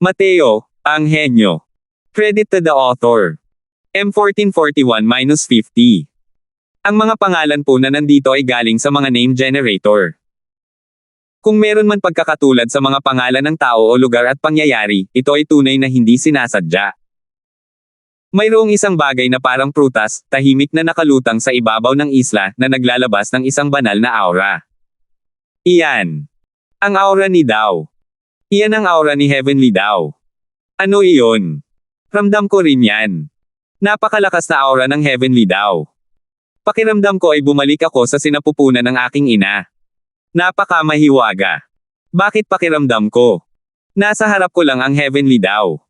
Mateo, ang henyo. Credit to the author. M1441-50. Ang mga pangalan po na nandito ay galing sa mga name generator. Kung meron man pagkakatulad sa mga pangalan ng tao o lugar at pangyayari, ito ay tunay na hindi sinasadya. Mayroong isang bagay na parang prutas, tahimik na nakalutang sa ibabaw ng isla, na naglalabas ng isang banal na aura. Iyan. Ang aura ni Dao. Iyan ang aura ni Heavenly Dao. Ano iyon? Ramdam ko rin yan. Napakalakas na aura ng Heavenly Dao. Pakiramdam ko ay bumalik ako sa sinapupunan ng aking ina. Napakamahiwaga. Bakit pakiramdam ko? Nasa harap ko lang ang Heavenly Dao.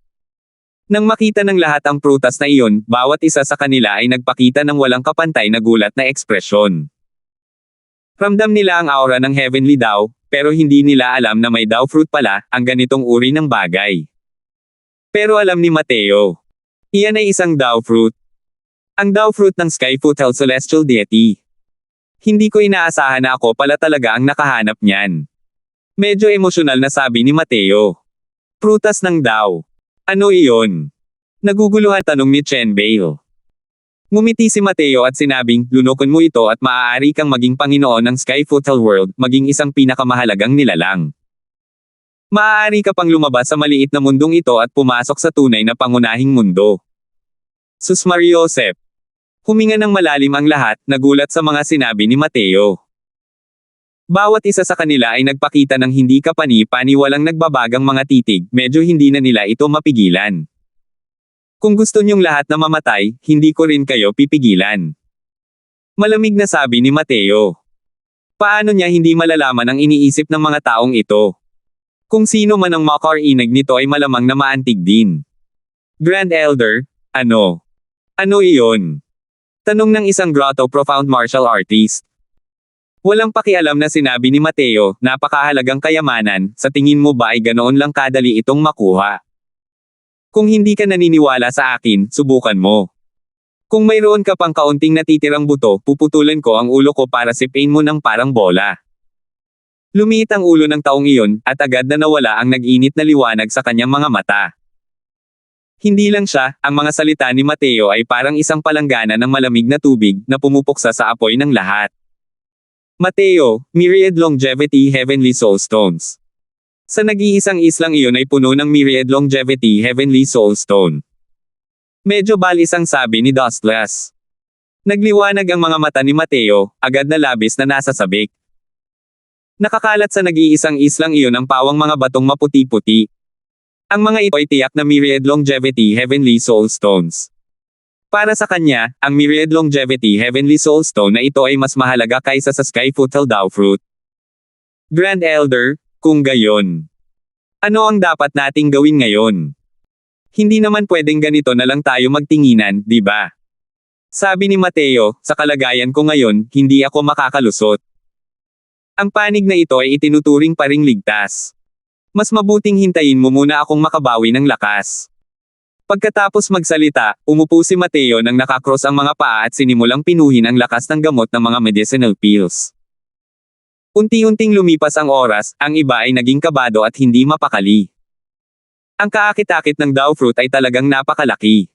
Nang makita ng lahat ang prutas na iyon, bawat isa sa kanila ay nagpakita ng walang kapantay na gulat na ekspresyon. Ramdam nila ang aura ng Heavenly Dao, pero hindi nila alam na may Dao fruit pala, ang ganitong uri ng bagay. Pero alam ni Mateo. Iyan ay isang Dao fruit. Ang Dao fruit ng Skyfoothel Celestial Deity. Hindi ko inaasahan na ako pala talaga ang nakahanap niyan. Medyo emosyonal na sabi ni Mateo. Prutas ng Dao. Ano iyon? Naguguluhan tanong ni Chen Bale. Ngumiti si Mateo at sinabing, lunukin mo ito at maaari kang maging Panginoon ng Skyfoothel World, maging isang pinakamahalagang nilalang. Maaari ka pang lumabas sa maliit na mundong ito at pumasok sa tunay na pangunahing mundo. Sus Mariosep. Huminga ng malalim ang lahat, nagulat sa mga sinabi ni Mateo. Bawat isa sa kanila ay nagpakita ng hindi kapani-pani, walang nagbabagang mga titig, medyo hindi na nila ito mapigilan. Kung gusto niyong lahat na mamatay, hindi ko rin kayo pipigilan. Malamig na sabi ni Mateo. Paano niya hindi malalaman ang iniisip ng mga taong ito? Kung sino man ang makarinig nito ay malamang na maantig din. Grand Elder, ano? Ano iyon? Tanong ng isang grotto profound martial artist. Walang pakialam na sinabi ni Mateo, napakahalagang kayamanan, sa tingin mo ba ay ganoon lang kadali itong makuha? Kung hindi ka naniniwala sa akin, subukan mo. Kung mayroon ka pang kaunting natitirang buto, puputulan ko ang ulo ko para sipin mo ng parang bola. Lumiit ang ulo ng taong iyon, at agad na nawala ang nag-init na liwanag sa kanyang mga mata. Hindi lang siya, ang mga salita ni Mateo ay parang isang palanggana ng malamig na tubig, na pumupuksa sa apoy ng lahat. Mateo, Myriad Longevity Heavenly Soul Stones. Sa nag-iisang islang iyon ay puno ng Myriad Longevity Heavenly Soul Stone. Medyo balis ang sabi ni Dustless. Nagliwanag ang mga mata ni Mateo, agad na labis na nasasabik. Nakakalat sa nag-iisang islang iyon ang pawang mga batong maputi-puti. Ang mga ito ay tiyak na Myriad Longevity Heavenly Soul Stones. Para sa kanya, ang Myriad Longevity Heavenly Soul Stone na ito ay mas mahalaga kaysa sa Skyfoothel Dao Fruit. Grand Elder, kung gayon. Ano ang dapat nating gawin ngayon? Hindi naman pwedeng ganito na lang tayo magtinginan, di ba? Sabi ni Mateo, sa kalagayan ko ngayon, hindi ako makakalusot. Ang panig na ito ay itinuturing pa ring ligtas. Mas mabuting hintayin mo muna akong makabawi ng lakas. Pagkatapos magsalita, umupo si Mateo nang nakakross ang mga paa at sinimulang pinuhin ang lakas ng gamot ng mga medicinal pills. Unti-unting lumipas ang oras, ang iba ay naging kabado at hindi mapakali. Ang kaakit-akit ng Dao fruit ay talagang napakalaki.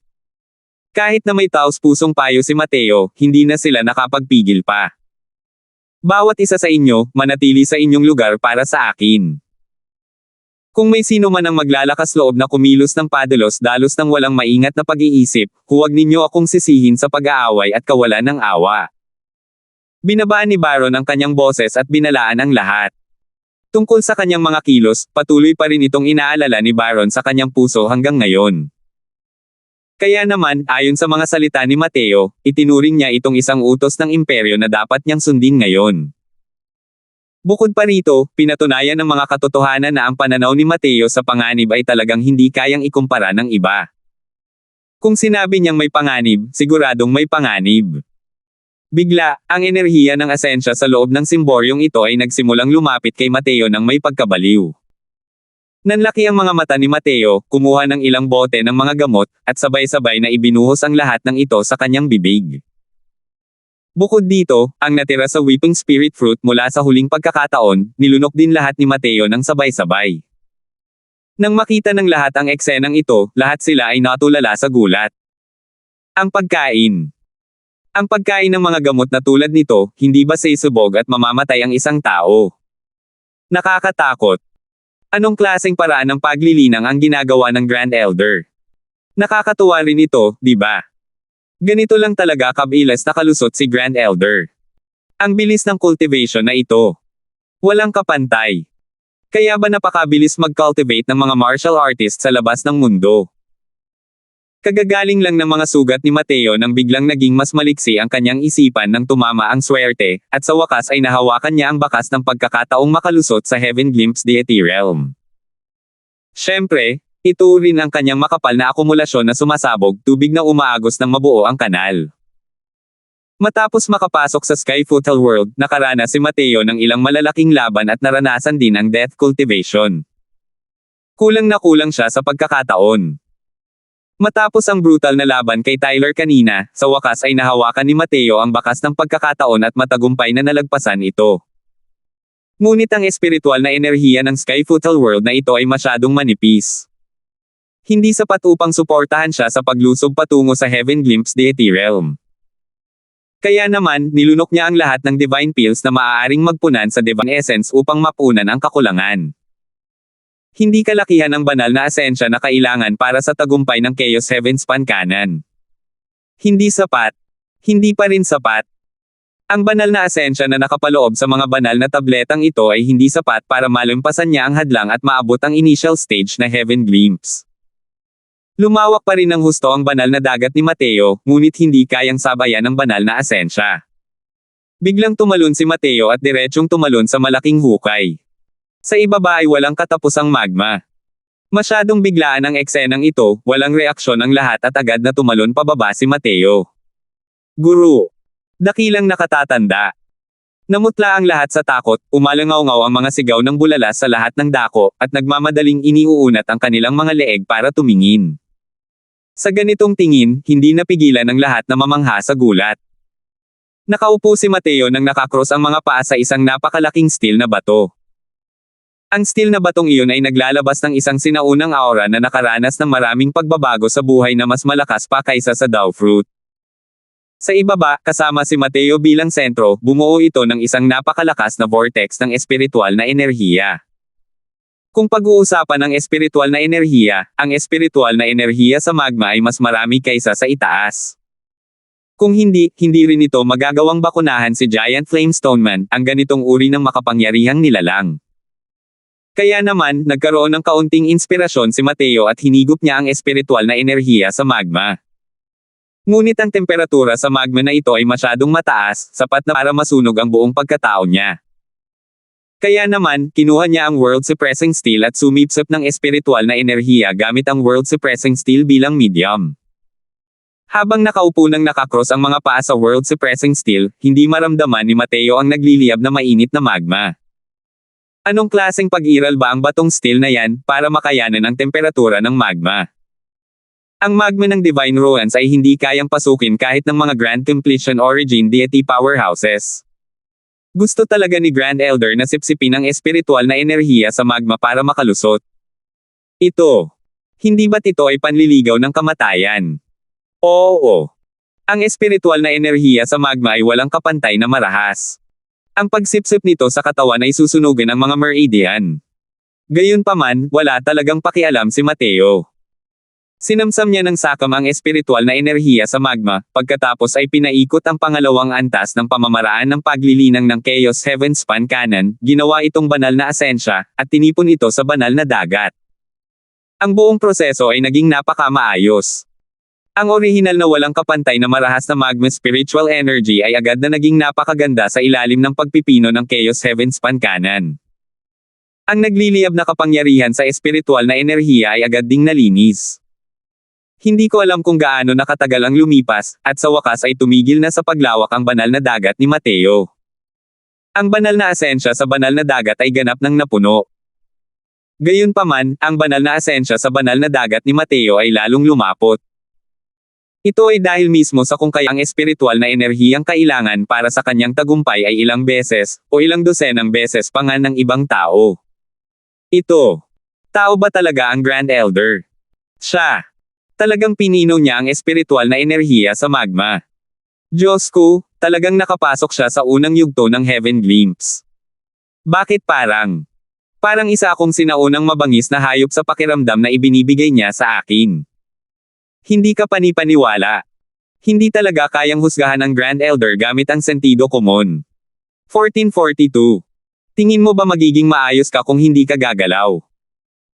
Kahit na may taos pusong payo si Mateo, hindi na sila nakapagpigil pa. Bawat isa sa inyo, manatili sa inyong lugar para sa akin. Kung may sino man ang maglalakas loob na kumilos ng padalos-dalos ng walang maingat na pag-iisip, huwag ninyo akong sisihin sa pag-aaway at kawalan ng awa. Binabaan ni Baron ang kanyang boses at binalaan ang lahat. Tungkol sa kanyang mga kilos, patuloy pa rin itong inaalala ni Baron sa kanyang puso hanggang ngayon. Kaya naman, ayon sa mga salita ni Mateo, itinuring niya itong isang utos ng imperyo na dapat niyang sundin ngayon. Bukod pa rito, pinatunayan ng mga katotohanan na ang pananaw ni Mateo sa panganib ay talagang hindi kayang ikumpara ng iba. Kung sinabi niyang may panganib, siguradong may panganib. Bigla, ang enerhiya ng asensya sa loob ng simboryong ito ay nagsimulang lumapit kay Mateo ng may pagkabaliw. Nanlaki ang mga mata ni Mateo, kumuha ng ilang bote ng mga gamot, at sabay-sabay na ibinuhos ang lahat ng ito sa kanyang bibig. Bukod dito, ang natira sa Weeping Spirit Fruit mula sa huling pagkakataon, nilunok din lahat ni Mateo ng sabay-sabay. Nang makita ng lahat ang eksenang ito, lahat sila ay natulala sa gulat. Ang pagkain. Ang pagkain ng mga gamot na tulad nito, hindi ba sisubog at mamamatay ang isang tao? Nakakatakot. Anong klaseng paraan ng paglilinang ang ginagawa ng Grand Elder? Nakakatuwa rin ito, di ba? Ganito lang talaga kabilis na kalusot si Grand Elder. Ang bilis ng cultivation na ito. Walang kapantay. Kaya ba napakabilis mag-cultivate ng mga martial artists sa labas ng mundo? Kagagaling lang ng mga sugat ni Mateo nang biglang naging mas maliksi ang kanyang isipan nang tumama ang swerte, at sa wakas ay nahawakan niya ang bakas ng pagkakataong makalusot sa Heaven Glimpse Deity Realm. Siyempre, ito rin ang kanyang makapal na akumulasyon na sumasabog tubig na umaagos ng mabuo ang kanal. Matapos makapasok sa Sky Futal World, nakaranas si Mateo ng ilang malalaking laban at naranasan din ang death cultivation. Kulang na kulang siya sa pagkakataon. Matapos ang brutal na laban kay Tyler kanina, sa wakas ay nahawakan ni Mateo ang bakas ng pagkakataon at matagumpay na nalagpasan ito. Ngunit ang espiritual na enerhiya ng Sky Futal World na ito ay masyadong manipis. Hindi sapat upang suportahan siya sa paglusob patungo sa Heaven Glimpse Deity Realm. Kaya naman, nilunok niya ang lahat ng Divine Pills na maaaring magpunan sa Divine Essence upang mapunan ang kakulangan. Hindi kalakihan ang banal na asensya na kailangan para sa tagumpay ng Chaos Heaven Span Cannon. Hindi sapat. Hindi pa rin sapat. Ang banal na asensya na nakapaloob sa mga banal na tabletang ito ay hindi sapat para malumpasan niya ang hadlang at maabot ang initial stage na Heaven Glimpse. Lumawak pa rin ng husto ang banal na dagat ni Mateo, ngunit hindi kayang sabayan ang banal na asensya. Biglang tumalon si Mateo at diretsyong tumalon sa malaking hukay. Sa ibaba ay walang katapusang magma. Masyadong biglaan ang eksenang ito, walang reaksyon ang lahat at agad na tumalon pababa si Mateo. Guru. Dakilang nakatatanda. Namutla ang lahat sa takot, umalangaw-ngaw ang mga sigaw ng bulalas sa lahat ng dako, at nagmamadaling iniuunat ang kanilang mga leeg para tumingin. Sa ganitong tingin, hindi napigilan ng lahat na mamangha sa gulat. Nakaupo si Mateo nang nakakross ang mga paa sa isang napakalaking steel na bato. Ang steel na batong iyon ay naglalabas ng isang sinaunang aura na nakaranas ng maraming pagbabago sa buhay na mas malakas pa kaysa sa Dao Fruit. Sa ibaba, kasama si Mateo bilang sentro, bumuo ito ng isang napakalakas na vortex ng espiritual na enerhiya. Kung pag-uusapan ng espiritual na enerhiya, ang espiritual na enerhiya sa magma ay mas marami kaysa sa itaas. Kung hindi, hindi rin ito magagawang bakunahan si Giant Flamestone Man, ang ganitong uri ng makapangyarihang nilalang. Kaya naman, nagkaroon ng kaunting inspirasyon si Mateo at hinigop niya ang espiritual na enerhiya sa magma. Ngunit ang temperatura sa magma na ito ay masyadong mataas, sapat na para masunog ang buong pagkatao niya. Kaya naman, kinuha niya ang World Suppressing Steel at sumipsip ng espiritual na enerhiya gamit ang World Suppressing Steel bilang medium. Habang nakaupo nang nakakross ang mga paa sa World Suppressing Steel, hindi maramdaman ni Mateo ang nagliliyab na mainit na magma. Anong klaseng pag-iral ba ang batong steel na yan, para makayanan ang temperatura ng magma? Ang magma ng Divine Ruins ay hindi kayang pasukin kahit ng mga Grand Completion Origin Deity Powerhouses. Gusto talaga ni Grand Elder na sipsipin ang espiritual na enerhiya sa magma para makalusot. Ito. Hindi ba't ito ay panliligaw ng kamatayan? Oo. Ang espiritual na enerhiya sa magma ay walang kapantay na marahas. Ang pagsipsip nito sa katawan ay susunugin ang mga meridian. Gayunpaman, wala talagang pakialam si Mateo. Sinamsam niya ng sakam ang espiritual na enerhiya sa magma, pagkatapos ay pinaikot ang pangalawang antas ng pamamaraan ng paglilinang ng Chaos Heaven Span Cannon, ginawa itong banal na asensya, at tinipon ito sa banal na dagat. Ang buong proseso ay naging napakamaayos. Ang orihinal na walang kapantay na marahas na magma spiritual energy ay agad na naging napakaganda sa ilalim ng pagpipino ng Chaos Heaven Span Cannon. Ang nagliliyab na kapangyarihan sa espiritual na enerhiya ay agad ding nalinis. Hindi ko alam kung gaano nakatagal ang lumipas, at sa wakas ay tumigil na sa paglawak ang banal na dagat ni Mateo. Ang banal na asensya sa banal na dagat ay ganap ng napuno. Gayunpaman, ang banal na asensya sa banal na dagat ni Mateo ay lalong lumapot. Ito ay dahil mismo sa kung kaya ang espiritual na enerhiyang kailangan para sa kanyang tagumpay ay ilang beses, o ilang dosenang beses pa nga ng ibang tao. Ito. Tao ba talaga ang Grand Elder? Siya. Talagang pinino niya ang espiritual na enerhiya sa magma. Diyos ko, talagang nakapasok siya sa unang yugto ng Heaven Glimpse. Bakit parang? Parang isa akong sinaunang mabangis na hayop sa pakiramdam na ibinibigay niya sa akin. Hindi ka panipaniwala. Hindi talaga kayang husgahan ang Grand Elder gamit ang sentido komon. 1442. Tingin mo ba magiging maayos ka kung hindi ka gagalaw?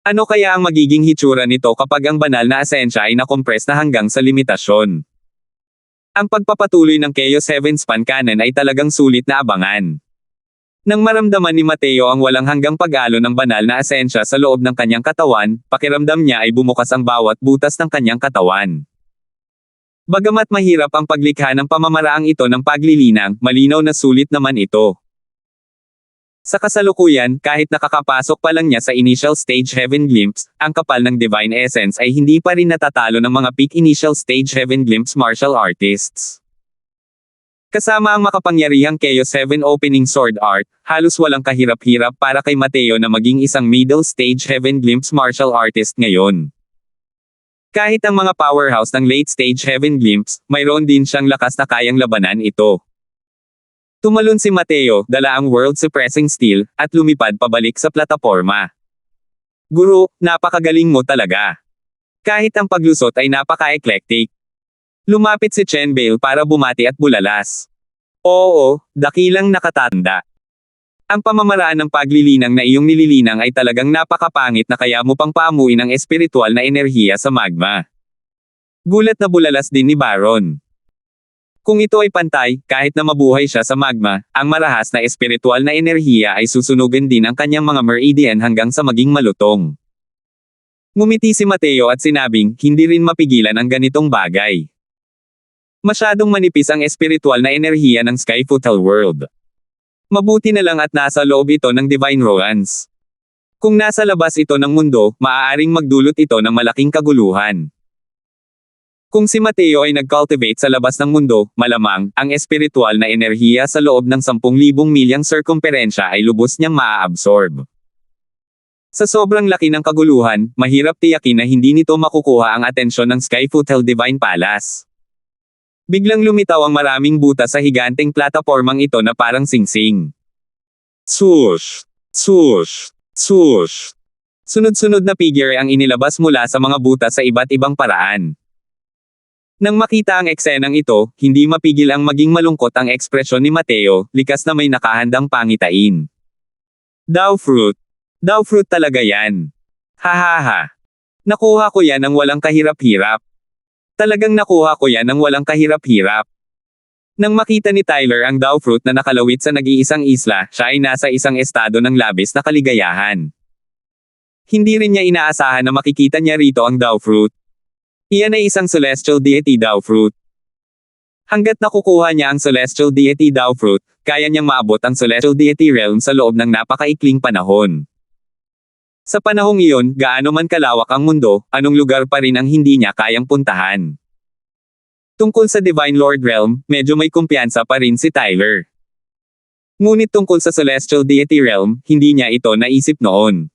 Ano kaya ang magiging hitsura nito kapag ang banal na asensya ay nakompress na hanggang sa limitasyon? Ang pagpapatuloy ng Chaos Heaven Span Cannon ay talagang sulit na abangan. Nang maramdaman ni Mateo ang walang hanggang pag-alo ng banal na asensya sa loob ng kanyang katawan, pakiramdam niya ay bumukas ang bawat butas ng kanyang katawan. Bagamat mahirap ang paglikha ng pamamaraang ito ng paglilinang, malinaw na sulit naman ito. Sa kasalukuyan, kahit nakakapasok pa lang niya sa initial stage Heaven Glimpse, ang kapal ng Divine Essence ay hindi pa rin natatalo ng mga peak initial stage Heaven Glimpse martial artists. Kasama ang makapangyarihang Chaos Heaven Opening Sword Art, halos walang kahirap-hirap para kay Mateo na maging isang middle stage Heaven Glimpse martial artist ngayon. Kahit ang mga powerhouse ng late stage Heaven Glimpse, mayroon din siyang lakas na kayang labanan ito. Tumalon si Mateo, dala ang World Suppressing Steel, at lumipad pabalik sa plataporma. Guro, napakagaling mo talaga. Kahit ang paglusot ay napaka-eclectic. Lumapit si Chen Bale para bumati at bulalas. Oo, dakilang nakatatanda. Ang pamamaraan ng paglilinang na iyong nililinang ay talagang napakapangit na kaya mo pang paamuin ang espiritual na enerhiya sa magma. Gulat na bulalas din ni Baron. Kung ito ay pantay, kahit na mabuhay siya sa magma, ang marahas na espiritual na enerhiya ay susunugin din ang kanyang mga meridian hanggang sa maging malutong. Ngumiti si Mateo at sinabing, hindi rin mapigilan ang ganitong bagay. Masyadong manipis ang espiritual na enerhiya ng Skyfootal World. Mabuti na lang at nasa loob ito ng Divine Ruins. Kung nasa labas ito ng mundo, maaaring magdulot ito ng malaking kaguluhan. Kung si Mateo ay nag-cultivate sa labas ng mundo, malamang, ang espiritual na enerhiya sa loob ng 10,000 milyang circumferensya ay lubos niyang maa-absorb. Sa sobrang laki ng kaguluhan, mahirap tiyakin na hindi nito makukuha ang atensyon ng Skyfootal Divine Palace. Biglang lumitaw ang maraming butas sa higanteng platapormang ito na parang singsing. Swoosh! Swoosh! Swoosh! Sunod-sunod na figure ang inilabas mula sa mga butas sa iba't ibang paraan. Nang makita ang eksenang ito, hindi mapigil ang maging malungkot ang ekspresyon ni Mateo, likas na may nakahandang pangitain. Daw fruit. Daw fruit talaga yan. Hahaha. Nakuha ko yan ng walang kahirap-hirap. Talagang nakuha ko yan ng walang kahirap-hirap. Nang makita ni Tyler ang daw fruit na nakalawit sa nag-iisang isla, siya ay nasa isang estado ng labis na kaligayahan. Hindi rin niya inaasahan na makikita niya rito ang daw fruit. Iyan ay isang celestial deity daw fruit. Hanggat nakukuha niya ang celestial deity daw fruit, kaya niyang maabot ang celestial deity realm sa loob ng napakaikling panahon. Sa panahong iyon, gaano man kalawak ang mundo, anong lugar pa rin ang hindi niya kayang puntahan. Tungkol sa Divine Lord Realm, medyo may kumpiyansa pa rin si Tyler. Ngunit tungkol sa celestial deity realm, hindi niya ito naisip noon.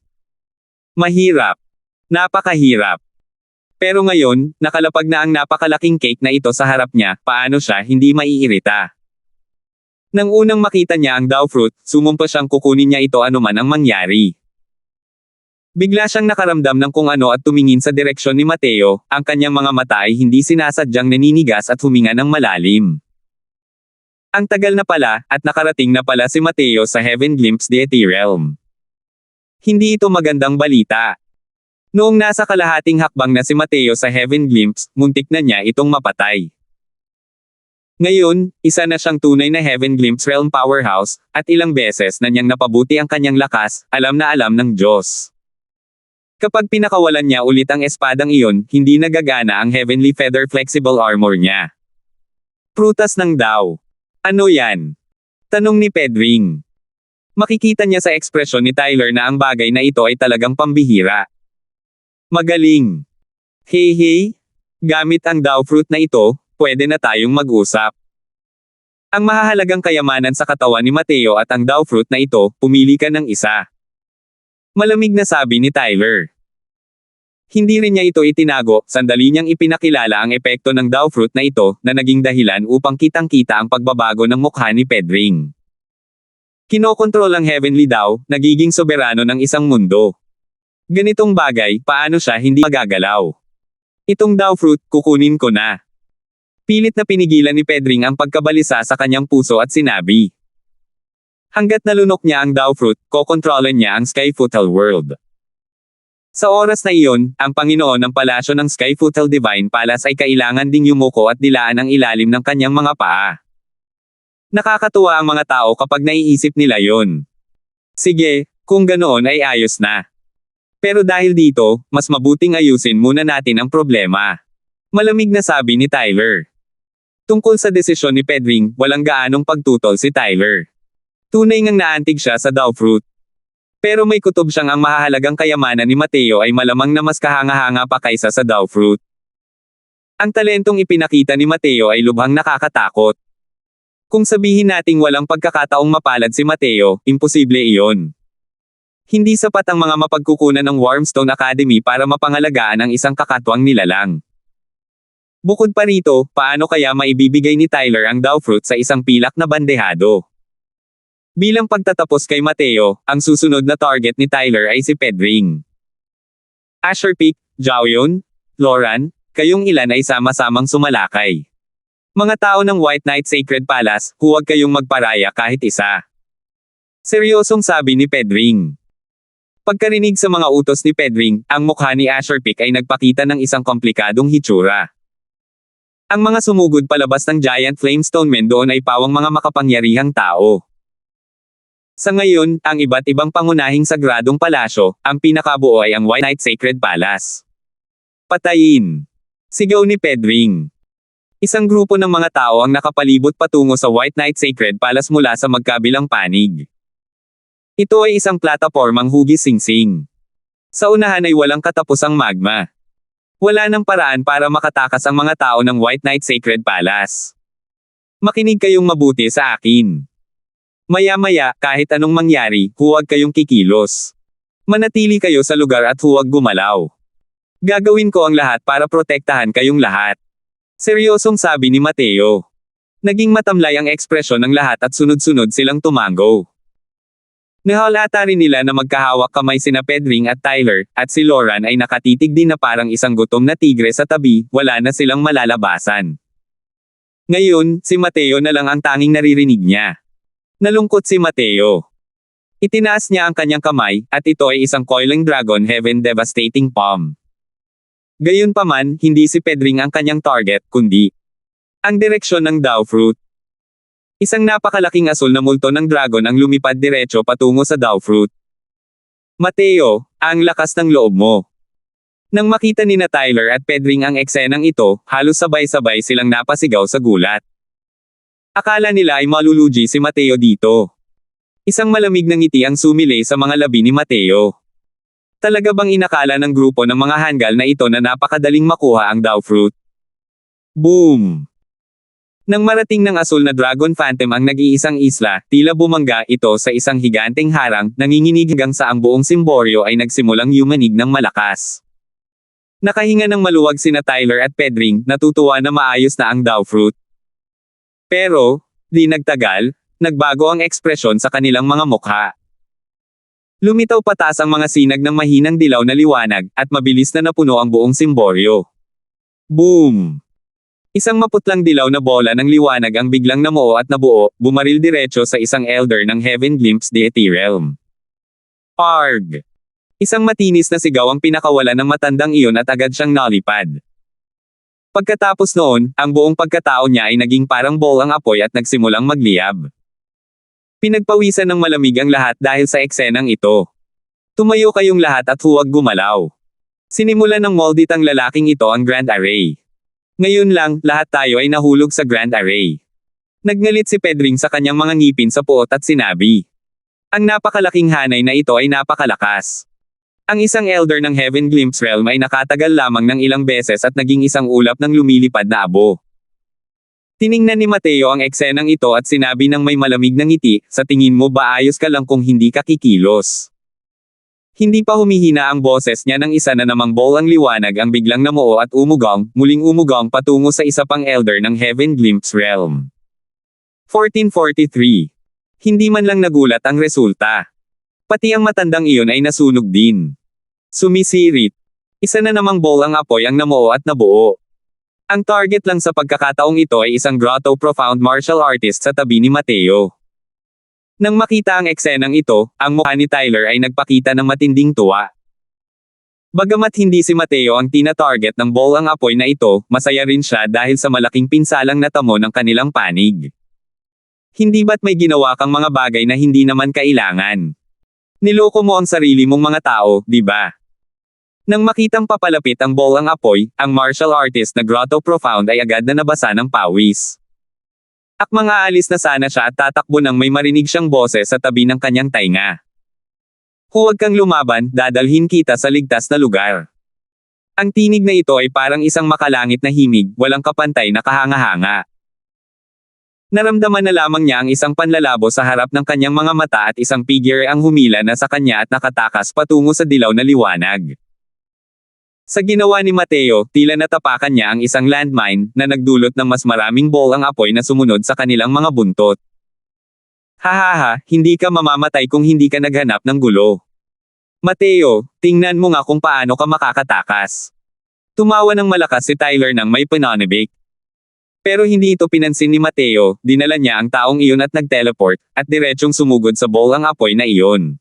Mahirap. Napakahirap. Pero ngayon, nakalapag na ang napakalaking cake na ito sa harap niya, paano siya hindi maiirita? Nang unang makita niya ang daw fruit, sumumpa siyang kukunin niya ito anuman ang mangyari. Bigla siyang nakaramdam ng kung ano at tumingin sa direksyon ni Mateo, ang kanyang mga mata ay hindi sinasadyang naninigas at huminga ng malalim. Ang tagal na pala, at nakarating na pala si Mateo sa Heaven Glimpse Deity Realm. Hindi ito magandang balita. Noong nasa kalahating hakbang na si Mateo sa Heaven Glimpse, muntik na niya itong mapatay. Ngayon, isa na siyang tunay na Heaven Glimpse Realm powerhouse, at ilang beses na niyang napabuti ang kanyang lakas, alam na alam ng Diyos. Kapag pinakawalan niya ulit ang espadang iyon, hindi nagagana ang Heavenly Feather Flexible Armor niya. Prutas ng Dao. Ano yan? Tanong ni Pedring. Makikita niya sa ekspresyon ni Tyler na ang bagay na ito ay talagang pambihira. Magaling. Hey, gamit ang daw fruit na ito, pwede na tayong mag-usap. Ang mahahalagang kayamanan sa katawan ni Mateo at ang daw fruit na ito, pumili ka ng isa. Malamig na sabi ni Tyler. Hindi rin niya ito itinago, sandali niyang ipinakilala ang epekto ng Dao Fruit na ito, na naging dahilan upang kitang-kita ang pagbabago ng mukha ni Pedring. Kinokontrol ang Heavenly Dao, nagiging soberano ng isang mundo. Ganitong bagay, paano siya hindi magagalaw? Itong Dao Fruit, kukunin ko na. Pilit na pinigilan ni Pedring ang pagkabalisa sa kanyang puso at sinabi. Hanggat nalunok niya ang Dao Fruit, kokontrolan niya ang Skyfootal World. Sa oras na iyon, ang Panginoon ng palasyo ng Skyfootal Divine Palace ay kailangan ding yumuko at dilaan ang ilalim ng kanyang mga paa. Nakakatuwa ang mga tao kapag naiisip nila yon. Sige, kung ganoon ay ayos na. Pero dahil dito, mas mabuting ayusin muna natin ang problema. Malamig na sabi ni Tyler. Tungkol sa desisyon ni Pedring, walang gaanong pagtutol si Tyler. Tunay ngang naantig siya sa Dao Fruit. Pero may kutob siyang ang mahahalagang kayamanan ni Mateo ay malamang na mas kahanga-hanga pa kaysa sa Dao Fruit. Ang talentong ipinakita ni Mateo ay lubhang nakakatakot. Kung sabihin nating walang pagkakataong mapalad si Mateo, imposible iyon. Hindi sapat ang mga mapagkukunan ng Wormstone Academy para mapangalagaan ang isang kakatwang nilalang. Bukod pa rito, paano kaya maibibigay ni Tyler ang Dao Fruit sa isang pilak na bandehado? Bilang pagtatapos kay Mateo, ang susunod na target ni Tyler ay si Pedring. Asherpick, Jaoyun, Loran, kayong ilan ay sama-samang sumalakay. Mga tao ng White Knight Sacred Palace, huwag kayong magparaya kahit isa. Seryosong sabi ni Pedring. Pagkarinig sa mga utos ni Pedring, ang mukha ni Asherpick ay nagpakita ng isang komplikadong hitsura. Ang mga sumugod palabas ng Giant Flamestone Men doon ay pawang mga makapangyarihang tao. Sa ngayon, ang iba't ibang pangunahing sagradong palasyo, ang pinakabuo ay ang White Knight Sacred Palace. Patayin! Sigaw ni Pedring. Isang grupo ng mga tao ang nakapalibot patungo sa White Knight Sacred Palace mula sa magkabilang panig. Ito ay isang platapormang hugis singsing. Sa unahan ay walang katapusang magma. Wala nang paraan para makatakas ang mga tao ng White Knight Sacred Palace. Makinig kayong mabuti sa akin. Maya-maya, kahit anong mangyari, huwag kayong kikilos. Manatili kayo sa lugar at huwag gumalaw. Gagawin ko ang lahat para protektahan kayong lahat. Seryosong sabi ni Mateo. Naging matamlay ang ekspresyon ng lahat at sunod-sunod silang tumango. Nahalata rin nila na magkahawak kamay sina Pedring at Tyler, at si Loran ay nakatitig din na parang isang gutom na tigre sa tabi, wala na silang malalabasan. Ngayon, si Mateo na lang ang tanging naririnig niya. Nalungkot si Mateo. Itinaas niya ang kanyang kamay, at ito ay isang Coiling Dragon Heaven Devastating Palm. Gayunpaman, hindi si Pedring ang kanyang target, kundi ang direksyon ng Dao Fruit. Isang napakalaking asul na multo ng dragon ang lumipad diretso patungo sa Dao Fruit. Mateo, ang lakas ng loob mo. Nang makita ni na Tyler at Pedring ang eksenang ito, halos sabay-sabay silang napasigaw sa gulat. Akala nila ay malulugi si Mateo dito. Isang malamig na ngiti ang sumilay sa mga labi ni Mateo. Talaga bang inakala ng grupo ng mga Hangal na ito na napakadaling makuha ang Dao Fruit? Boom! Nang marating ng asul na Dragon Phantom ang nag-iisang isla, tila bumangga ito sa isang higanteng harang, nanginginig hanggang sa ang buong simboryo ay nagsimulang yumanig ng malakas. Nakahinga ng maluwag sina Tyler at Pedring, natutuwa na maayos na ang Dao Fruit. Pero, di nagtagal, nagbago ang ekspresyon sa kanilang mga mukha. Lumitaw pataas ang mga sinag ng mahinang dilaw na liwanag, at mabilis na napuno ang buong simboryo. Boom! Isang maputlang dilaw na bola ng liwanag ang biglang namuo at nabuo, bumaril diretso sa isang elder ng Heaven Glimpse Deity Realm. Arg! Isang matinis na sigaw ang pinakawalan ng matandang iyon at agad siyang nalipad. Pagkatapos noon, ang buong pagkatao niya ay naging parang ball ang apoy at nagsimulang magliyab. Pinagpawisan ng malamig ang lahat dahil sa eksenang ito. Tumayo kayong lahat at huwag gumalaw. Sinimulan ng molditang lalaking ito ang Grand Array. Ngayon lang, lahat tayo ay nahulog sa Grand Array. Nagngalit si Pedring sa kanyang mga ngipin sa puot at sinabi. Ang napakalaking hanay na ito ay napakalakas. Ang isang elder ng Heaven Glimpse Realm ay nakatagal lamang ng ilang beses at naging isang ulap ng lumilipad na abo. Tiningnan ni Mateo ang eksenang ito at sinabi ng may malamig na ngiti, sa tingin mo ba ayos ka lang kung hindi ka kikilos? Hindi pa humihina ang boses niya nang isa na namang bolang liwanag ang biglang namuo at muling umugong patungo sa isa pang elder ng Heaven Glimpse Realm. 1443. Hindi man lang nagulat ang resulta. Pati ang matandang iyon ay nasunog din. Sumisirit. Isa na namang bolang apoy ang namuo at nabuo. Ang target lang sa pagkakataong ito ay isang grotto profound martial artist sa tabi ni Mateo. Nang makita ang eksenang ito, ang mukha ni Tyler ay nagpakita ng matinding tuwa. Bagamat hindi si Mateo ang tina-target ng bolang apoy na ito, masaya rin siya dahil sa malaking pinsalang natamo ng kanilang panig. Hindi ba't may ginawa kang mga bagay na hindi naman kailangan? Niloko mo ang sarili mong mga tao, di ba? Nang makitang papalapit ang bolang apoy, ang martial artist na grotto profound ay agad na nabasa ng pawis. Akmang aalis na sana siya at tatakbo nang may marinig siyang boses sa tabi ng kanyang tainga. Huwag kang lumaban, dadalhin kita sa ligtas na lugar. Ang tinig na ito ay parang isang makalangit na himig, walang kapantay na kahanga-hanga. Naramdaman na lamang niya ang isang panlalabo sa harap ng kanyang mga mata at isang figure ang humila na sa kanya at nakatakas patungo sa dilaw na liwanag. Sa ginawa ni Mateo, tila natapakan niya ang isang landmine na nagdulot ng mas maraming bolang apoy na sumunod sa kanilang mga buntot. Hahaha, hindi ka mamamatay kung hindi ka naghanap ng gulo. Mateo, tingnan mo nga kung paano ka makakatakas. Tumawa ng malakas si Tyler nang may pananabik. Pero hindi ito pinansin ni Mateo, dinala niya ang taong iyon at nag-teleport, at diretsyong sumugod sa bolang apoy na iyon.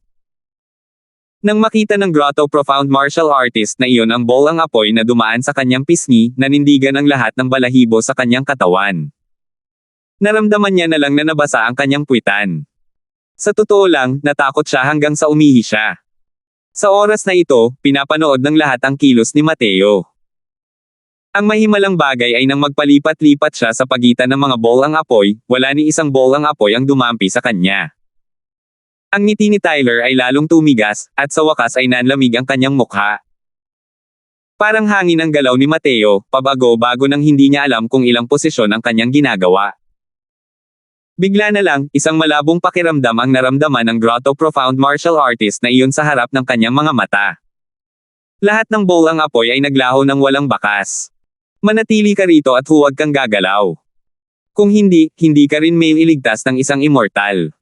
Nang makita ng grotto profound martial artist na iyon ang bolang apoy na dumaan sa kanyang pisngi, nanindigan ang lahat ng balahibo sa kanyang katawan. Naramdaman niya na lang na nabasa ang kanyang puwitan. Sa totoo lang, natakot siya hanggang sa umihi siya. Sa oras na ito, pinapanood ng lahat ang kilos ni Mateo. Ang mahimalang bagay ay nang magpalipat-lipat siya sa pagitan ng mga bolang apoy, wala ni isang bolang apoy ang dumampi sa kanya. Ang ngiti ni Tyler ay lalong tumigas, at sa wakas ay nanlamig ang kanyang mukha. Parang hangin ang galaw ni Mateo, pabago-bago nang hindi niya alam kung ilang posisyon ang kanyang ginagawa. Bigla na lang, isang malabong pakiramdam ang naramdaman ng grotto profound martial artist na iyon sa harap ng kanyang mga mata. Lahat ng bolang apoy ay naglaho ng walang bakas. Manatili ka rito at huwag kang gagalaw. Kung hindi, hindi ka rin may iligtas ng isang immortal.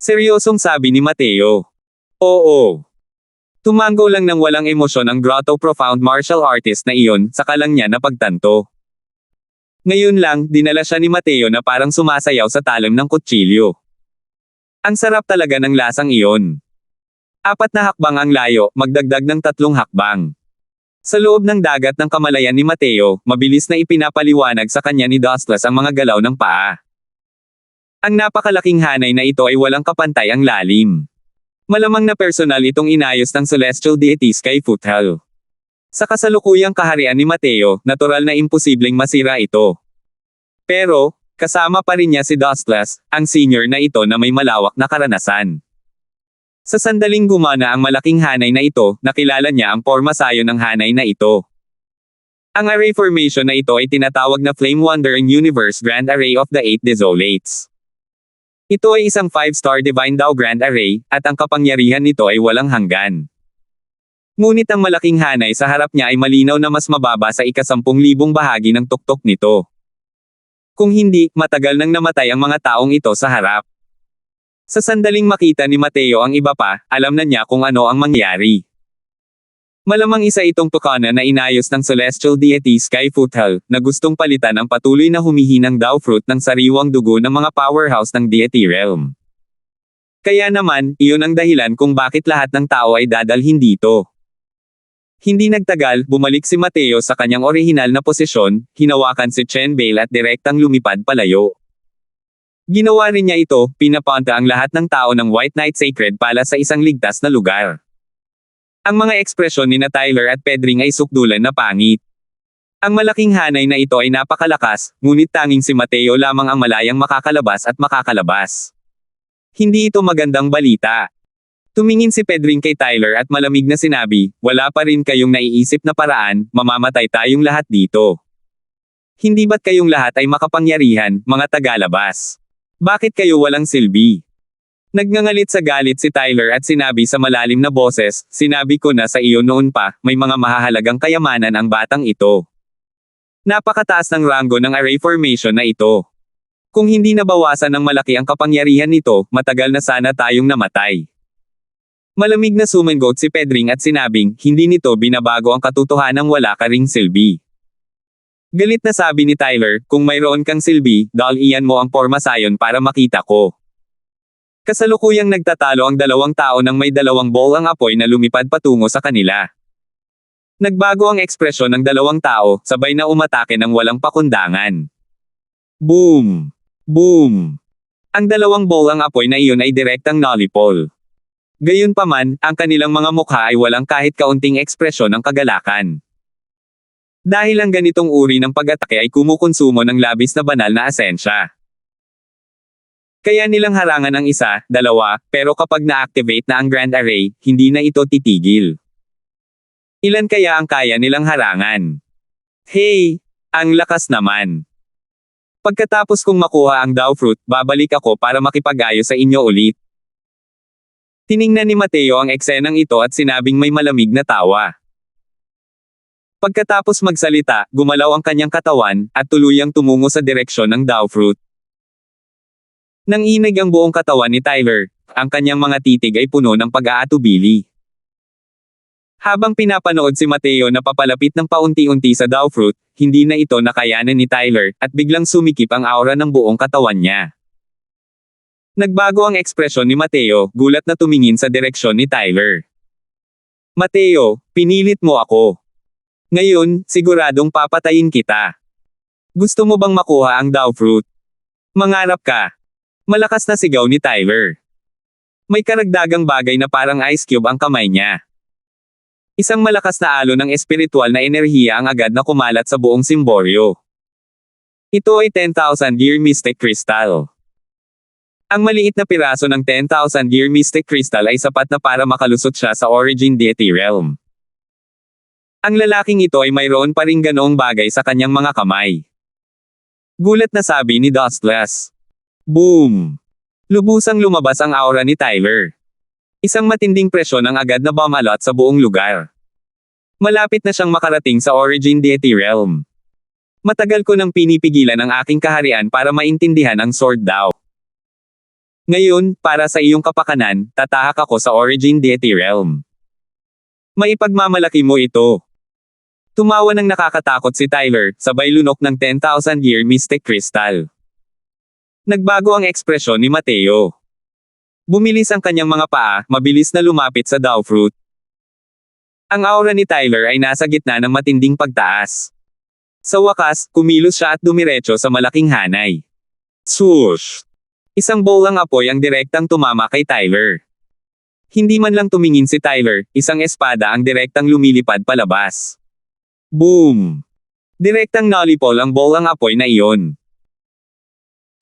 Seryosong sabi ni Mateo. Oo. Tumango lang ng walang emosyon ang grotto profound martial artist na iyon, saka lang niya napagtanto. Ngayon lang, dinala siya ni Mateo na parang sumasayaw sa talim ng kutsilyo. Ang sarap talaga ng lasang iyon. 4 na hakbang ang layo, magdagdag ng 3 hakbang. Sa loob ng dagat ng kamalayan ni Mateo, mabilis na ipinapaliwanag sa kanya ni Dustless ang mga galaw ng paa. Ang napakalaking hanay na ito ay walang kapantay ang lalim. Malamang na personal itong inayos ng celestial deity Skyfoothal. Sa kasalukuyang kaharian ni Mateo, natural na imposibleng masira ito. Pero, kasama pa rin niya si Dustless, ang senior na ito na may malawak na karanasan. Sa sandaling gumana ang malaking hanay na ito, nakilala niya ang porma sayo ng hanay na ito. Ang array formation na ito ay tinatawag na Flame Wandering Universe Grand Array of the Eight Desolates. Ito ay isang 5-star Divine Dao Grand Array, at ang kapangyarihan nito ay walang hanggan. Ngunit ang malaking hanay sa harap niya ay malinaw na mas mababa sa 10,000 bahagi ng tuktok nito. Kung hindi, matagal nang namatay ang mga taong ito sa harap. Sa sandaling makita ni Mateo ang iba pa, alam na niya kung ano ang mangyari. Malamang isa itong tukana na inayos ng celestial deity Skyfoothal, na gustong palitan ang patuloy na humihinang Dao fruit ng sariwang dugo ng mga powerhouse ng deity realm. Kaya naman, iyon ang dahilan kung bakit lahat ng tao ay dadalhin dito. Hindi nagtagal, bumalik si Mateo sa kanyang orihinal na posisyon, hinawakan si Chen Bale at direktang lumipad palayo. Ginawa rin niya ito, pinapunta ang lahat ng tao ng White Knight Sacred Palace sa isang ligtas na lugar. Ang mga ekspresyon ni Tyler at Pedring ay sukdulan na pangit. Ang malaking hanay na ito ay napakalakas, ngunit tanging si Mateo lamang ang malayang makakalabas at makakalabas. Hindi ito magandang balita. Tumingin si Pedring kay Tyler at malamig na sinabi, wala pa rin kayong naiisip na paraan, mamamatay tayong lahat dito. Hindi ba't kayong lahat ay makapangyarihan, mga tagalabas? Bakit kayo walang silbi? Nagngangalit sa galit si Tyler at sinabi sa malalim na boses, "Sinabi ko na sa iyo noon pa, may mga mahahalagang kayamanan ang batang ito. Napakataas ng ranggo ng array formation na ito. Kung hindi nabawasan ng malaki ang kapangyarihan nito, matagal na sana tayong namatay." Malamig na sumangot si Pedring at sinabing, "Hindi nito binabago ang katotohanang wala ka ring silbi." Galit na sabi ni Tyler, "Kung mayroon kang silbi, iyan mo ang pormasayon para makita ko." Kasalukuyang nagtatalo ang dalawang tao nang may dalawang bolang apoy na lumipad patungo sa kanila. Nagbago ang ekspresyon ng dalawang tao, sabay na umatake ng walang pakundangan. Boom! Boom! Ang dalawang bolang apoy na iyon ay direktang nolipol. Gayunpaman, ang kanilang mga mukha ay walang kahit kaunting ekspresyon ng kagalakan. Dahil ang ganitong uri ng pag-atake ay kumukonsumo ng labis na banal na asensya. Kaya nilang harangan ang isa, dalawa, pero kapag na-activate na ang Grand Array, hindi na ito titigil. Ilan kaya ang kaya nilang harangan? Hey! Ang lakas naman! Pagkatapos kong makuha ang Dao Fruit, babalik ako para makipag-ayos sa inyo ulit. Tiningnan ni Mateo ang eksenang ito at sinabing may malamig na tawa. Pagkatapos magsalita, gumalaw ang kanyang katawan, at tuluyang tumungo sa direksyon ng Dao Fruit. Nanginig ang buong katawan ni Tyler, ang kanyang mga titig ay puno ng pag-aatubili. Habang pinapanood si Mateo na papalapit ng paunti-unti sa Dao Fruit, hindi na ito nakayanan ni Tyler, at biglang sumikip ang aura ng buong katawan niya. Nagbago ang ekspresyon ni Mateo, gulat na tumingin sa direksyon ni Tyler. "Mateo, pinilit mo ako. Ngayon, siguradong papatayin kita. Gusto mo bang makuha ang Dao Fruit? Mangarap ka." Malakas na sigaw ni Tyler. May karagdagang bagay na parang ice cube ang kamay niya. Isang malakas na alon ng espiritual na enerhiya ang agad na kumalat sa buong simboryo. Ito ay 10,000 Year Mystic Crystal. Ang maliit na piraso ng 10,000 Year Mystic Crystal ay sapat na para makalusot siya sa Origin Deity Realm. Ang lalaking ito ay mayroon pa ring ganoong bagay sa kanyang mga kamay. Gulat na sabi ni Dustless. Boom! Lubusang lumabas ang aura ni Tyler. Isang matinding presyon ang agad na bumalot sa buong lugar. Malapit na siyang makarating sa Origin Deity Realm. Matagal ko nang pinipigilan ang aking kaharian para maintindihan ang Sword Dao. Ngayon, para sa iyong kapakanan, tatahak ako sa Origin Deity Realm. Maipagmamalaki mo ito. Tumawa ng nakakatakot si Tyler, sabay lunok ng 10,000 Year Mystic Crystal. Nagbago ang ekspresyon ni Mateo. Bumilis ang kanyang mga paa, mabilis na lumapit sa Dao Fruit. Ang aura ni Tyler ay nasa gitna ng matinding pagtaas. Sa wakas, kumilos siya at dumiretso sa malaking hanay. Swoosh! Isang bolang apoy ang direktang tumama kay Tyler. Hindi man lang tumingin si Tyler, isang espada ang direktang lumilipad palabas. Boom! Direktang nolipol ang bolang apoy na iyon.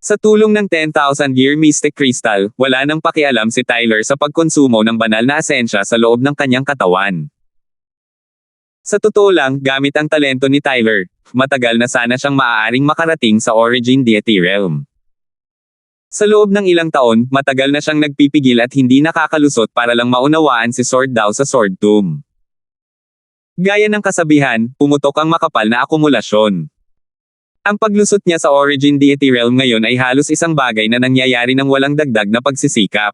Sa tulong ng 10,000 Year Mystic Crystal, wala nang pakialam si Tyler sa pagkonsumo ng banal na asensya sa loob ng kanyang katawan. Sa totoo lang, gamit ang talento ni Tyler, matagal na sana siyang maaaring makarating sa Origin Deity Realm. Sa loob ng ilang taon, matagal na siyang nagpipigil at hindi nakakalusot para lang maunawaan si Sword Dao sa Sword Tomb. Gaya ng kasabihan, pumutok ang makapal na akumulasyon. Ang paglusot niya sa Origin Deity Realm ngayon ay halos isang bagay na nangyayari ng walang dagdag na pagsisikap.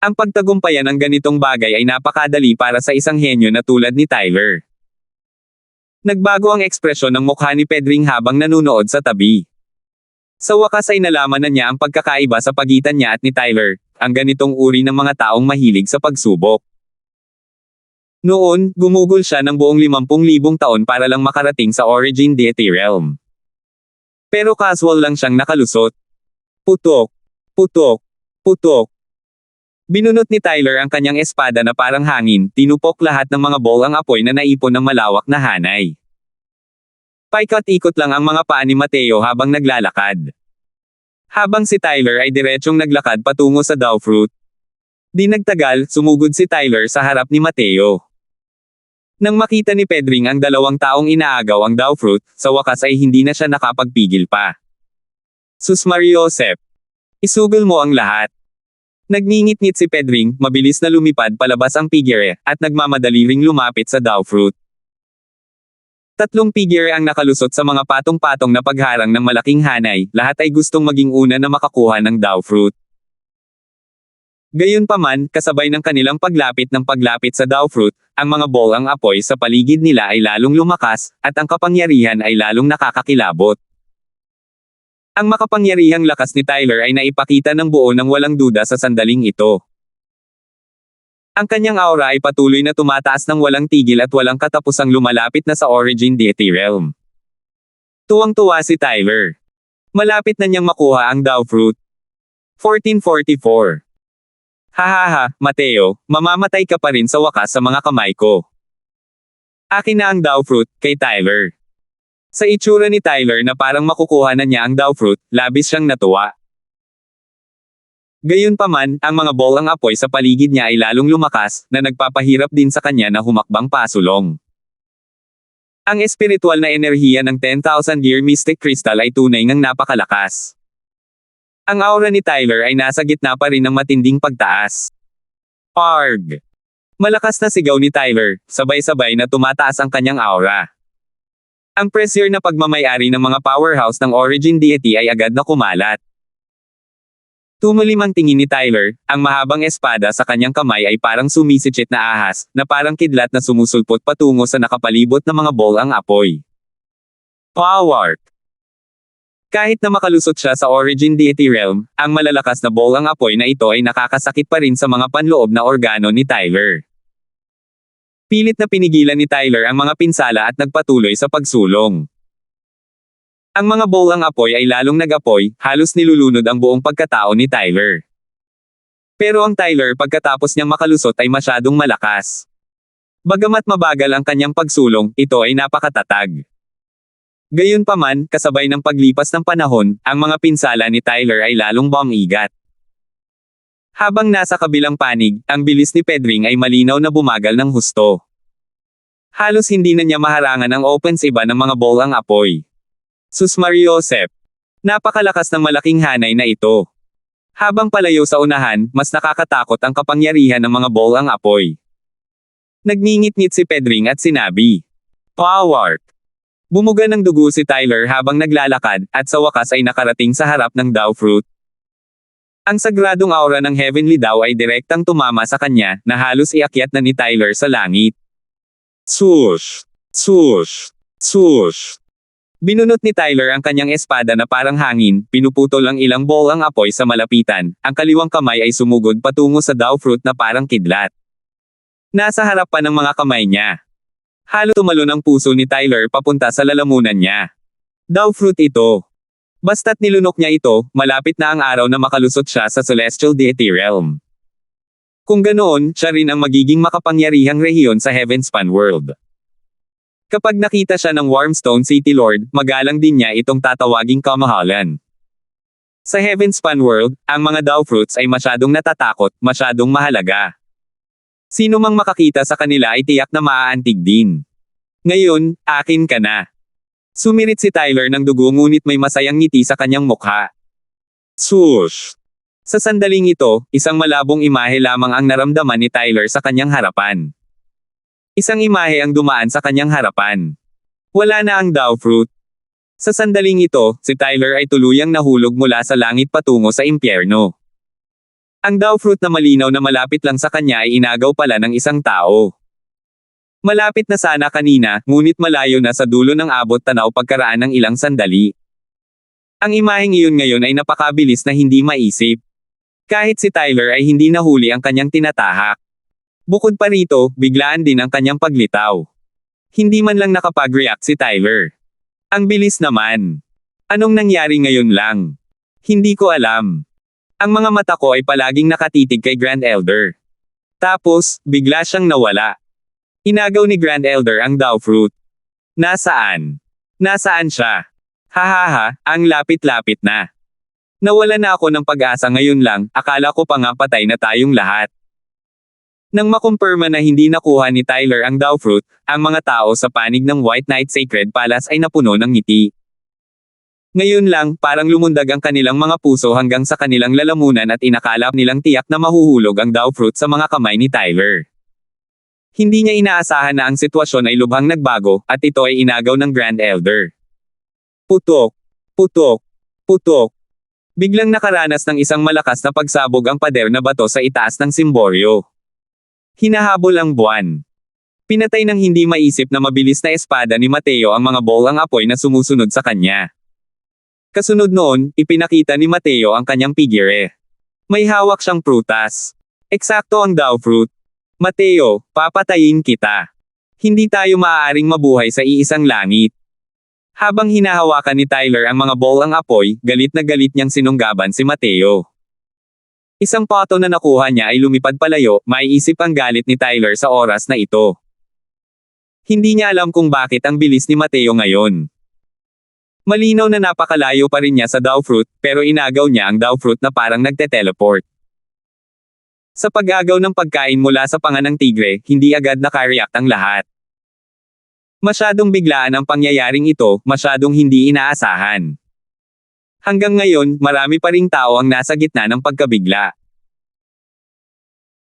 Ang pagtagumpayan ng ganitong bagay ay napakadali para sa isang henyo na tulad ni Tyler. Nagbago ang ekspresyon ng mukha ni Pedring habang nanunood sa tabi. Sa wakas ay nalaman na niya ang pagkakaiba sa pagitan niya at ni Tyler, ang ganitong uri ng mga taong mahilig sa pagsubok. Noon, gumugol siya ng buong 50,000 taon para lang makarating sa Origin Deity Realm. Pero casual lang siyang nakalusot. Putok. Putok. Putok. Binunot ni Tyler ang kanyang espada na parang hangin, tinupok lahat ng mga bolang apoy na naipon ng malawak na hanay. Paikot-ikot lang ang mga paa ni Mateo habang naglalakad. Habang si Tyler ay diretsong naglakad patungo sa Dao Fruit. Di nagtagal, sumugod si Tyler sa harap ni Mateo. Nang makita ni Pedring ang dalawang taong inaagaw ang Dao Fruit, sa wakas ay hindi na siya nakapagpigil pa. Sus Mariosep! Isugol mo ang lahat. Nagngingit-ngit si Pedring, mabilis na lumipad palabas ang pigere, at nagmamadali ring lumapit sa Dao fruit. Tatlong pigere ang nakalusot sa mga patong-patong na pagharang ng malaking hanay, lahat ay gustong maging una na makakuha ng Dao fruit. Gayunpaman, kasabay ng kanilang paglapit sa Dao fruit, ang mga bolang apoy sa paligid nila ay lalong lumakas, at ang kapangyarihan ay lalong nakakakilabot. Ang makapangyarihang lakas ni Tyler ay naipakita ng buo ng walang duda sa sandaling ito. Ang kanyang aura ay patuloy na tumataas ng walang tigil at walang katapusang lumalapit na sa Origin Deity Realm. Tuwang-tuwa si Tyler. Malapit na niyang makuha ang Dao fruit. 1444. Hahaha, Mateo, mamamatay ka pa rin sa wakas sa mga kamay ko. Akin na ang Dao fruit, kay Tyler. Sa itsura ni Tyler na parang makukuha na niya ang Dao fruit, labis siyang natuwa. Gayunpaman, ang mga bolang apoy sa paligid niya ay lalong lumakas, na nagpapahirap din sa kanya na humakbang pasulong. Ang espiritual na enerhiya ng 10,000-year mystic crystal ay tunay ngang napakalakas. Ang aura ni Tyler ay nasa gitna pa rin ng matinding pagtaas. Arg! Malakas na sigaw ni Tyler, sabay-sabay na tumataas ang kanyang aura. Ang pressure na pagmamayari ng mga powerhouse ng Origin Deity ay agad na kumalat. Tumalim ang tingin ni Tyler, ang mahabang espada sa kanyang kamay ay parang sumisichit na ahas, na parang kidlat na sumusulpot patungo sa nakapalibot na mga bolang apoy. Power! Kahit na makalusot siya sa Origin Deity Realm, ang malalakas na bolang apoy na ito ay nakakasakit pa rin sa mga panloob na organo ni Tyler. Pilit na pinigilan ni Tyler ang mga pinsala at nagpatuloy sa pagsulong. Ang mga bolang apoy ay lalong nag-apoy, halos nilulunod ang buong pagkatao ni Tyler. Pero ang Tyler pagkatapos niyang makalusot ay masyadong malakas. Bagamat mabagal ang kanyang pagsulong, ito ay napakatatag. Gayunpaman, kasabay ng paglipas ng panahon, ang mga pinsala ni Tyler ay lalong bumigat. Habang nasa kabilang panig, ang bilis ni Pedring ay malinaw na bumagal ng husto. Halos hindi na niya maharangan ang opens iba ng mga bolang apoy. Sus Mariosep! Napakalakas ng malaking hanay na ito. Habang palayo sa unahan, mas nakakatakot ang kapangyarihan ng mga bolang apoy. Nagngingit-ngit si Pedring at sinabi, Power! Bumuga ng dugo si Tyler habang naglalakad, at sa wakas ay nakarating sa harap ng Dao fruit. Ang sagradong aura ng Heavenly Dao ay direktang tumama sa kanya, na halos iakyat na ni Tyler sa langit. Swoosh! Swoosh! Swoosh! Binunot ni Tyler ang kanyang espada na parang hangin, pinuputol ang ilang bolang apoy sa malapitan, ang kaliwang kamay ay sumugod patungo sa Dao fruit na parang kidlat. Nasa harap pa ng mga kamay niya. Halo tumalon ang puso ni Tyler papunta sa lalamunan niya. Dao fruit ito. Basta't nilunok niya ito, malapit na ang araw na makalusot siya sa Celestial Deity Realm. Kung ganoon, siya rin ang magiging makapangyarihang rehiyon sa Heavenspan World. Kapag nakita siya ng Warmstone City Lord, magalang din niya itong tatawaging kamahalan. Sa Heavenspan World, ang mga Dao fruits ay masyadong natatakot, masyadong mahalaga. Sino mang makakita sa kanila ay tiyak na maaantig din. Ngayon, akin ka na. Sumirit si Tyler ng dugo ngunit may masayang ngiti sa kanyang mukha. Swoosh! Sa sandaling ito, isang malabong imahe lamang ang naramdaman ni Tyler sa kanyang harapan. Isang imahe ang dumaan sa kanyang harapan. Wala na ang Dao fruit. Sa sandaling ito, si Tyler ay tuluyang nahulog mula sa langit patungo sa impyerno. Ang Dao fruit na malinaw na malapit lang sa kanya ay inagaw pala ng isang tao. Malapit na sana kanina, ngunit malayo na sa dulo ng abot tanaw pagkaraan ng ilang sandali. Ang imaheng iyon ngayon ay napakabilis na hindi maisip. Kahit si Tyler ay hindi nahuli ang kanyang tinatahak. Bukod pa rito, biglaan din ang kanyang paglitaw. Hindi man lang nakapag-react si Tyler. Ang bilis naman. Anong nangyari ngayon lang? Hindi ko alam. Ang mga mata ko ay palaging nakatitig kay Grand Elder. Tapos, bigla siyang nawala. Inagaw ni Grand Elder ang Dao fruit. Nasaan? Nasaan siya? Hahaha, ang lapit-lapit na. Nawala na ako ng pag-asa ngayon lang, akala ko pa nga patay na tayong lahat. Nang makumpirma na hindi nakuha ni Tyler ang Dao fruit, ang mga tao sa panig ng White Knight Sacred Palace ay napuno ng ngiti. Ngayon lang, parang lumundag ang kanilang mga puso hanggang sa kanilang lalamunan at inakala nilang tiyak na mahuhulog ang Dao fruit sa mga kamay ni Tyler. Hindi niya inaasahan na ang sitwasyon ay lubhang nagbago, at ito ay inagaw ng Grand Elder. Putok! Putok! Putok! Biglang nakaranas ng isang malakas na pagsabog ang pader na bato sa itaas ng simboryo. Hinahabol ang buwan. Pinatay ng hindi maisip na mabilis na espada ni Mateo ang mga bolang apoy na sumusunod sa kanya. Kasunod noon, ipinakita ni Mateo ang kanyang figure. May hawak siyang prutas. Eksakto ang Dao fruit. Mateo, papatayin kita. Hindi tayo maaaring mabuhay sa iisang langit. Habang hinahawakan ni Tyler ang mga bolang apoy, galit na galit niyang sinunggaban si Mateo. Isang pato na nakuha niya ay lumipad palayo, maiisip ang galit ni Tyler sa oras na ito. Hindi niya alam kung bakit ang bilis ni Mateo ngayon. Malinaw na napakalayo pa rin niya sa Dao fruit, pero inagaw niya ang Dao fruit na parang nagte-teleport. Sa pag-agaw ng pagkain mula sa panga ng tigre, hindi agad nakareact ang lahat. Masyadong biglaan ang pangyayaring ito, masyadong hindi inaasahan. Hanggang ngayon, marami pa ring tao ang nasa gitna ng pagkabigla.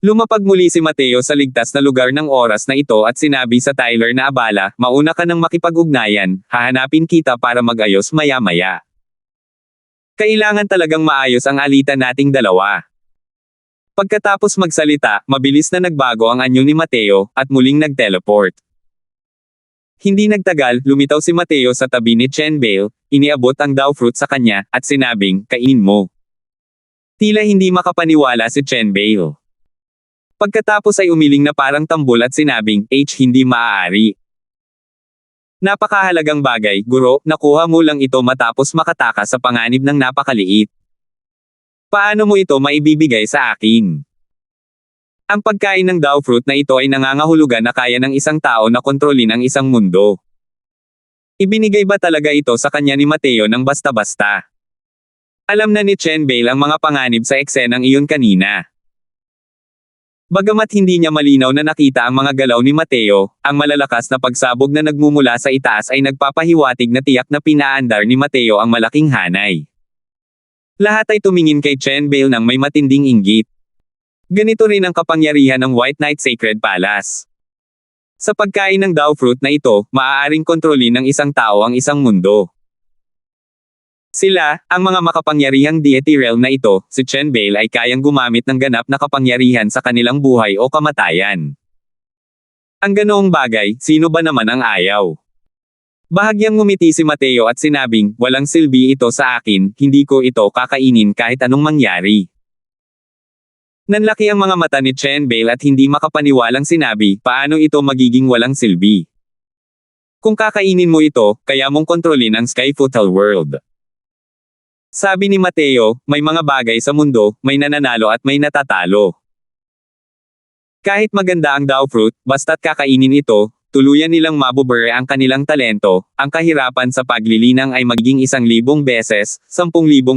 Lumapag muli si Mateo sa ligtas na lugar ng oras na ito at sinabi sa Tyler na abala, mauna ka nang makipag-ugnayan, hahanapin kita para mag-ayos maya-maya. Kailangan talagang maayos ang alitan nating dalawa. Pagkatapos magsalita, mabilis na nagbago ang anyo ni Mateo, at muling nag-teleport. Hindi nagtagal, lumitaw si Mateo sa tabi ni Chen Bale, iniabot ang Dao fruit sa kanya, at sinabing, kainin mo. Tila hindi makapaniwala si Chen Bale. Pagkatapos ay umiling na parang tambol at sinabing, hindi maaari. Napakahalagang bagay, guro, nakuha mo lang ito matapos makatakas sa panganib ng napakaliit. Paano mo ito maibibigay sa akin? Ang pagkain ng Dao fruit na ito ay nangangahulugan na kaya ng isang tao na kontrolin ang isang mundo. Ibinigay ba talaga ito sa kanya ni Mateo ng basta-basta? Alam na ni Chen Bale ang mga panganib sa eksenang iyon kanina. Bagamat hindi niya malinaw na nakita ang mga galaw ni Mateo, ang malalakas na pagsabog na nagmumula sa itaas ay nagpapahiwatig na tiyak na pinaandar ni Mateo ang malaking hanay. Lahat ay tumingin kay Chen Bale ng may matinding inggit. Ganito rin ang kapangyarihan ng White Knight Sacred Palace. Sa pagkain ng Dao fruit na ito, maaaring kontrolin ng isang tao ang isang mundo. Sila, ang mga makapangyarihang deity realm na ito, si Chen Bale ay kayang gumamit ng ganap na kapangyarihan sa kanilang buhay o kamatayan. Ang ganoong bagay, sino ba naman ang ayaw? Bahagyang ngumiti si Mateo at sinabing, walang silbi ito sa akin, hindi ko ito kakainin kahit anong mangyari. Nanlaki ang mga mata ni Chen Bale at hindi makapaniwalang sinabi, paano ito magiging walang silbi? Kung kakainin mo ito, kaya mong kontrolin ang Sky Futal World. Sabi ni Mateo, may mga bagay sa mundo, may nananalo at may natatalo. Kahit maganda ang Dao fruit, basta't kakainin ito, tuluyan nilang mabubure ang kanilang talento, ang kahirapan sa paglilinang ay magiging 1,000 beses, 10,000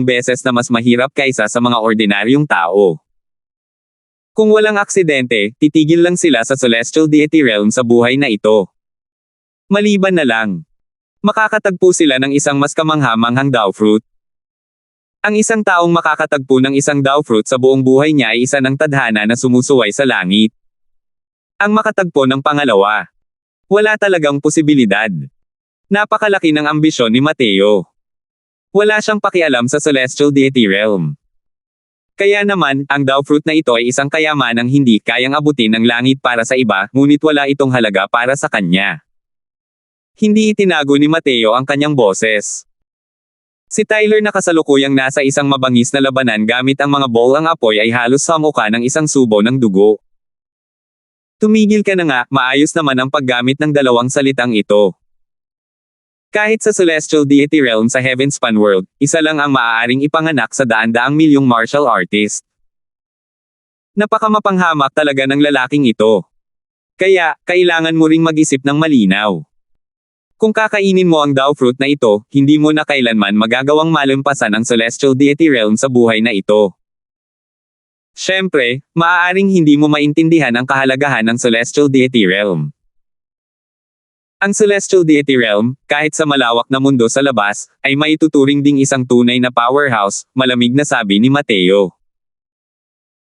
beses na mas mahirap kaysa sa mga ordinaryong tao. Kung walang aksidente, titigil lang sila sa Celestial Deity Realm sa buhay na ito. Maliban na lang. Makakatagpo sila ng isang mas kamangha-manghang Dao fruit. Ang isang taong makakatagpo ng isang Dao fruit sa buong buhay niya ay isa ng tadhana na sumusuway sa langit. Ang makatagpo ng pangalawa. Wala talagang posibilidad. Napakalaki ng ambisyon ni Mateo. Wala siyang pakialam sa Celestial Deity Realm. Kaya naman, ang Dao fruit na ito ay isang kayamanang hindi kayang abutin ng langit para sa iba, ngunit wala itong halaga para sa kanya. Hindi itinago ni Mateo ang kanyang boses. Si Tyler na kasalukuyang nasa isang mabangis na labanan gamit ang mga bolang apoy ay halos sa mukha ng isang subo ng dugo. Tumigil ka na nga, maayos naman ang paggamit ng dalawang salitang ito. Kahit sa Celestial Deity Realm sa Heavenspan World, isa lang ang maaaring ipanganak sa daan-daang milyong martial artist. Napakamapanghamak talaga ng lalaking ito. Kaya, kailangan mo ring mag-isip ng malinaw. Kung kakainin mo ang Dao fruit na ito, hindi mo na kailanman magagawang malampasan ang Celestial Deity Realm sa buhay na ito. Siyempre, maaaring hindi mo maintindihan ang kahalagahan ng Celestial Deity Realm. Ang Celestial Deity Realm, kahit sa malawak na mundo sa labas, ay maituturing ding isang tunay na powerhouse, malamig na sabi ni Mateo.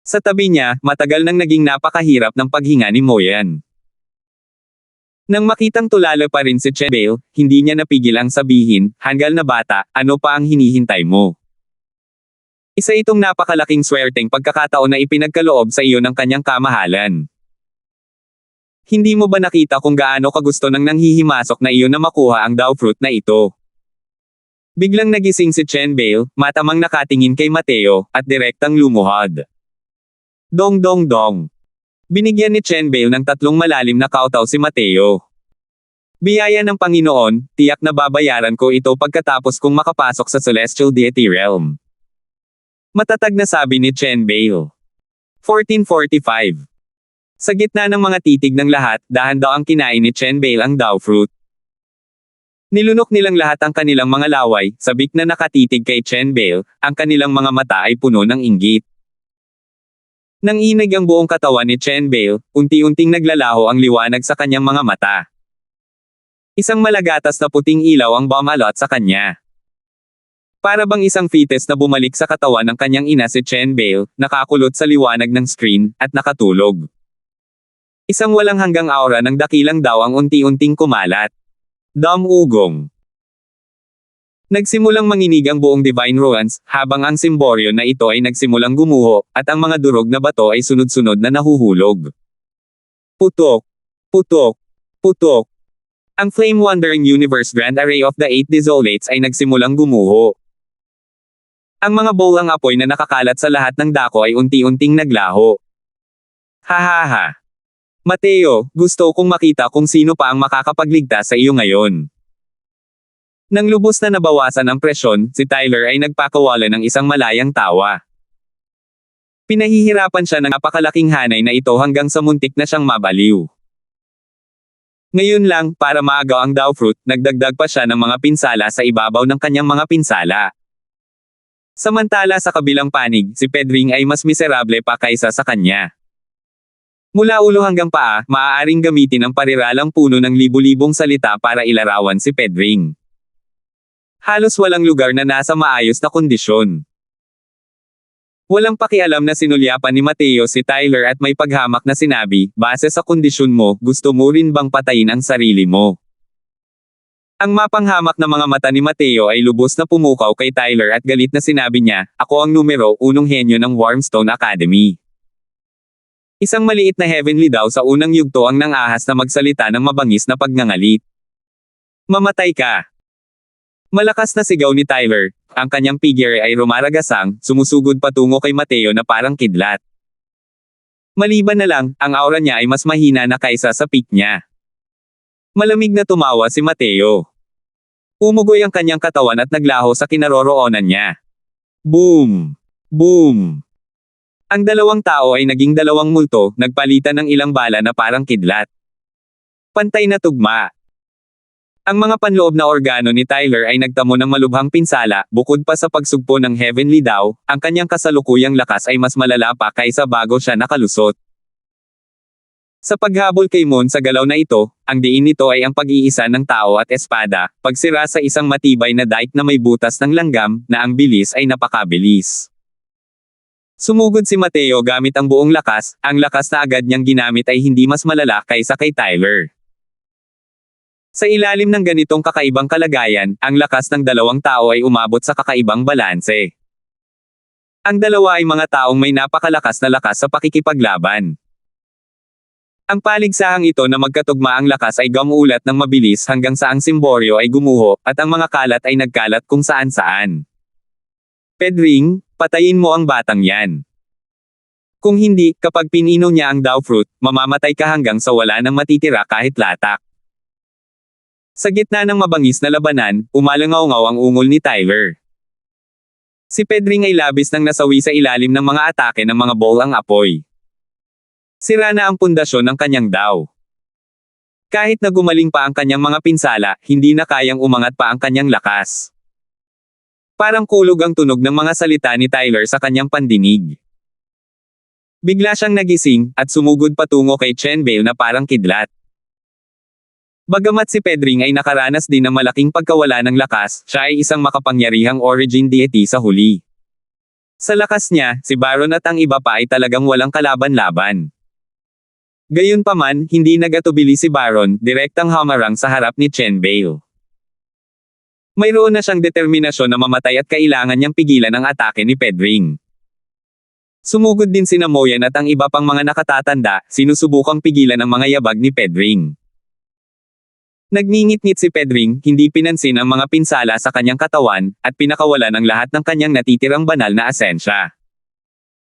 Sa tabi niya, matagal nang naging napakahirap ng paghinga ni Moyan. Nang makitang tulala pa rin si Chenbale, hindi niya napigil ang sabihin, "Hanggal na bata, ano pa ang hinihintay mo?" Isa itong napakalaking swerteng pagkakataon na ipinagkaloob sa iyo ng kanyang kamahalan. Hindi mo ba nakita kung gaano kagusto ng nanghihimasok na iyon na makuha ang Dao Fruit na ito? Biglang nagising si Chenbale, matamang nakatingin kay Mateo, at direktang lumuhod. Dong dong dong. Binigyan ni Chenbale ng 3 malalim na kautaw si Mateo. Biyaya ng Panginoon, tiyak na babayaran ko ito pagkatapos kong makapasok sa Celestial Deity Realm. Matatag na sabi ni Chenbale. 1445. Sa gitna ng mga titig ng lahat, dahan-daw ang kinain ni Chenbale ang Dao Fruit. Nilunok nilang lahat ang kanilang mga laway, sabik na nakatitig kay Chenbale, ang kanilang mga mata ay puno ng inggit. Nang inig ang buong katawan ni Chenbale, unti-unting naglalaho ang liwanag sa kanyang mga mata. Isang malagatas na puting ilaw ang bumalot sa kanya. Para bang isang fetus na bumalik sa katawan ng kanyang ina si Chenbale, nakakulot sa liwanag ng screen, at nakatulog. Isang walang hanggang aura ng dakilang daw ang unti-unting kumalat. Ugong. Nagsimulang manginig ang buong Divine Ruins, habang ang simboryo na ito ay nagsimulang gumuho, at ang mga durog na bato ay sunod-sunod na nahuhulog. Putok. Putok. Putok. Ang Flame Wandering Universe Grand Array of the 8 Desolates ay nagsimulang gumuho. Ang mga bolang apoy na nakakalat sa lahat ng dako ay unti-unting naglaho. Hahaha. Mateo, gusto kong makita kung sino pa ang makakapagligtas sa iyo ngayon. Nang lubos na nabawasan ang presyon, si Tyler ay nagpakawala ng isang malayang tawa. Pinahihirapan siya ng napakalaking hanay na ito hanggang sa muntik na siyang mabaliw. Ngayon lang, para maagaw ang Dao Fruit, nagdagdag pa siya ng mga pinsala sa ibabaw ng kanyang mga pinsala. Samantala sa kabilang panig, si Pedring ay mas miserable pa kaysa sa kanya. Mula ulo hanggang paa, maaaring gamitin ang pariralang puno ng libu-libong salita para ilarawan si Pedring. Halos walang lugar na nasa maayos na kondisyon. Walang pakialam na sinulyapan ni Mateo si Tyler at may paghamak na sinabi, "Base sa kondisyon mo, gusto mo rin bang patayin ang sarili mo?" Ang mapanghamak na mga mata ni Mateo ay lubos na pumukaw kay Tyler at galit na sinabi niya, "Ako ang numero 1 henyo ng Wormstone Academy." Isang maliit na heavenly daw sa unang yugto ang nangahas na magsalita ng mabangis na pagngangalit. "Mamatay ka!" Malakas na sigaw ni Tyler, ang kanyang figure ay rumaragasang, sumusugod patungo kay Mateo na parang kidlat. Maliban na lang, ang aura niya ay mas mahina na kaysa sa peak niya. Malamig na tumawa si Mateo. Umugoy ang kanyang katawan at naglaho sa kinaroroonan niya. Boom! Boom! Ang dalawang tao ay naging dalawang multo, nagpalitan ng ilang bala na parang kidlat. Pantay na tugma. Ang mga panloob na organo ni Tyler ay nagtamo ng malubhang pinsala, bukod pa sa pagsugpo ng Heavenly Daw, ang kanyang kasalukuyang lakas ay mas malala pa kaysa bago siya nakalusot. Sa paghabol kay Moon sa galaw na ito, ang diin nito ay ang pag-iisa ng tao at espada, pagsira sa isang matibay na dike na may butas ng langgam, na ang bilis ay napakabilis. Sumugod si Mateo gamit ang buong lakas, ang lakas na agad niyang ginamit ay hindi mas malala kaysa kay Tyler. Sa ilalim ng ganitong kakaibang kalagayan, ang lakas ng dalawang tao ay umabot sa kakaibang balanse. Ang dalawa ay mga taong may napakalakas na lakas sa pakikipaglaban. Ang paligsahang ito na magkatugma ang lakas ay gumuulat ng mabilis hanggang sa ang simboryo ay gumuho, at ang mga kalat ay nagkalat kung saan-saan. Pedring, patayin mo ang batang yan. Kung hindi, kapag pinino niya ang Dao Fruit, mamamatay ka hanggang sa wala nang matitira kahit latak. Sa gitna ng mabangis na labanan, umalangaw-ngaw ang ungol ni Tyler. Si Pedring ay labis nang nasawi sa ilalim ng mga atake ng mga bolang apoy. Sira na ang pundasyon ng kanyang Dao. Kahit na gumaling pa ang kanyang mga pinsala, hindi na kayang umangat pa ang kanyang lakas. Parang kulog ang tunog ng mga salita ni Tyler sa kanyang pandinig. Bigla siyang nagising, at sumugod patungo kay Chenbale na parang kidlat. Bagamat si Pedring ay nakaranas din ng malaking pagkawala ng lakas, siya ay isang makapangyarihang origin deity sa huli. Sa lakas niya, si Baron at ang iba pa ay talagang walang kalaban-laban. Gayunpaman, hindi nagatubili si Baron, direktang hamarang sa harap ni Chen Bale. Mayroon na siyang determinasyon na mamatay at kailangan niyang pigilan ang atake ni Pedring. Sumugod din sina Moyan at ang iba pang mga nakatatanda, sinusubukang pigilan ang mga yabag ni Pedring. Nagngingit-ngit si Pedring, hindi pinansin ang mga pinsala sa kanyang katawan, at pinakawalan ang lahat ng kanyang natitirang banal na asensya.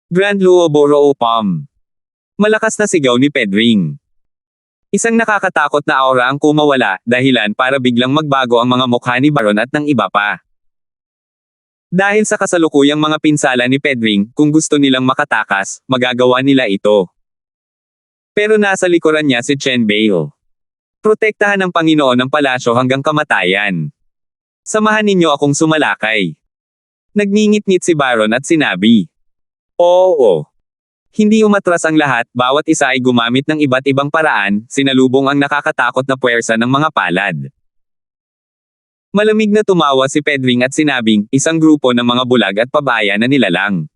Grand Luoboro Opam. Malakas na sigaw ni Pedring. Isang nakakatakot na aura ang kumawala, dahilan para biglang magbago ang mga mukha ni Baron at ng iba pa. Dahil sa kasalukuyang mga pinsala ni Pedring, kung gusto nilang makatakas, magagawa nila ito. Pero nasa likuran niya si Chen Bale. Protektahan ng Panginoon ng palasyo hanggang kamatayan. Samahan ninyo akong sumalakay. Nagngingit-ngit si Baron at sinabi. Oo. Hindi umatras ang lahat, bawat isa ay gumamit ng iba't ibang paraan, sinalubong ang nakakatakot na puwersa ng mga palad. Malamig na tumawa si Pedring at sinabing, isang grupo ng mga bulag at pabaya na nilalang.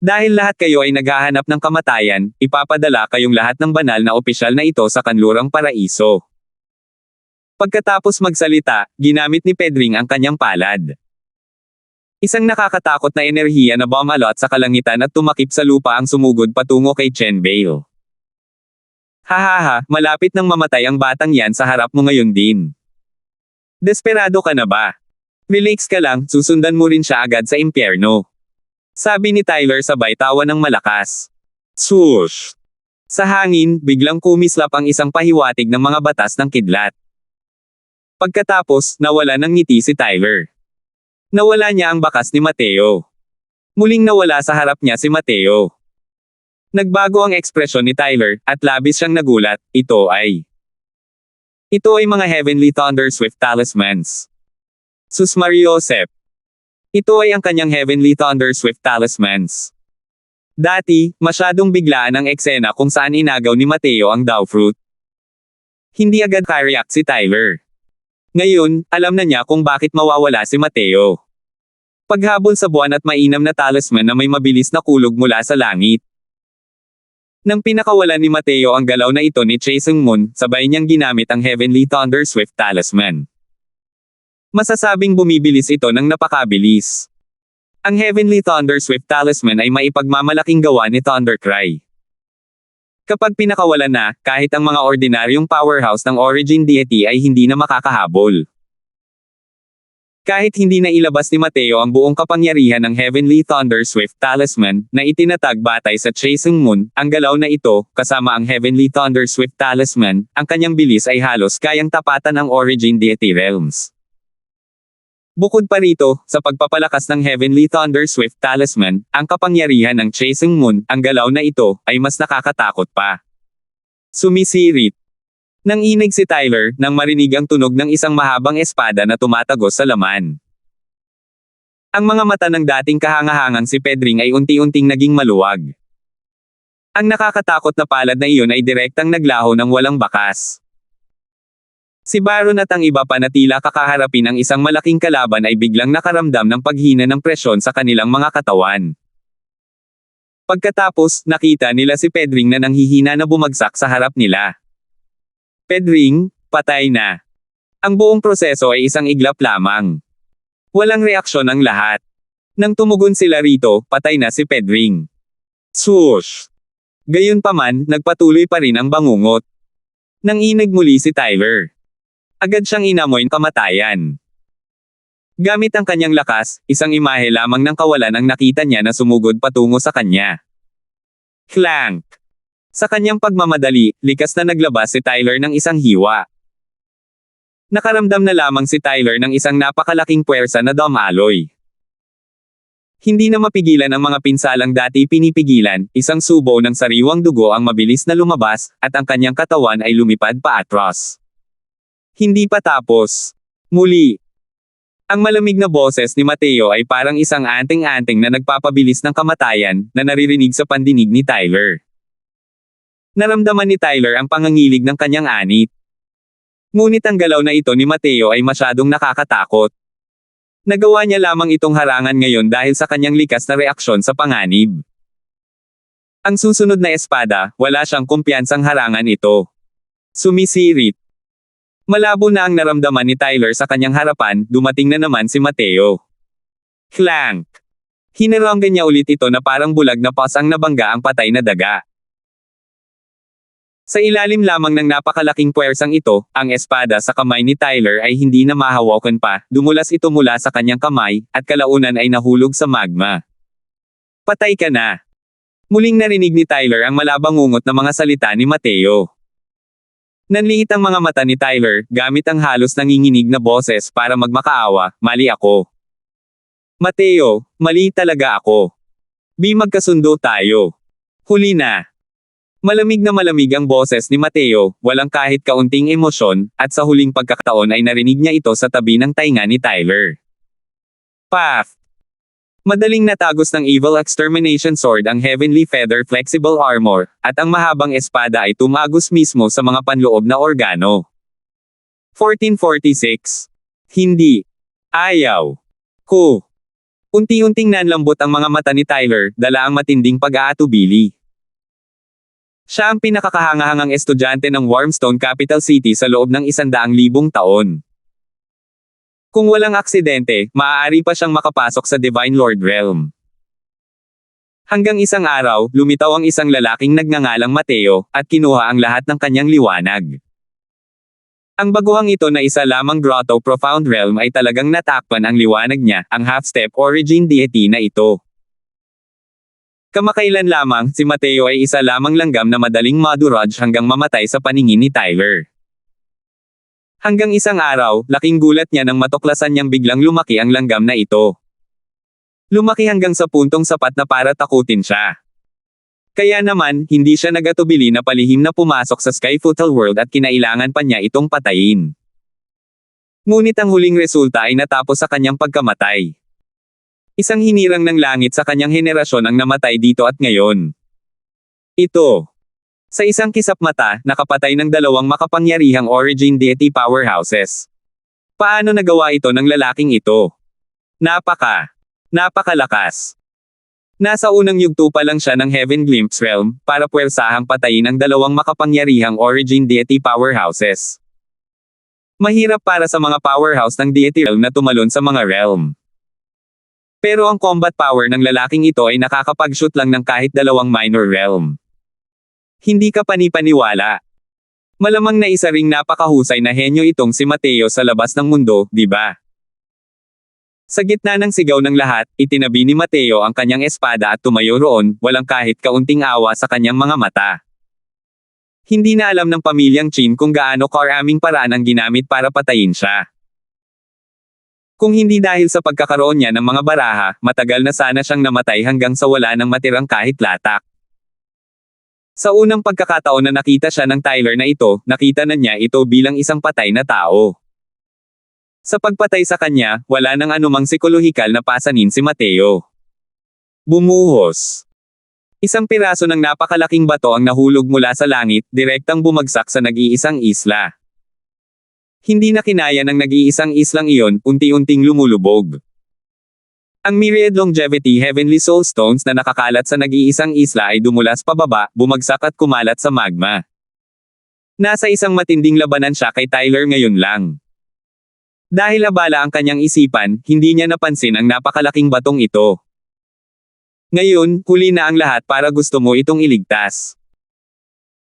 Dahil lahat kayo ay naghahanap ng kamatayan, ipapadala kayong lahat ng banal na opisyal na ito sa kanlurang paraiso. Pagkatapos magsalita, ginamit ni Pedring ang kanyang palad. Isang nakakatakot na enerhiya na bumalot sa kalangitan at tumakip sa lupa ang sumugod patungo kay Chen Bale. Hahaha, malapit nang mamatay ang batang yan sa harap mo ngayon din. Desperado ka na ba? Relax ka lang, susundan mo rin siya agad sa impyerno. Sabi ni Tyler sabay tawa ng malakas. Swoosh! Sa hangin, biglang kumislap ang isang pahiwatig ng mga batas ng kidlat. Pagkatapos, nawala ng ngiti si Tyler. Nawala niya ang bakas ni Mateo. Muling nawala sa harap niya si Mateo. Nagbago ang ekspresyon ni Tyler, at labis siyang nagulat, ito ay mga Heavenly Thunder Swift Talismans. Sus Mariosep. Ito ay ang kanyang Heavenly Thunder Swift Talismans. Dati, masyadong biglaan ang eksena kung saan inagaw ni Mateo ang Dao Fruit. Hindi agad ka-react si Tyler. Ngayon, alam na niya kung bakit mawawala si Mateo. Paghabol sa buwan at mainam na talisman na may mabilis na kulog mula sa langit. Nang pinakawalan ni Mateo ang galaw na ito ni Chae Seung-moon, sabay niyang ginamit ang Heavenly Thunder Swift Talisman. Masasabing bumibilis ito ng napakabilis. Ang Heavenly Thunder Swift Talisman ay maipagmamalaking gawa ni Thundercry. Kapag pinakawalan na, kahit ang mga ordinaryong powerhouse ng origin deity ay hindi na makakahabol. Kahit hindi na ilabas ni Mateo ang buong kapangyarihan ng Heavenly Thunder Swift Talisman, na itinatag batay sa Chae Seung-moon, ang galaw na ito, kasama ang Heavenly Thunder Swift Talisman, ang kanyang bilis ay halos kayang tapatan ang origin deity realms. Bukod pa rito, sa pagpapalakas ng Heavenly Thunder Swift Talisman, ang kapangyarihan ng Chae Seung-moon, ang galaw na ito, ay mas nakakatakot pa. Sumisirit. Nanginig si Tyler, nang marinig ang tunog ng isang mahabang espada na tumatagos sa laman. Ang mga mata ng dating kahangahangang si Pedring ay unti-unting naging maluwag. Ang nakakatakot na palad na iyon ay direktang naglaho ng walang bakas. Si Baron at ang iba pa na tila kakaharapin ang isang malaking kalaban ay biglang nakaramdam ng paghina ng presyon sa kanilang mga katawan. Pagkatapos, nakita nila si Pedring na nanghihina na bumagsak sa harap nila. Pedring, patay na. Ang buong proseso ay isang iglap lamang. Walang reaksyon ang lahat. Nang tumugon sila rito, patay na si Pedring. Swoosh! Gayunpaman, nagpatuloy pa rin ang bangungot. Nanginig muli si Tyler. Agad siyang inamoy ng kamatayan. Gamit ang kanyang lakas, isang imahe lamang ng kawalan ang nakita niya na sumugod patungo sa kanya. Clank! Sa kanyang pagmamadali, likas na naglabas si Tyler ng isang hiwa. Nakaramdam na lamang si Tyler ng isang napakalaking puwersa na dumaloy. Hindi na mapigilan ang mga pinsalang dati pinipigilan, isang subo ng sariwang dugo ang mabilis na lumabas, at ang kanyang katawan ay lumipad pa atras. Hindi pa tapos. Muli. Ang malamig na boses ni Mateo ay parang isang anting-anting na nagpapabilis ng kamatayan, na naririnig sa pandinig ni Tyler. Naramdaman ni Tyler ang pangangilig ng kanyang anit. Ngunit ang galaw na ito ni Mateo ay masyadong nakakatakot. Nagawa niya lamang itong harangan ngayon dahil sa kanyang likas na reaksyon sa panganib. Ang susunod na espada, wala siyang kumpiyansang harangan ito. Sumisirit. Malabo na ang naramdaman ni Tyler sa kanyang harapan, dumating na naman si Mateo. Clank! Hinaranggan niya ulit ito na parang bulag na pas ang nabangga ang patay na daga. Sa ilalim lamang ng napakalaking puwersang ito, ang espada sa kamay ni Tyler ay hindi na mahawakan pa, dumulas ito mula sa kanyang kamay, at kalaunan ay nahulog sa magma. Patay ka na! Muling narinig ni Tyler ang malabangungot na mga salita ni Mateo. Nanliit ang mga mata ni Tyler, gamit ang halos nanginginig na boses para magmakaawa, mali ako. Mateo, mali talaga ako. Magkasundo tayo. Huli na. Malamig na malamig ang boses ni Mateo, walang kahit kaunting emosyon, at sa huling pagkakataon ay narinig niya ito sa tabi ng tainga ni Tyler. Path! Madaling natagos ng Evil Extermination Sword ang Heavenly Feather Flexible Armor, at ang mahabang espada ay tumagos mismo sa mga panloob na organo. 1446. Hindi. Ayaw. Ko. Unti-unting nanlambot ang mga mata ni Tyler, dala ang matinding pag-aatubili. Siya ang pinakakahangahangang estudyante ng Wormstone Capital City sa loob ng 100,000 taon. Kung walang aksidente, maaari pa siyang makapasok sa Divine Lord Realm. Hanggang isang araw, lumitaw ang isang lalaking nagngangalang Mateo, at kinuha ang lahat ng kanyang liwanag. Ang baguhang ito na isa lamang Grotto Profound Realm ay talagang natakpan ang liwanag niya, ang half-step origin deity na ito. Kamakailan lamang, si Mateo ay isa lamang langgam na madaling madurage hanggang mamatay sa paningin ni Tyler. Hanggang isang araw, laking gulat niya nang matuklasan niyang biglang lumaki ang langgam na ito. Lumaki hanggang sa puntong sapat na para takutin siya. Kaya naman, hindi siya nagatubili na palihim na pumasok sa Skyfootle World at kinailangan pa niya itong patayin. Ngunit ang huling resulta ay natapos sa kanyang pagkamatay. Isang hinirang ng langit sa kanyang henerasyon ang namatay dito at ngayon. Ito. Sa isang kisap mata, nakapatay ng dalawang makapangyarihang origin deity powerhouses. Paano nagawa ito ng lalaking ito? Napakalakas. Nasa unang yugto pa lang siya ng Heaven Glimpse Realm, para puwersahang patayin ang dalawang makapangyarihang origin deity powerhouses. Mahirap para sa mga powerhouse ng deity realm na tumalon sa mga realm. Pero ang combat power ng lalaking ito ay nakakapag-shoot lang ng kahit dalawang minor realm. Hindi ka panipaniwala. Malamang na isa ring napakahusay na henyo itong si Mateo sa labas ng mundo, di ba? Sa gitna ng sigaw ng lahat, itinabi ni Mateo ang kanyang espada at tumayo roon, walang kahit kaunting awa sa kanyang mga mata. Hindi na alam ng pamilyang Chin kung gaano karaming paraan ang ginamit para patayin siya. Kung hindi dahil sa pagkakaroon niya ng mga baraha, matagal na sana siyang namatay hanggang sa wala nang matirang kahit latak. Sa unang pagkakataon na nakita siya ng Tyler na ito, nakita na niya ito bilang isang patay na tao. Sa pagpatay sa kanya, wala nang anumang psikolohikal na pasanin si Mateo. Bumuhos. Isang piraso ng napakalaking bato ang nahulog mula sa langit, direktang bumagsak sa nag-iisang isla. Hindi na kinaya ng nag-iisang islang iyon, unti-unting lumulubog. Ang Myriad Longevity Heavenly Soul Stones na nakakalat sa nag-iisang isla ay dumulas pababa, bumagsak at kumalat sa magma. Nasa isang matinding labanan siya kay Tyler ngayon lang. Dahil abala ang kanyang isipan, hindi niya napansin ang napakalaking batong ito. Ngayon, huli na ang lahat para gusto mo itong iligtas.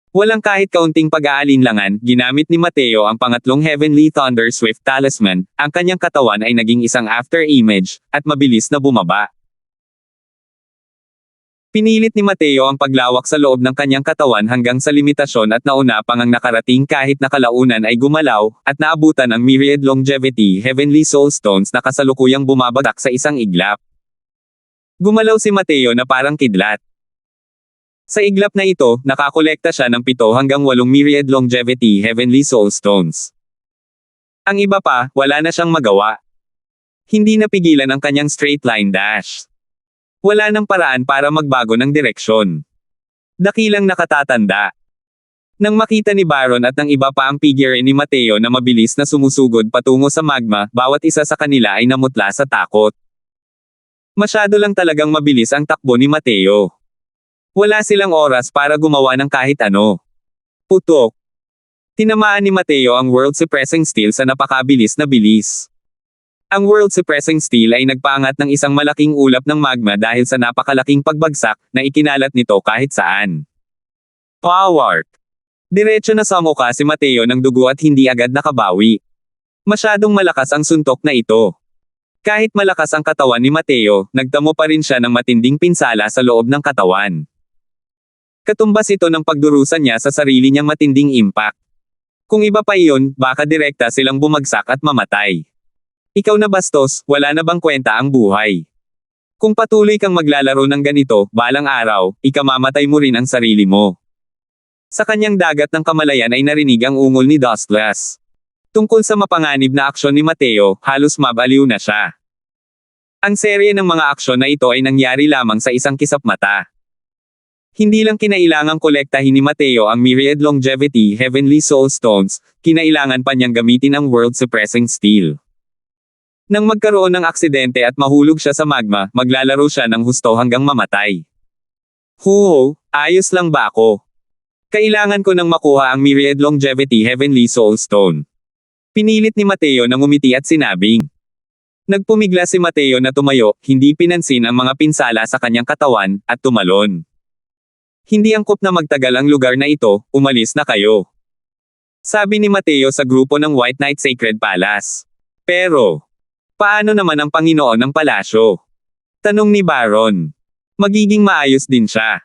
Walang kahit kaunting pag-aalinlangan, ginamit ni Mateo ang pangatlong Heavenly Thunder Swift Talisman, ang kanyang katawan ay naging isang after-image, at mabilis na bumaba. Pinilit ni Mateo ang paglawak sa loob ng kanyang katawan hanggang sa limitasyon at nauna pang ang nakarating kahit nakalaunan ay gumalaw, at naabutan ang Myriad Longevity Heavenly Soul Stones na kasalukuyang bumabagak sa isang iglap. Gumalaw si Mateo na parang kidlat. Sa iglap na ito, nakakolekta siya ng 7 hanggang 8 Myriad Longevity Heavenly Soul Stones. Ang iba pa, wala na siyang magawa. Hindi napigilan ang kanyang straight line dash. Wala nang paraan para magbago ng direksyon. Dakilang nakatatanda. Nang makita ni Baron at ng iba pa ang figure ni Mateo na mabilis na sumusugod patungo sa magma, bawat isa sa kanila ay namutla sa takot. Masyado lang talagang mabilis ang takbo ni Mateo. Wala silang oras para gumawa ng kahit ano. Putok. Tinamaan ni Mateo ang World Suppressing Steel sa napakabilis na bilis. Ang World Suppressing Steel ay nagpaangat ng isang malaking ulap ng magma dahil sa napakalaking pagbagsak na ikinalat nito kahit saan. Power! Diretso na sa mukha si Mateo ng dugo at hindi agad nakabawi. Masyadong malakas ang suntok na ito. Kahit malakas ang katawan ni Mateo, nagtamo pa rin siya ng matinding pinsala sa loob ng katawan. Katumbas ito ng pagdurusan niya sa sarili niyang matinding impact. Kung iba pa iyon, baka direkta silang bumagsak at mamatay. Ikaw na bastos, wala na bang kwenta ang buhay? Kung patuloy kang maglalaro ng ganito, balang araw, ikamamatay mo rin ang sarili mo. Sa kanyang dagat ng kamalayan ay narinig ang ungol ni Dustless. Tungkol sa mapanganib na aksyon ni Mateo, halos mabaliw na siya. Ang serye ng mga aksyon na ito ay nangyari lamang sa isang kisap mata. Hindi lang kinailangang kolektahin ni Mateo ang Myriad Longevity Heavenly Soul Stones, kinailangan pa niyang gamitin ang World Suppressing Steel. Nang magkaroon ng aksidente at mahulog siya sa magma, maglalaro siya ng husto hanggang mamatay. Ayos lang ba ako? Kailangan ko nang makuha ang Myriad Longevity Heavenly Soul Stone. Pinilit ni Mateo na ngumiti at sinabing. Nagpumigla si Mateo na tumayo, hindi pinansin ang mga pinsala sa kanyang katawan, at tumalon. Hindi angkop na magtagal ang lugar na ito, umalis na kayo. Sabi ni Mateo sa grupo ng White Knight Sacred Palace. Pero, paano naman ang Panginoon ng palasyo? Tanong ni Baron. Magiging maayos din siya.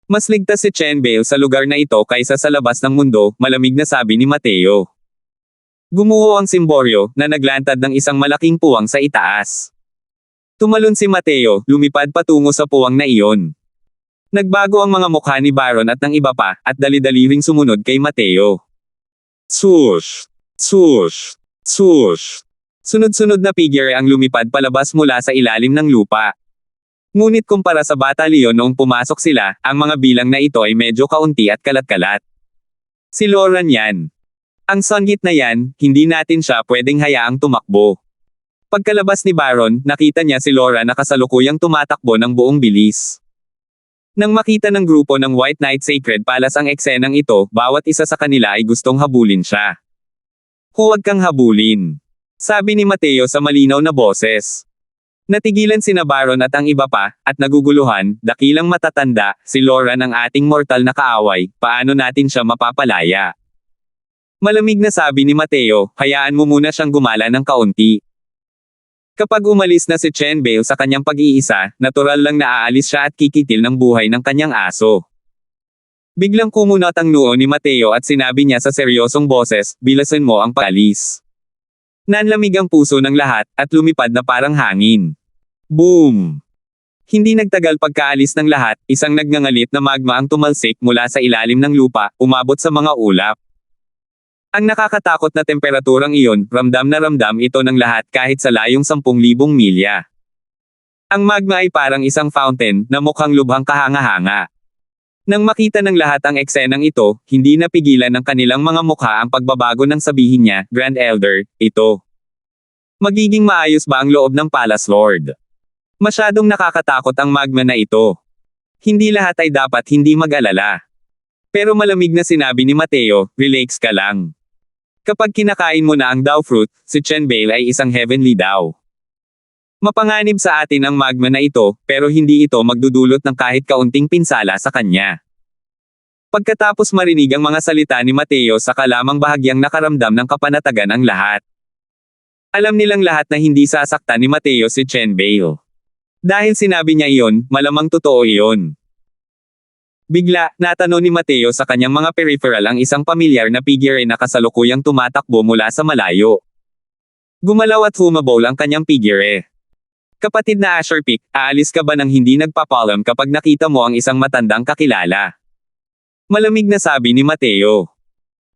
Mas ligtas si Chen Bale sa lugar na ito kaysa sa labas ng mundo, malamig na sabi ni Mateo. Gumuho ang simboryo, na naglantad ng isang malaking puwang sa itaas. Tumalon si Mateo, lumipad patungo sa puwang na iyon. Nagbago ang mga mukha ni Baron at ng iba pa, at dali-dali ring sumunod kay Mateo. Swoosh! Swoosh! Swoosh! Sunod-sunod na figure ang lumipad palabas mula sa ilalim ng lupa. Ngunit kumpara sa batalyon noong pumasok sila, ang mga bilang na ito ay medyo kaunti at kalat-kalat. Si Loran yan. Ang Sungit na yan, hindi natin siya pwedeng hayaang tumakbo. Pagkalabas ni Baron, nakita niya si Laura na kasalukuyang tumatakbo ng buong bilis. Nang makita ng grupo ng White Knight Sacred Palace ang eksenang ito, bawat isa sa kanila ay gustong habulin siya. Huwag kang habulin. Sabi ni Mateo sa malinaw na boses. Natigilan sina Baron at ang iba pa, at naguguluhan, dakilang matatanda, si Laura ng ating mortal na kaaway, paano natin siya mapapalaya? Malamig na sabi ni Mateo, hayaan mo muna siyang gumala ng kaunti. Kapag umalis na si Chen Bale sa kanyang pag-iisa, natural lang na aalis siya at kikitil ng buhay ng kanyang aso. Biglang kumunot ang noo ni Mateo at sinabi niya sa seryosong boses, bilasan mo ang paalis. Nanlamig ang puso ng lahat, at lumipad na parang hangin. Boom! Hindi nagtagal pagkaalis ng lahat, isang nagngangalit na magma ang tumalsik mula sa ilalim ng lupa, umabot sa mga ulap. Ang nakakatakot na temperaturang iyon, ramdam na ramdam ito ng lahat kahit sa layong 10,000 milya. Ang magma ay parang isang fountain, na mukhang lubhang kahanga-hanga. Nang makita ng lahat ang eksenang ito, hindi napigilan ng kanilang mga mukha ang pagbabago nang sabihin niya, Grand Elder, ito. Magiging maayos ba ang loob ng Palace Lord? Masyadong nakakatakot ang magma na ito. Hindi lahat ay dapat hindi mag-alala. Pero malamig na sinabi ni Mateo, relax ka lang. Kapag kinakain mo na ang Dao Fruit, si Chen Bale ay isang heavenly Dao. Mapanganib sa atin ang magma na ito, pero hindi ito magdudulot ng kahit kaunting pinsala sa kanya. Pagkatapos marinig ang mga salita ni Mateo sa kalamang bahagyang nakaramdam ng kapanatagan ang lahat. Alam nilang lahat na hindi sasaktan ni Mateo si Chen Bale. Dahil sinabi niya iyon, malamang totoo iyon. Bigla, natanong ni Mateo sa kanyang mga peripheral ang isang pamilyar na figure na kasalukuyang tumatakbo mula sa malayo. Gumalaw at humabol ang kanyang figure. Kapatid na Asher Peak, aalis ka ba nang hindi nagpapalam kapag nakita mo ang isang matandang kakilala? Malamig na sabi ni Mateo.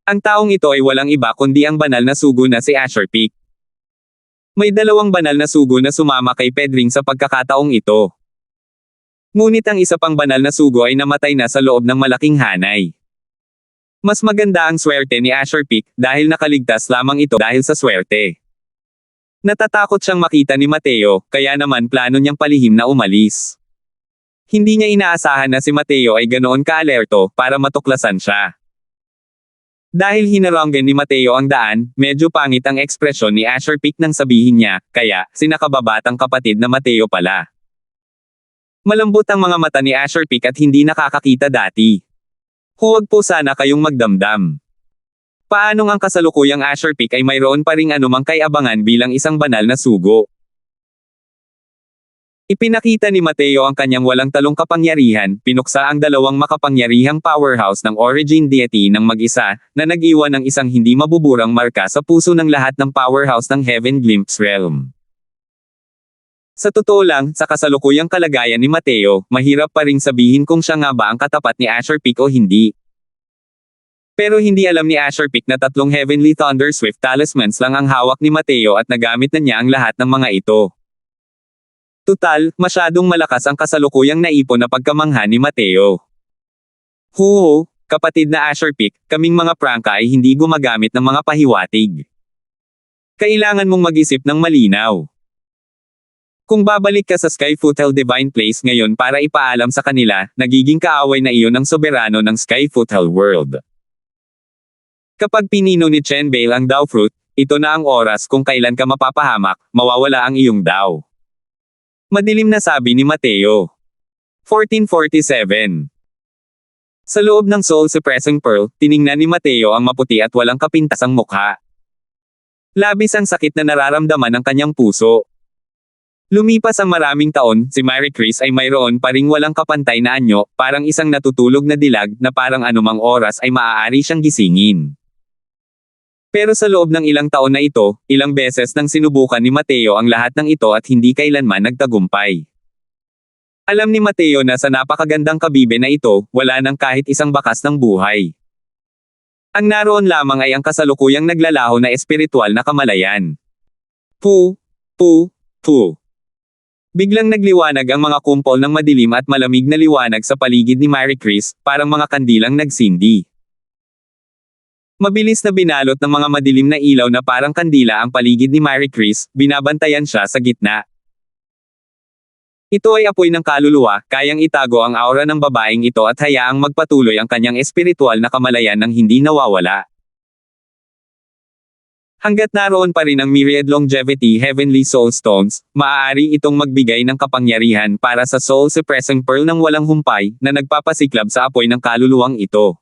Ang taong ito ay walang iba kundi ang banal na sugo na si Asher Peak. May dalawang banal na sugo na sumama kay Pedring sa pagkakataong ito. Ngunit ang isa pang banal na sugo ay namatay na sa loob ng malaking hanay. Mas maganda ang swerte ni Azure Peak dahil nakaligtas lamang ito dahil sa swerte. Natatakot siyang makita ni Mateo, kaya naman plano niyang palihim na umalis. Hindi niya inaasahan na si Mateo ay ganoon ka-alerto para matuklasan siya. Dahil hinaranggan ni Mateo ang daan, medyo pangit ang ekspresyon ni Azure Peak nang sabihin niya, kaya, sinakababatang kapatid na Mateo pala. Malambot ang mga mata ni Azure Peak at hindi nakakakita dati. Huwag po sana kayong magdamdam. Paanong ang kasalukuyang Azure Peak ay mayroon pa ring anumang kay-abangan bilang isang banal na sugo? Ipinakita ni Mateo ang kanyang walang talong kapangyarihan, pinuksa ang dalawang makapangyarihang powerhouse ng Origin Deity ng mag-isa, na nag-iwan ng isang hindi mabuburang marka sa puso ng lahat ng powerhouse ng Heaven Glimpse Realm. Sa totoo lang, sa kasalukuyang kalagayan ni Mateo, mahirap pa ring sabihin kung siya nga ba ang katapat ni Azure Peak o hindi. Pero hindi alam ni Azure Peak na 3 Heavenly Thunder Swift Talismans lang ang hawak ni Mateo at nagamit na niya ang lahat ng mga ito. Tutal, masyadong malakas ang kasalukuyang naipon na pagkamangha ni Mateo. Huho, kapatid na Azure Peak, kaming mga prangka ay hindi gumagamit ng mga pahiwatig. Kailangan mong mag-isip ng malinaw. Kung babalik ka sa Skyfoothell Divine Place ngayon para ipaalam sa kanila, nagiging kaaway na iyon ang soberano ng Skyfoothell World. Kapag pinino ni Chen Bale ang Dao Fruit, ito na ang oras kung kailan ka mapapahamak, mawawala ang iyong Dao. Madilim na sabi ni Mateo. 1447. Sa loob ng Soul Suppressing Pearl, tiningnan ni Mateo ang maputi at walang kapintasang mukha. Labis ang sakit na nararamdaman ng kanyang puso. Lumipas ang maraming taon, si Mary Chris ay mayroon pa ring walang kapantay na anyo, parang isang natutulog na dilag na parang anumang oras ay maaari siyang gisingin. Pero sa loob ng ilang taon na ito, ilang beses nang sinubukan ni Mateo ang lahat ng ito at hindi kailanman nagtagumpay. Alam ni Mateo na sa napakagandang kabibe na ito, wala nang kahit isang bakas ng buhay. Ang naroon lamang ay ang kasalukuyang naglalaho na espiritual na kamalayan. Pu. Biglang nagliwanag ang mga kumpol ng madilim at malamig na liwanag sa paligid ni Mary Chris, parang mga kandilang nagsindi. Mabilis na binalot ng mga madilim na ilaw na parang kandila ang paligid ni Mary Chris, binabantayan siya sa gitna. Ito ay apoy ng kaluluwa, kayang itago ang aura ng babaeng ito at hayaang magpatuloy ang kanyang espiritual na kamalayan ng hindi nawawala. Hanggat naroon pa rin ang Myriad Longevity Heavenly Soul Stones, maaari itong magbigay ng kapangyarihan para sa Soul Suppressing Pearl ng walang humpay, na nagpapasiklab sa apoy ng kaluluwang ito.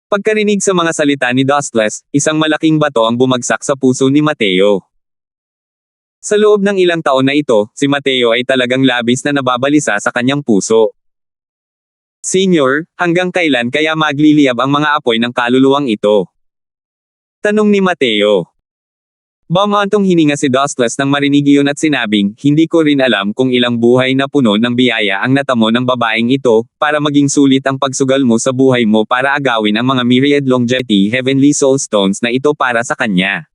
Pagkarinig sa mga salita ni Dustless, isang malaking bato ang bumagsak sa puso ni Mateo. Sa loob ng ilang taon na ito, si Mateo ay talagang labis na nababalisa sa kanyang puso. Senior, hanggang kailan kaya magliliyab ang mga apoy ng kaluluwang ito? Tanong ni Mateo. Bumantong hininga si Dustless nang marinig iyon at sinabing, hindi ko rin alam kung ilang buhay na puno ng biyaya ang natamo ng babaeng ito, para maging sulit ang pagsugal mo sa buhay mo para agawin ang mga Myriad Longevity Heavenly Soul Stones na ito para sa kanya.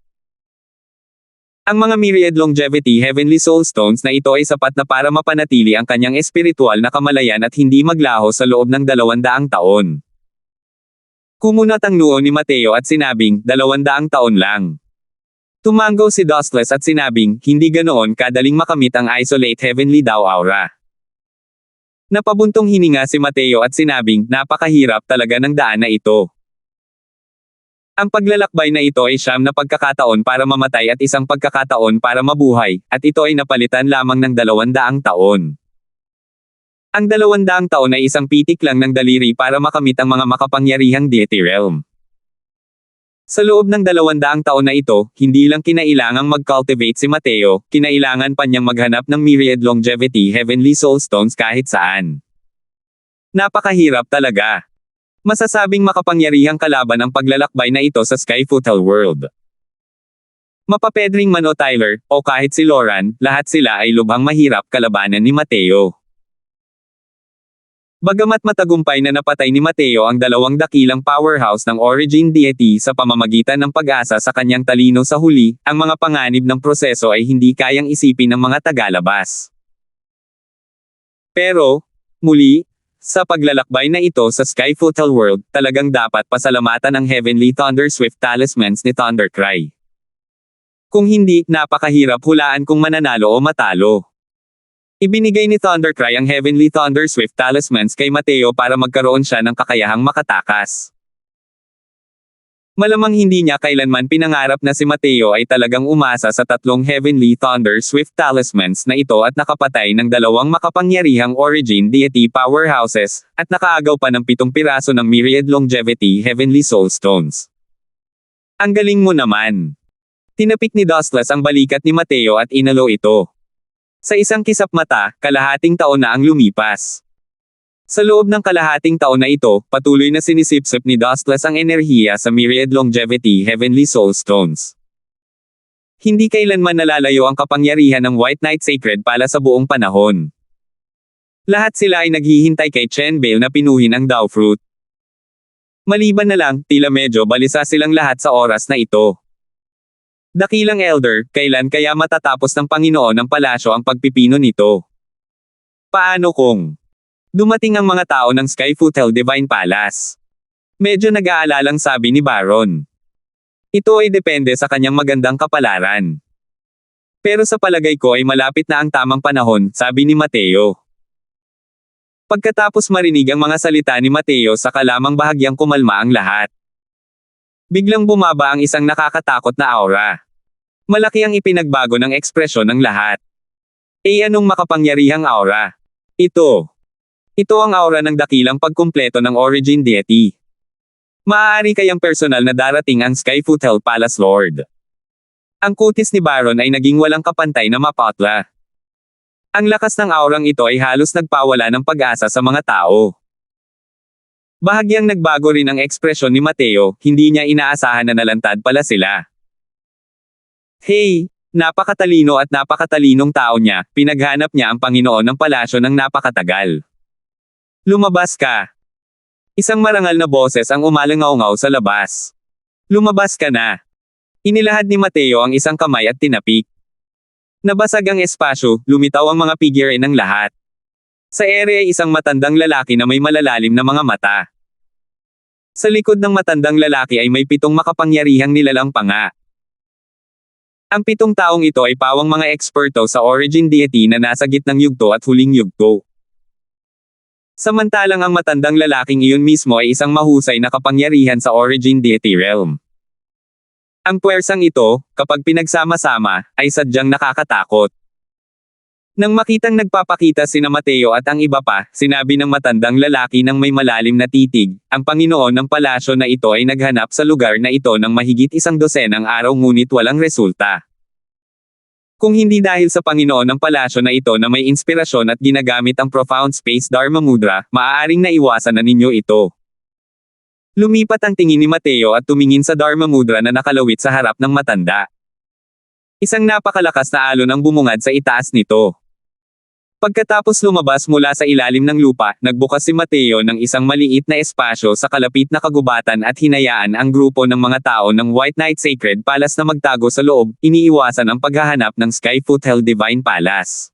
Ang mga Myriad Longevity Heavenly Soul Stones na ito ay sapat na para mapanatili ang kanyang espiritual na kamalayan at hindi maglaho sa loob ng 200 taon. Kumunat ang noo ni Mateo at sinabing, 200 taon lang. Tumango si Dustless at sinabing, hindi ganoon kadaling makamit ang Isolate Heavenly Dao Aura. Napabuntong hininga si Mateo at sinabing, napakahirap talaga ng daan na ito. Ang paglalakbay na ito ay 9 na pagkakataon para mamatay at 1 pagkakataon para mabuhay, at ito ay napalitan lamang ng 200 taon. Ang 200 taon ay isang pitik lang ng daliri para makamit ang mga makapangyarihang deity realm. Sa loob ng 200 taon na ito, hindi lang kinailangang mag-cultivate si Mateo, kinailangan pa niyang maghanap ng Myriad Longevity Heavenly Soul Stones kahit saan. Napakahirap talaga. Masasabing makapangyarihang kalaban ang paglalakbay na ito sa Skyfoothell World. Mapapedring man o Tyler, o kahit si Lauren, lahat sila ay lubhang mahirap kalabanan ni Mateo. Bagamat matagumpay na napatay ni Mateo ang 2 dakilang powerhouse ng Origin Deity sa pamamagitan ng pag-asa sa kanyang talino sa huli, ang mga panganib ng proseso ay hindi kayang isipin ng mga tagalabas. Pero, muli, Sa paglalakbay na ito sa Skyfootel World, talagang dapat pasalamatan ang Heavenly Thunder Swift Talismans ni Thundercry. Kung hindi, napakahirap hulaan kung mananalo o matalo. Ibinigay ni Thundercry ang Heavenly Thunder Swift Talismans kay Mateo para magkaroon siya ng kakayahang makatakas. Malamang hindi niya kailanman pinangarap na si Mateo ay talagang umasa sa tatlong Heavenly Thunder Swift Talismans na ito at nakapatay ng dalawang makapangyarihang Origin Deity Powerhouses, at nakaagaw pa ng 7 piraso ng Myriad Longevity Heavenly Soul Stones. Ang galing mo naman! Tinapik ni Dustless ang balikat ni Mateo at inalo ito. Sa isang kisap mata, kalahating taon na ang lumipas. Sa loob ng kalahating taon na ito, patuloy na sinisipsip ni Dustless ang enerhiya sa Myriad Longevity Heavenly Soul Stones. Hindi kailanman nalalayo ang kapangyarihan ng White Knight Sacred Pala sa buong panahon. Lahat sila ay naghihintay kay Chen Bale na pinuhin ang Dao Fruit. Maliban na lang, tila medyo balisa silang lahat sa oras na ito. Dakilang Elder, kailan kaya matatapos ng Panginoon ng Palasyo ang pagpipino nito? Paano kung dumating ang mga tao ng Skyfootel Divine Palace? Medyo nag-aalalang sabi ni Baron. Ito ay depende sa kanyang magandang kapalaran. Pero sa palagay ko ay malapit na ang tamang panahon, sabi ni Mateo. Pagkatapos marinig ang mga salita ni Mateo saka lamang bahagyang kumalma ang lahat. Biglang bumaba ang isang nakakatakot na aura. Malaki ang ipinagbago ng ekspresyon ng lahat. Anong makapangyarihang aura? Ito ang aura ng dakilang pagkumpleto ng Origin Deity. Maaari kayang personal na darating ang Skyfootel Palace Lord. Ang kutis ni Baron ay naging walang kapantay na mapatla. Ang lakas ng aurang ito ay halos nagpawala ng pag-asa sa mga tao. Bahagyang nagbago rin ang ekspresyon ni Mateo, hindi niya inaasahan na nalantad pala sila. Hey, napakatalino at napakatalinong tao niya, pinaghanap niya ang Panginoon ng Palasyo ng napakatagal. Lumabas ka! Isang marangal na boses ang umalangaw-ngaw sa labas. Lumabas ka na! Inilahad ni Mateo ang isang kamay at tinapik. Nabasag ang espasyo, lumitaw ang mga figure ng lahat. Sa ere ay isang matandang lalaki na may malalalim na mga mata. Sa likod ng matandang lalaki ay may 7 makapangyarihang nilalang panga. Ang 7 taong ito ay pawang mga eksperto sa Origin Deity na nasa gitnang yugto at huling yugto. Samantalang ang matandang lalaking iyon mismo ay isang mahusay na kapangyarihan sa Origin Deity Realm. Ang puwersang ito, kapag pinagsama-sama, ay sadyang nakakatakot. Nang makitang nagpapakita sina Mateo at ang iba pa, sinabi ng matandang lalaki ng may malalim na titig, ang Panginoon ng Palasyo na ito ay naghanap sa lugar na ito ng mahigit 100 araw ngunit walang resulta. Kung hindi dahil sa Panginoon ng Palasyo na ito na may inspirasyon at ginagamit ang Profound Space Dharma Mudra, maaaring naiwasan na ninyo ito. Lumipat ang tingin ni Mateo at tumingin sa Dharma Mudra na nakalawit sa harap ng matanda. Isang napakalakas na alon ang bumungad sa itaas nito. Pagkatapos lumabas mula sa ilalim ng lupa, nagbukas si Mateo ng isang maliit na espasyo sa kalapit na kagubatan at hinayaan ang grupo ng mga tao ng White Knight Sacred Palace na magtago sa loob, iniiwasan ang paghahanap ng Skyfootel Divine Palace.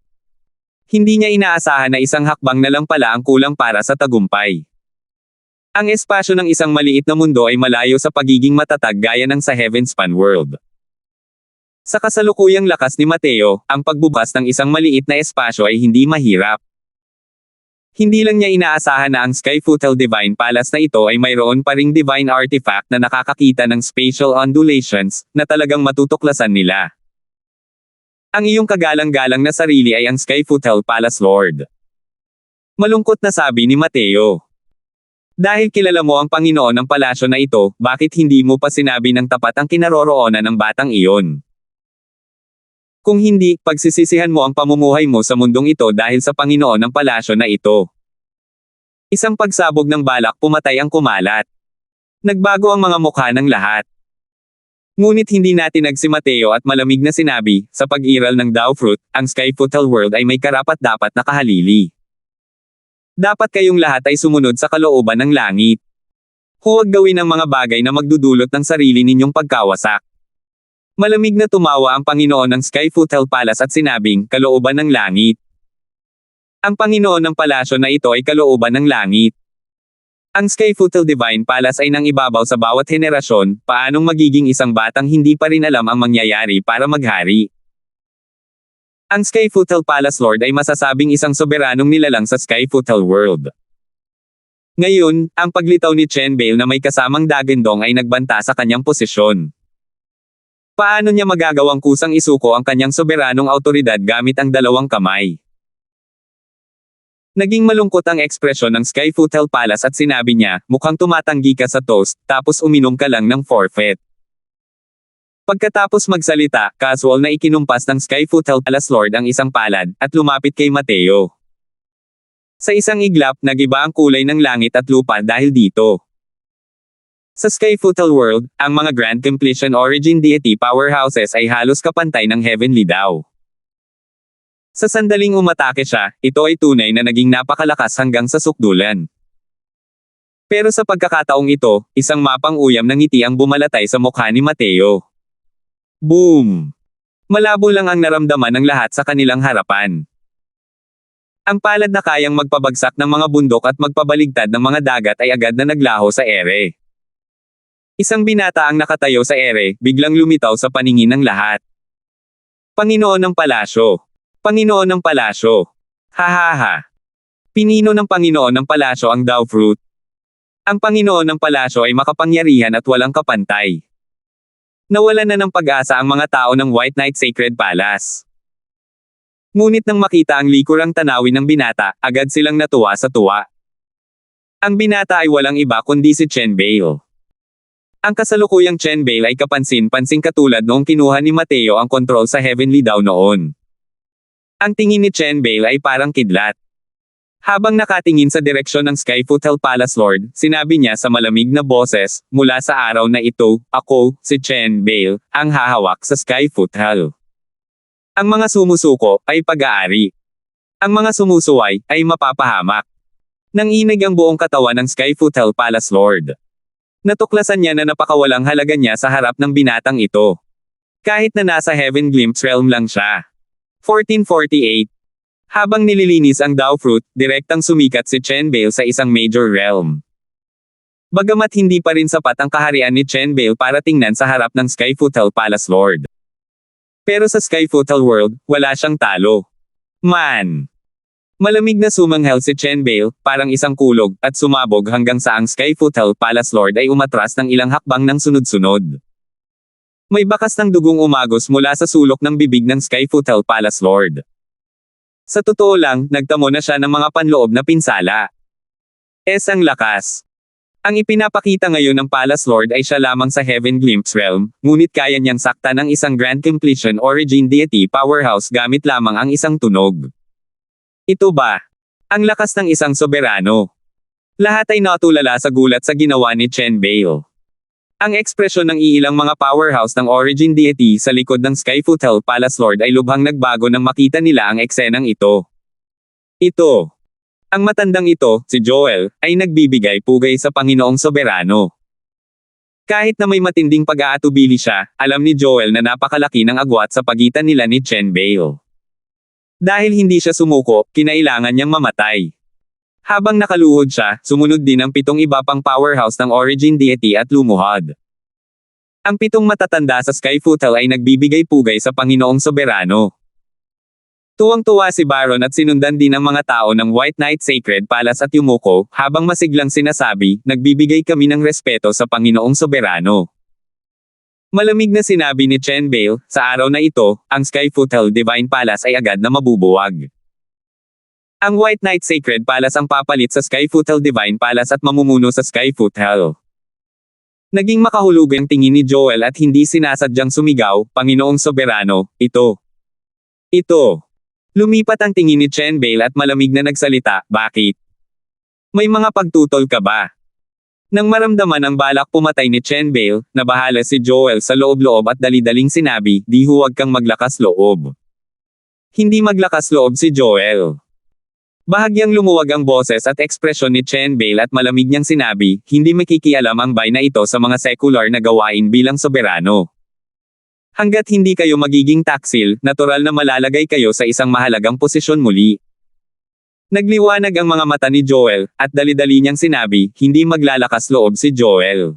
Hindi niya inaasahan na isang hakbang na lang pala ang kulang para sa tagumpay. Ang espasyo ng isang maliit na mundo ay malayo sa pagiging matatag gaya ng sa Heavenspan World. Sa kasalukuyang lakas ni Mateo, ang pagbukas ng isang maliit na espasyo ay hindi mahirap. Hindi lang niya inaasahan na ang Skyfootel Divine Palace na ito ay mayroon pa ring divine artifact na nakakakita ng spatial undulations, na talagang matutuklasan nila. Ang iyong kagalang-galang na sarili ay ang Skyfootel Palace Lord. Malungkot na sabi ni Mateo. Dahil kilala mo ang Panginoon ng Palasyo na ito, bakit hindi mo pa sinabi ng tapat ang kinaroroonan ng batang iyon? Kung hindi, pagsisisihan mo ang pamumuhay mo sa mundong ito dahil sa Panginoon ng Palasyo na ito. Isang pagsabog ng balak pumatay ang kumalat. Nagbago ang mga mukha ng lahat. Ngunit hindi natinag si Mateo at malamig na sinabi, sa pag-iral ng Dao Fruit, ang Skyfootel World ay may karapat-dapat na kahalili. Dapat kayong lahat ay sumunod sa kalooban ng langit. Huwag gawin ang mga bagay na magdudulot ng sarili ninyong pagkawasak. Malamig na tumawa ang Panginoon ng Skyfootel Palace at sinabing, kalooban ng langit. Ang Panginoon ng palasyo na ito ay kalooban ng langit. Ang Skyfootle Divine Palace ay nang ibabaw sa bawat henerasyon, paanong magiging isang batang hindi pa rin alam ang mangyayari para maghari. Ang Skyfootle Palace Lord ay masasabing isang soberanong nilalang sa Skyfootle World. Ngayon, ang paglitaw ni Chen Bale na may kasamang Dagendong ay nagbanta sa kanyang posisyon. Paano niya magagawang kusang isuko ang kanyang soberanong autoridad gamit ang dalawang kamay? Naging malungkot ang ekspresyon ng Skyfootle Palace at sinabi niya, mukhang tumatanggi ka sa toast, tapos uminom ka lang ng forfeit. Pagkatapos magsalita, casual na ikinumpas ng Skyfootle Palace Lord ang isang palad, at lumapit kay Mateo. Sa isang iglap, nagiba ang kulay ng langit at lupa dahil dito. Sa Skyfootle World, ang mga Grand Completion Origin Deity Powerhouses ay halos kapantay ng Heavenly daw. Sa sandaling umatake siya, ito ay tunay na naging napakalakas hanggang sa sukdulan. Pero sa pagkakataong ito, isang mapang uyam ng ngiti ang bumalatay sa mukha ni Mateo. Boom! Malabo lang ang naramdaman ng lahat sa kanilang harapan. Ang palad na kayang magpabagsak ng mga bundok at magpabaligtad ng mga dagat ay agad na naglaho sa ere. Isang binata ang nakatayo sa ere, biglang lumitaw sa paningin ng lahat. Panginoon ng Palasyo! Panginoon ng Palasyo! Ha ha ha! Pinino ng Panginoon ng Palasyo ang Dao Fruit. Ang Panginoon ng Palasyo ay makapangyarihan at walang kapantay. Nawalan na ng pag-asa ang mga tao ng White Knight Sacred Palace. Ngunit nang makita ang likurang tanawin ng binata, agad silang natuwa sa tuwa. Ang binata ay walang iba kundi si Chen Bale. Ang kasalukuyang Chen Bale ay kapansin-pansing katulad noong kinuha ni Mateo ang kontrol sa Heavenly daw noon. Ang tingin ni Chen Bale ay parang kidlat. Habang nakatingin sa direksyon ng Skyfootle Palace Lord, sinabi niya sa malamig na boses, mula sa araw na ito, ako, si Chen Bale, ang hahawak sa Skyfootle. Ang mga sumusuko, ay pag-aari. Ang mga sumusuway, ay mapapahamak. Nanginig ang buong katawan ng Skyfootle Palace Lord. Natuklasan niya na napakawalang halaga niya sa harap ng binatang ito. Kahit na nasa Heaven Glimpse Realm lang siya. 1448. Habang nililinis ang Dao Fruit, direktang sumikat si Chen Bale sa isang major realm. Bagamat hindi pa rin sapat ang kaharian ni Chen Bale para tingnan sa harap ng Skyfootle Palace Lord. Pero sa Skyfootle World, wala siyang talo. Man! Malamig na sumanghel si Chen Bale, parang isang kulog, at sumabog hanggang sa ang Skyfootle Palace Lord ay umatras ng ilang hakbang ng sunod-sunod. May bakas ng dugong umagos mula sa sulok ng bibig ng Skyfootle Palace Lord. Sa totoo lang, nagtamo na siya ng mga panloob na pinsala. Ang lakas. Ang ipinapakita ngayon ng Palace Lord ay siya lamang sa Heaven Glimpse Realm, ngunit kaya niyang saktan ang isang Grand Completion Origin Deity Powerhouse gamit lamang ang isang tunog. Ito ba? Ang lakas ng isang soberano. Lahat ay natulala sa gulat sa ginawa ni Chen Bale. Ang ekspresyon ng iilang mga powerhouse ng Origin Deity sa likod ng Skyfootle Palace Lord ay lubhang nagbago nang makita nila ang eksenang ito. Ito. Ang matandang ito, si Joel, ay nagbibigay pugay sa Panginoong Soberano. Kahit na may matinding pag-aatubili siya, alam ni Joel na napakalaki ng agwat sa pagitan nila ni Chen Bale. Dahil hindi siya sumuko, kinailangan niyang mamatay. Habang nakaluhod siya, sumunod din ang 7 iba pang powerhouse ng Origin Deity at lumuhod. Ang 7 matatanda sa Skyfootle ay nagbibigay pugay sa Panginoong Soberano. Tuwang-tuwa si Baron at sinundan din ang mga tao ng White Knight Sacred Palace at yumuko, habang masiglang sinasabi, nagbibigay kami ng respeto sa Panginoong Soberano. Malamig na sinabi ni Chen Bale, sa araw na ito, ang Skyfootle Divine Palace ay agad na mabubuwag. Ang White Knight Sacred Palace ang papalit sa Skyfootle Divine Palace at mamumuno sa Skyfootle. Naging makahulugan ang tingin ni Joel at hindi sinasadyang sumigaw, Panginoong Soberano, ito. Ito. Lumipat ang tingin ni Chen Bale at malamig na nagsalita, bakit? May mga pagtutol ka ba? Nang maramdaman ang balak pumatay ni Chen Bale, nabahala si Joel sa loob-loob at dali-daling sinabi, di huwag kang maglakas loob. Hindi maglakas loob si Joel. Bahagyang lumuwag ang boses at ekspresyon ni Chen Bale at malamig niyang sinabi, hindi makikialam ang bay na ito sa mga sekular na gawain bilang soberano. Hanggat hindi kayo magiging taksil, natural na malalagay kayo sa isang mahalagang posisyon muli. Nagliwanag ang mga mata ni Joel, at dali-dali niyang sinabi, hindi maglalakas loob si Joel.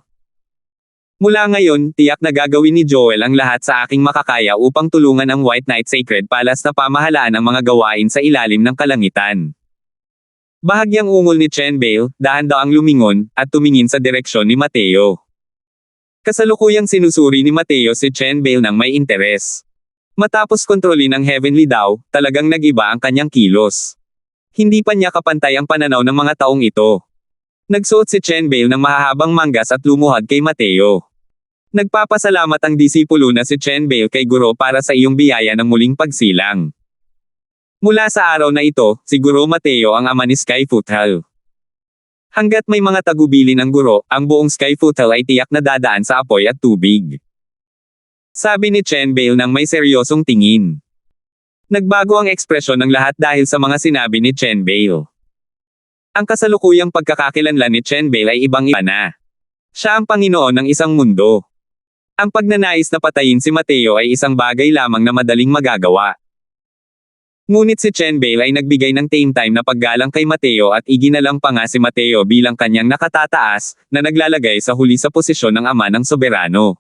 Mula ngayon, tiyak na gagawin ni Joel ang lahat sa aking makakaya upang tulungan ang White Knight Sacred Palace na pamahalaan ang mga gawain sa ilalim ng kalangitan. Bahagyang ungol ni Chen-Bale, dahan-daang lumingon, at tumingin sa direksyon ni Mateo. Kasalukuyang sinusuri ni Mateo si Chen-Bale ng may interes. Matapos kontrolin ang Heavenly Daw, talagang nag-iba ang kanyang kilos. Hindi pa niya kapantay ang pananaw ng mga taong ito. Nagsuot si Chen-Bale ng mahahabang manggas at lumuhad kay Mateo. Nagpapasalamat ang disipulo na si Chen-Bale kay Guro para sa iyong biyaya ng muling pagsilang. Mula sa araw na ito, si Guro Mateo ang ama ni Sky Foothill. Hanggat may mga tagubili ng Guro, ang buong Sky Foothill ay tiyak na dadaan sa apoy at tubig. Sabi ni Chen-Bale nang may seryosong tingin. Nagbago ang ekspresyon ng lahat dahil sa mga sinabi ni Chen-Bale. Ang kasalukuyang pagkakakilanlan ni Chen-Bale ay ibang-iba na. Siya ang Panginoon ng isang mundo. Ang pagnanais na patayin si Mateo ay isang bagay lamang na madaling magagawa. Ngunit si Chen-Bale ay nagbigay ng tame time na paggalang kay Mateo at iginalang pa nga si Mateo bilang kanyang nakatataas, na naglalagay sa huli sa posisyon ng ama ng soberano.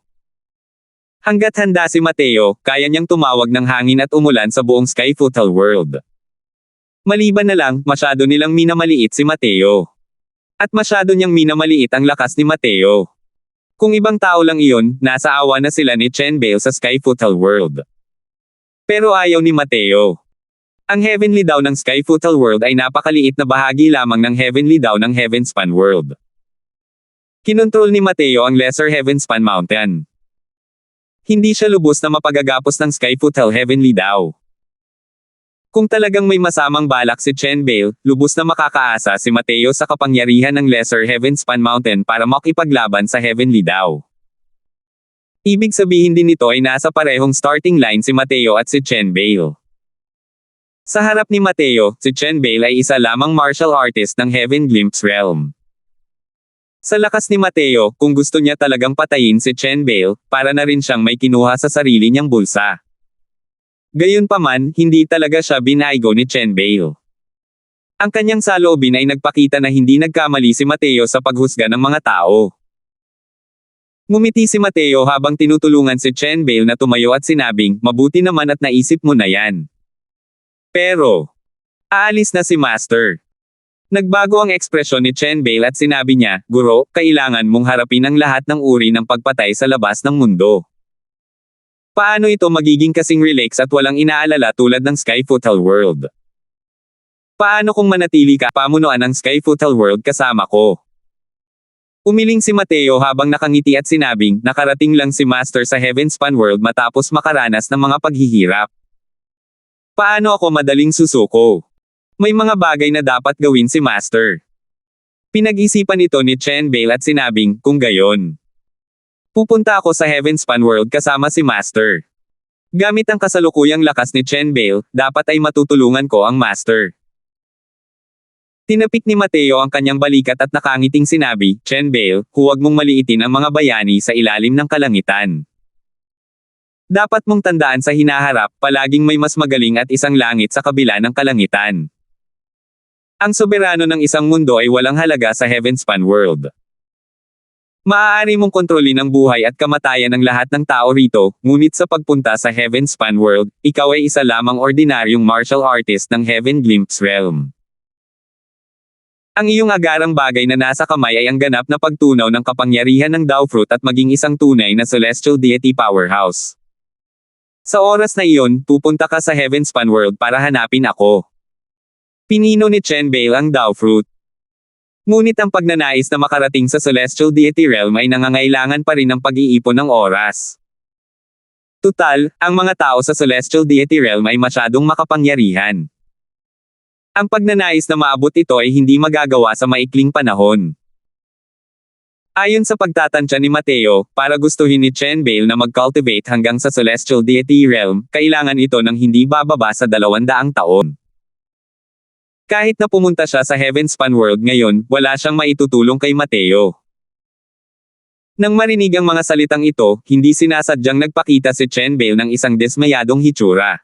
Hanggat handa si Mateo, kaya niyang tumawag ng hangin at umulan sa buong Sky Foothill world. Maliban na lang, masyado nilang minamaliit si Mateo. At masyado niyang minamaliit ang lakas ni Mateo. Kung ibang tao lang iyon, nasa awa na sila ni Chen-Bale sa Sky Foothill world. Pero ayaw ni Mateo. Ang Heavenly Daw ng Sky Foothill world ay napakaliit na bahagi lamang ng Heavenly Daw ng Heavenspan world. Kinontrol ni Mateo ang Lesser Heavenspan Mountain. Hindi siya lubos na mapagagapos ng Sky Foothill Heavenly Daw. Kung talagang may masamang balak si Chen-Bale, lubos na makakaasa si Mateo sa kapangyarihan ng Lesser Heavenspan Mountain para makipaglaban sa Heavenly Daw. Ibig sabihin din nito ay nasa parehong starting line si Mateo at si Chen-Bale. Sa harap ni Mateo, si Chen-Bale ay isa lamang martial artist ng Heaven Glimpse Realm. Sa lakas ni Mateo, kung gusto niya talagang patayin si Chen-Bale, para na rin siyang may kinuha sa sarili niyang bulsa. Gayunpaman, hindi talaga siya binaigo ni Chen-Bale. Ang kanyang saloobin ay nagpakita na hindi nagkamali si Mateo sa paghusga ng mga tao. Ngumiti si Mateo habang tinutulungan si Chen-Bale na tumayo at sinabing, mabuti naman at naisip mo na yan. Pero, aalis na si Master. Nagbago ang ekspresyon ni Chen-Bale at sinabi niya, Guro, kailangan mong harapin ang lahat ng uri ng pagpatay sa labas ng mundo. Paano ito magiging kasing relax at walang inaalala tulad ng Sky Foothill world? Paano kung manatili ka pamunuan ng Sky Foothill world kasama ko? Umiling si Mateo habang nakangiti at sinabing, nakarating lang si Master sa Heavenspan world matapos makaranas ng mga paghihirap. Paano ako madaling susuko? May mga bagay na dapat gawin si Master. Pinag-isipan ito ni Chen-Bale at sinabing, kung gayon, pupunta ako sa Heavenspan world kasama si Master. Gamit ang kasalukuyang lakas ni Chen-Bale, dapat ay matutulungan ko ang Master. Tinapik ni Mateo ang kanyang balikat at nakangiting sinabi, Chen-Bale, huwag mong maliitin ang mga bayani sa ilalim ng kalangitan. Dapat mong tandaan sa hinaharap, palaging may mas magaling at isang langit sa kabila ng kalangitan. Ang soberano ng isang mundo ay walang halaga sa Heavenspan world. Maaari mong kontrolin ang buhay at kamatayan ng lahat ng tao rito, ngunit sa pagpunta sa Heavenspan world, ikaw ay isa lamang ordinaryong martial artist ng Heaven Glimpse Realm. Ang iyong agarang bagay na nasa kamay ay ang ganap na pagtunaw ng kapangyarihan ng Dao Fruit at maging isang tunay na celestial deity powerhouse. Sa oras na iyon, pupunta ka sa Heavenspan world para hanapin ako. Pinino ni Chen-Bale ang Dao Fruit. Ngunit ang pagnanais na makarating sa Celestial Deity Realm ay nangangailangan pa rin ng pag-iipon ng oras. Tutal, ang mga tao sa Celestial Deity Realm ay masyadong makapangyarihan. Ang pagnanais na maabot ito ay hindi magagawa sa maikling panahon. Ayon sa pagtatansya ni Mateo, para gustuhin ni Chen-Bale na mag-cultivate hanggang sa Celestial Deity Realm, kailangan ito ng hindi bababa sa 200 taon. Kahit na pumunta siya sa Heavenspan world ngayon, wala siyang maitutulong kay Mateo. Nang marinig ang mga salitang ito, hindi sinasadyang nagpakita si Chen-Bale ng isang dismayadong hitsura.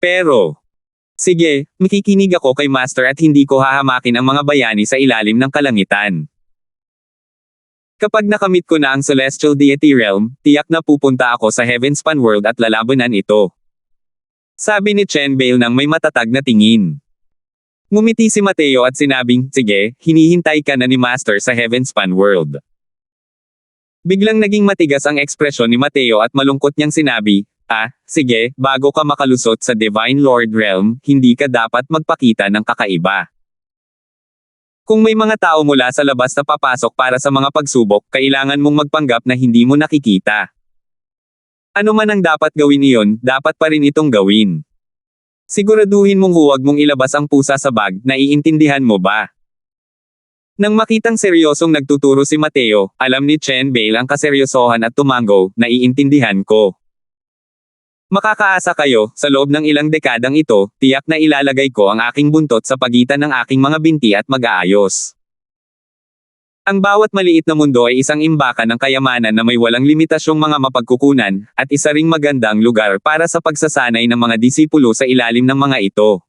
Pero, Sige, makikinig ako kay Master at hindi ko hahamakin ang mga bayani sa ilalim ng kalangitan. Kapag nakamit ko na ang Celestial Deity Realm, tiyak na pupunta ako sa Heavenspan World at lalabanan ito. Sabi ni Chen Bale nang may matatag na tingin. Ngumiti si Mateo at sinabing, sige, hinihintay ka na ni Master sa Heavenspan World. Biglang naging matigas ang ekspresyon ni Mateo at malungkot niyang sinabi, sige, bago ka makalusot sa Divine Lord Realm, hindi ka dapat magpakita ng kakaiba. Kung may mga tao mula sa labas na papasok para sa mga pagsubok, kailangan mong magpanggap na hindi mo nakikita. Ano man ang dapat gawin iyon, dapat pa rin itong gawin. Siguraduhin mong huwag mong ilabas ang pusa sa bag, naiintindihan mo ba? Nang makitang seryosong nagtuturo si Mateo, alam ni Chen Bale ang kaseryosohan at tumango, naiintindihan ko. Makakaasa kayo, sa loob ng ilang dekadang ito, tiyak na ilalagay ko ang aking buntot sa pagitan ng aking mga binti at mag-aayos. Ang bawat maliit na mundo ay isang imbakan ng kayamanan na may walang limitasyong mga mapagkukunan, at isa ring magandang lugar para sa pagsasanay ng mga disipulo sa ilalim ng mga ito.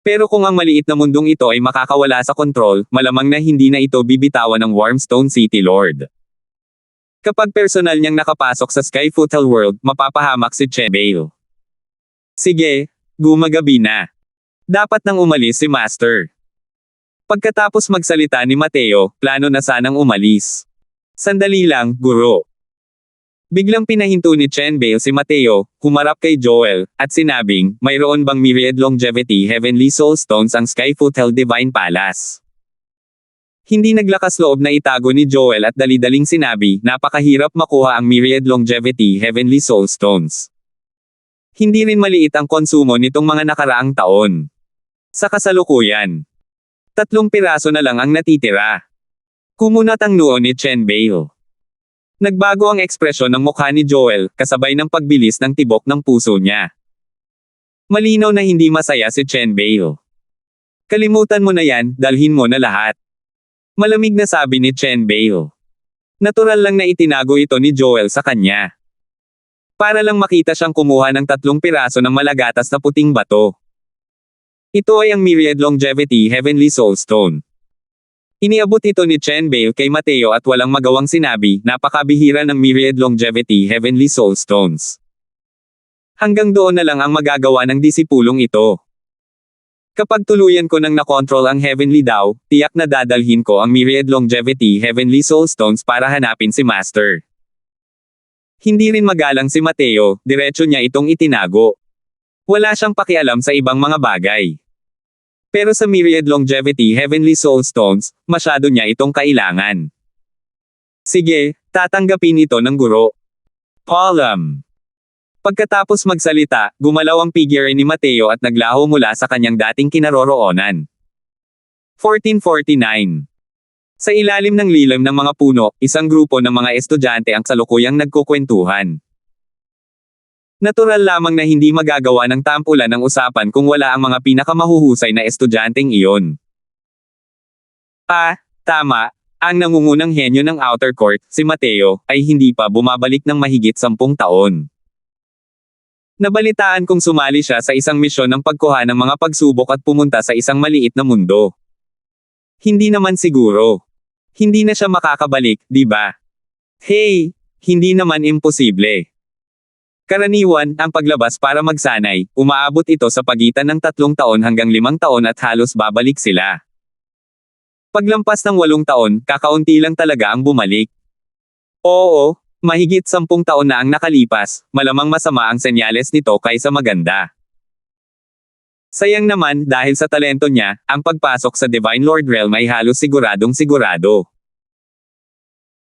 Pero kung ang maliit na mundong ito ay makakawala sa kontrol, malamang na hindi na ito bibitawan ng Wormstone City Lord. Kapag personal niyang nakapasok sa Skyfoothel World, mapapahamak si Chen Bale. Sige, gumagabi na. Dapat nang umalis si Master. Pagkatapos magsalita ni Mateo, plano na sanang umalis. Sandali lang, guro. Biglang pinahinto ni Chen Bale si Mateo, humarap kay Joel, at sinabing, mayroon bang Myriad Longevity Heavenly Soul Stones ang Skyfoothel Divine Palace? Hindi naglakas loob na itago ni Joel at dali-daling sinabi, napakahirap makuha ang Myriad Longevity Heavenly Soul Stones. Hindi rin maliit ang konsumo nitong mga nakaraang taon. Sa kasalukuyan, 3 piraso na lang ang natitira. Kumunat ang noo ni Chen Bale. Nagbago ang ekspresyon ng mukha ni Joel, kasabay ng pagbilis ng tibok ng puso niya. Malinaw na hindi masaya si Chen Bale. Kalimutan mo na yan, dalhin mo na lahat. Malamig na sabi ni Chen Bale. Natural lang na itinago ito ni Joel sa kanya. Para lang makita siyang kumuha ng 3 piraso ng malagatas na puting bato. Ito ay ang Myriad Longevity Heavenly Soul Stone. Iniabot ito ni Chen Bale kay Mateo at walang magawang sinabi, napakabihira ng Myriad Longevity Heavenly Soul Stones. Hanggang doon na lang ang magagawa ng disipulong ito. Kapag tuluyan ko nang nakontrol ang Heavenly Dao, tiyak na dadalhin ko ang Myriad Longevity Heavenly Soul Stones para hanapin si Master. Hindi rin magalang si Mateo, diretso niya itong itinago. Wala siyang pakialam sa ibang mga bagay. Pero sa Myriad Longevity Heavenly Soul Stones, masyado niya itong kailangan. Sige, tatanggapin ito ng guro. Palam. Pagkatapos magsalita, gumalaw ang figure ni Mateo at naglaho mula sa kanyang dating kinaroroonan. 1449. Sa ilalim ng lilim ng mga puno, isang grupo ng mga estudyante ang salukuyang nagkukwentuhan. Natural lamang na hindi magagawa ng tampulan ng usapan kung wala ang mga pinakamahuhusay na estudyanteng iyon. Tama, ang nangungunang henyo ng outer court, si Mateo, ay hindi pa bumabalik ng mahigit 10 taon. Nabalitaan kong sumali siya sa isang misyon ng pagkuha ng mga pagsubok at pumunta sa isang maliit na mundo. Hindi naman siguro. Hindi na siya makakabalik, di ba? Hey, hindi naman imposible. Karaniwan, ang paglabas para magsanay, umaabot ito sa pagitan ng 3 taon hanggang 5 taon at halos babalik sila. Paglampas ng 8 taon, kakaunti lang talaga ang bumalik. Oo, mahigit 10 taon na ang nakalipas, malamang masama ang senyales nito kaysa maganda. Sayang naman, dahil sa talento niya, ang pagpasok sa Divine Lord Realm ay halos siguradong sigurado.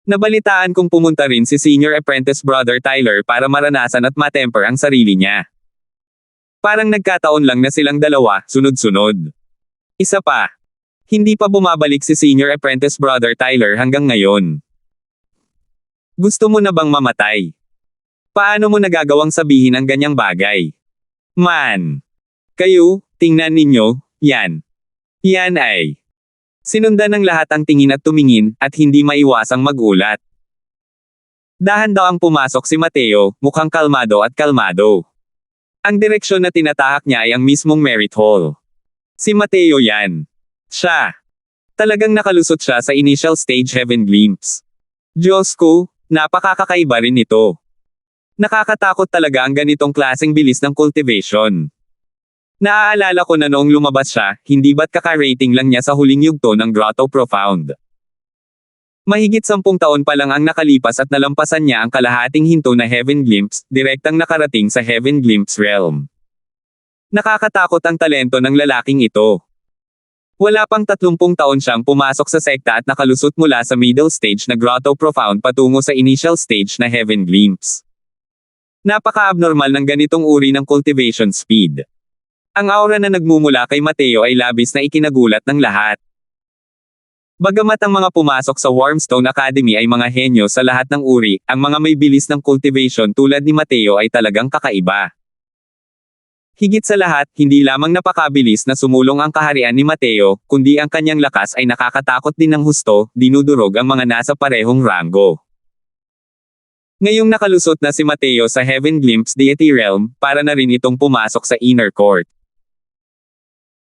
Nabalitaan kong pumunta rin si Senior Apprentice Brother Tyler para maranasan at matemper ang sarili niya. Parang nagkataon lang na silang dalawa, sunod-sunod. Isa pa. Hindi pa bumabalik si Senior Apprentice Brother Tyler hanggang ngayon. Gusto mo na bang mamatay? Paano mo nagagawang sabihin ang ganyang bagay? Man! Kayo, tingnan ninyo, yan. Yan ay. Sinundan ng lahat ang tingin at tumingin, at hindi maiwasang magulat. Dahan daw ang pumasok si Mateo, mukhang kalmado at kalmado. Ang direksyon na tinatahak niya ay ang mismong Merit Hall. Si Mateo yan. Siya. Talagang nakalusot siya sa initial stage heaven glimpse. Diyos ko, napakakakaiba rin ito. Nakakatakot talaga ang ganitong klaseng bilis ng cultivation. Naaalala ko na noong lumabas siya, hindi ba't kaka-rating lang niya sa huling yugto ng Grotto Profound. Mahigit 10 taon pa lang ang nakalipas at nalampasan niya ang kalahating hinto na Heaven Glimpse, direktang nakarating sa Heaven Glimpse realm. Nakakatakot ang talento ng lalaking ito. Wala pang 30 taon siyang pumasok sa sekta at nakalusot mula sa middle stage na Grotto Profound patungo sa initial stage na Heaven Glimpse. Napaka-abnormal ng ganitong uri ng cultivation speed. Ang aura na nagmumula kay Mateo ay labis na ikinagulat ng lahat. Bagamat ang mga pumasok sa Wormstone Academy ay mga henyo sa lahat ng uri, ang mga may bilis ng cultivation tulad ni Mateo ay talagang kakaiba. Higit sa lahat, hindi lamang napakabilis na sumulong ang kaharian ni Mateo, kundi ang kanyang lakas ay nakakatakot din ng husto, dinudurog ang mga nasa parehong ranggo. Ngayong nakalusot na si Mateo sa Heaven Glimpse Deity Realm, para na rin itong pumasok sa Inner Court.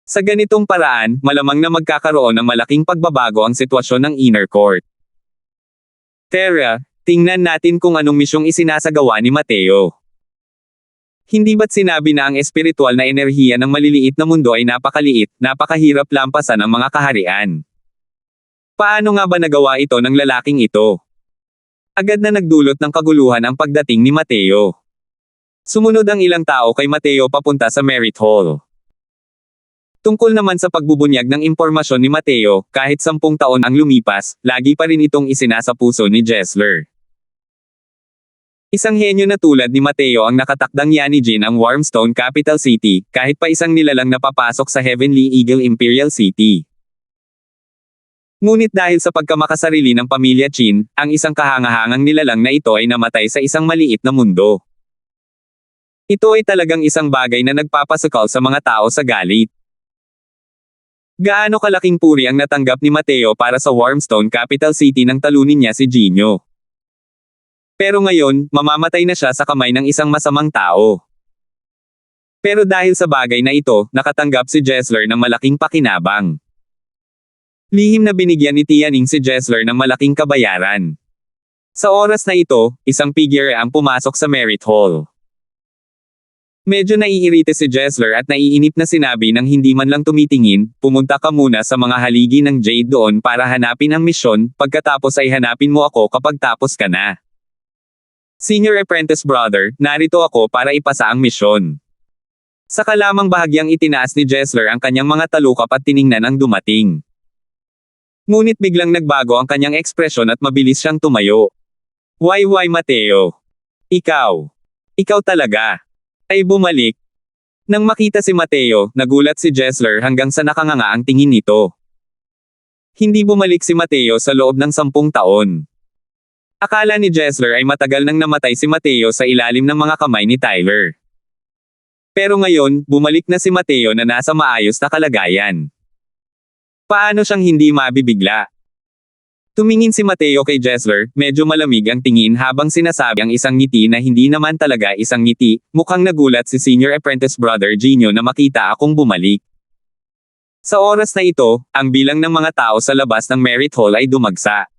Sa ganitong paraan, malamang na magkakaroon ng malaking pagbabago ang sitwasyon ng Inner Court. Tara, tingnan natin kung anong misyong isinasagawa ni Mateo. Hindi ba't sinabi na ang espiritual na enerhiya ng maliliit na mundo ay napakaliit, napakahirap lampasan ang mga kaharian? Paano nga ba nagawa ito ng lalaking ito? Agad na nagdulot ng kaguluhan ang pagdating ni Mateo. Sumunod ang ilang tao kay Mateo papunta sa Merit Hall. Tungkol naman sa pagbubunyag ng impormasyon ni Mateo, kahit 10 taon ang lumipas, lagi pa rin itong isinasapuso ni Jessler. Isang henyo na tulad ni Mateo ang nakatakdang yanigin ang Wormstone Capital City, kahit pa isang nilalang napapasok sa Heavenly Eagle Imperial City. Ngunit dahil sa pagkamakasarili ng pamilya Chin, ang isang kahangahangang nilalang na ito ay namatay sa isang maliit na mundo. Ito ay talagang isang bagay na nagpapasakal sa mga tao sa galit. Gaano kalaking puri ang natanggap ni Mateo para sa Wormstone Capital City nang talunin niya si Gino. Pero ngayon, mamamatay na siya sa kamay ng isang masamang tao. Pero dahil sa bagay na ito, nakatanggap si Jessler ng malaking pakinabang. Lihim na binigyan ni Tianning si Jessler ng malaking kabayaran. Sa oras na ito, isang figure ang pumasok sa Merit Hall. Medyo naiirite si Jessler at naiinip na sinabi ng hindi man lang tumitingin, pumunta ka muna sa mga haligi ng Jade doon para hanapin ang misyon, pagkatapos ay hanapin mo ako kapag tapos ka na. Senior Apprentice Brother, narito ako para ipasa ang misyon. Saka lamang bahagyang itinaas ni Jessler ang kanyang mga talukap at tiningnan ang dumating. Ngunit biglang nagbago ang kanyang ekspresyon at mabilis siyang tumayo. Why Mateo? Ikaw talaga. Ay bumalik. Nang makita si Mateo, nagulat si Jessler hanggang sa nakanganga ang tingin nito. Hindi bumalik si Mateo sa loob ng 10 taon. Akala ni Jessler ay matagal nang namatay si Mateo sa ilalim ng mga kamay ni Tyler. Pero ngayon, bumalik na si Mateo na nasa maayos na kalagayan. Paano siyang hindi mabibigla? Tumingin si Mateo kay Jessler, medyo malamig ang tingin habang sinasabi ang isang ngiti na hindi naman talaga isang ngiti, mukhang nagulat si Senior Apprentice Brother Gino na makita akong bumalik. Sa oras na ito, ang bilang ng mga tao sa labas ng Merit Hall ay dumagsa.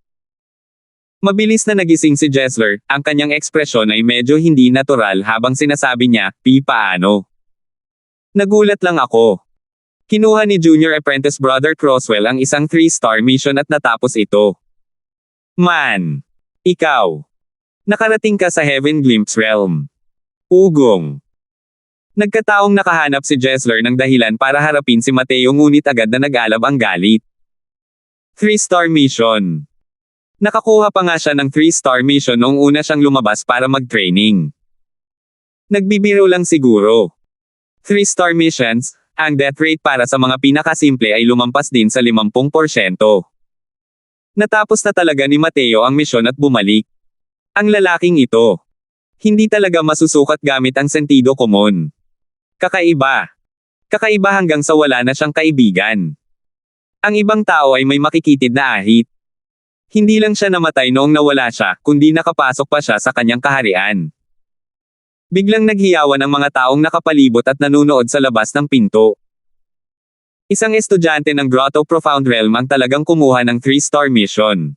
Mabilis na nagising si Jessler, ang kanyang ekspresyon ay medyo hindi natural habang sinasabi niya, paano? Nagulat lang ako. Kinuha ni Junior Apprentice Brother Crosswell ang isang 3-star mission at natapos ito. Man! Ikaw! Nakarating ka sa Heaven Glimpse Realm. Ugong! Nagkataong nakahanap si Jessler ng dahilan para harapin si Mateo ngunit agad na nag-alab ang galit. 3-star mission. Nakakuha pa nga siya ng 3-star mission noong una siyang lumabas para mag-training. Nagbibiro lang siguro. 3-star missions, ang death rate para sa mga pinakasimple ay lumampas din sa 50%. Natapos na talaga ni Mateo ang misyon at bumalik. Ang lalaking ito. Hindi talaga masusukat gamit ang sentido komon. Kakaiba. Kakaiba hanggang sa wala na siyang kaibigan. Ang ibang tao ay may makikitid na ahit. Hindi lang siya namatay noong nawala siya, kundi nakapasok pa siya sa kanyang kaharian. Biglang naghiyawan ang mga taong nakapalibot at nanunood sa labas ng pinto. Isang estudyante ng Grotto Profound Realm ang talagang kumuha ng 3-star mission.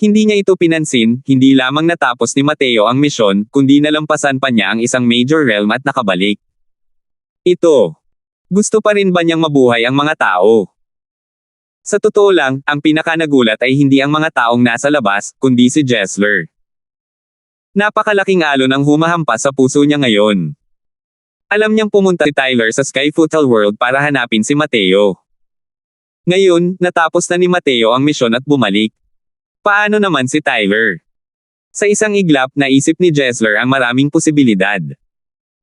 Hindi niya ito pinansin, hindi lamang natapos ni Mateo ang misyon, kundi nalampasan pa niya ang isang major realm at nakabalik. Ito. Gusto pa rin ba niyang mabuhay ang mga tao? Sa totoo lang, ang pinakanagulat ay hindi ang mga taong nasa labas, kundi si Jessler. Napakalaking alon ang humahampas sa puso niya ngayon. Alam niyang pumunta si Tyler sa Skyfootle World para hanapin si Mateo. Ngayon, natapos na ni Mateo ang misyon at bumalik. Paano naman si Tyler? Sa isang iglap, naisip ni Jessler ang maraming posibilidad.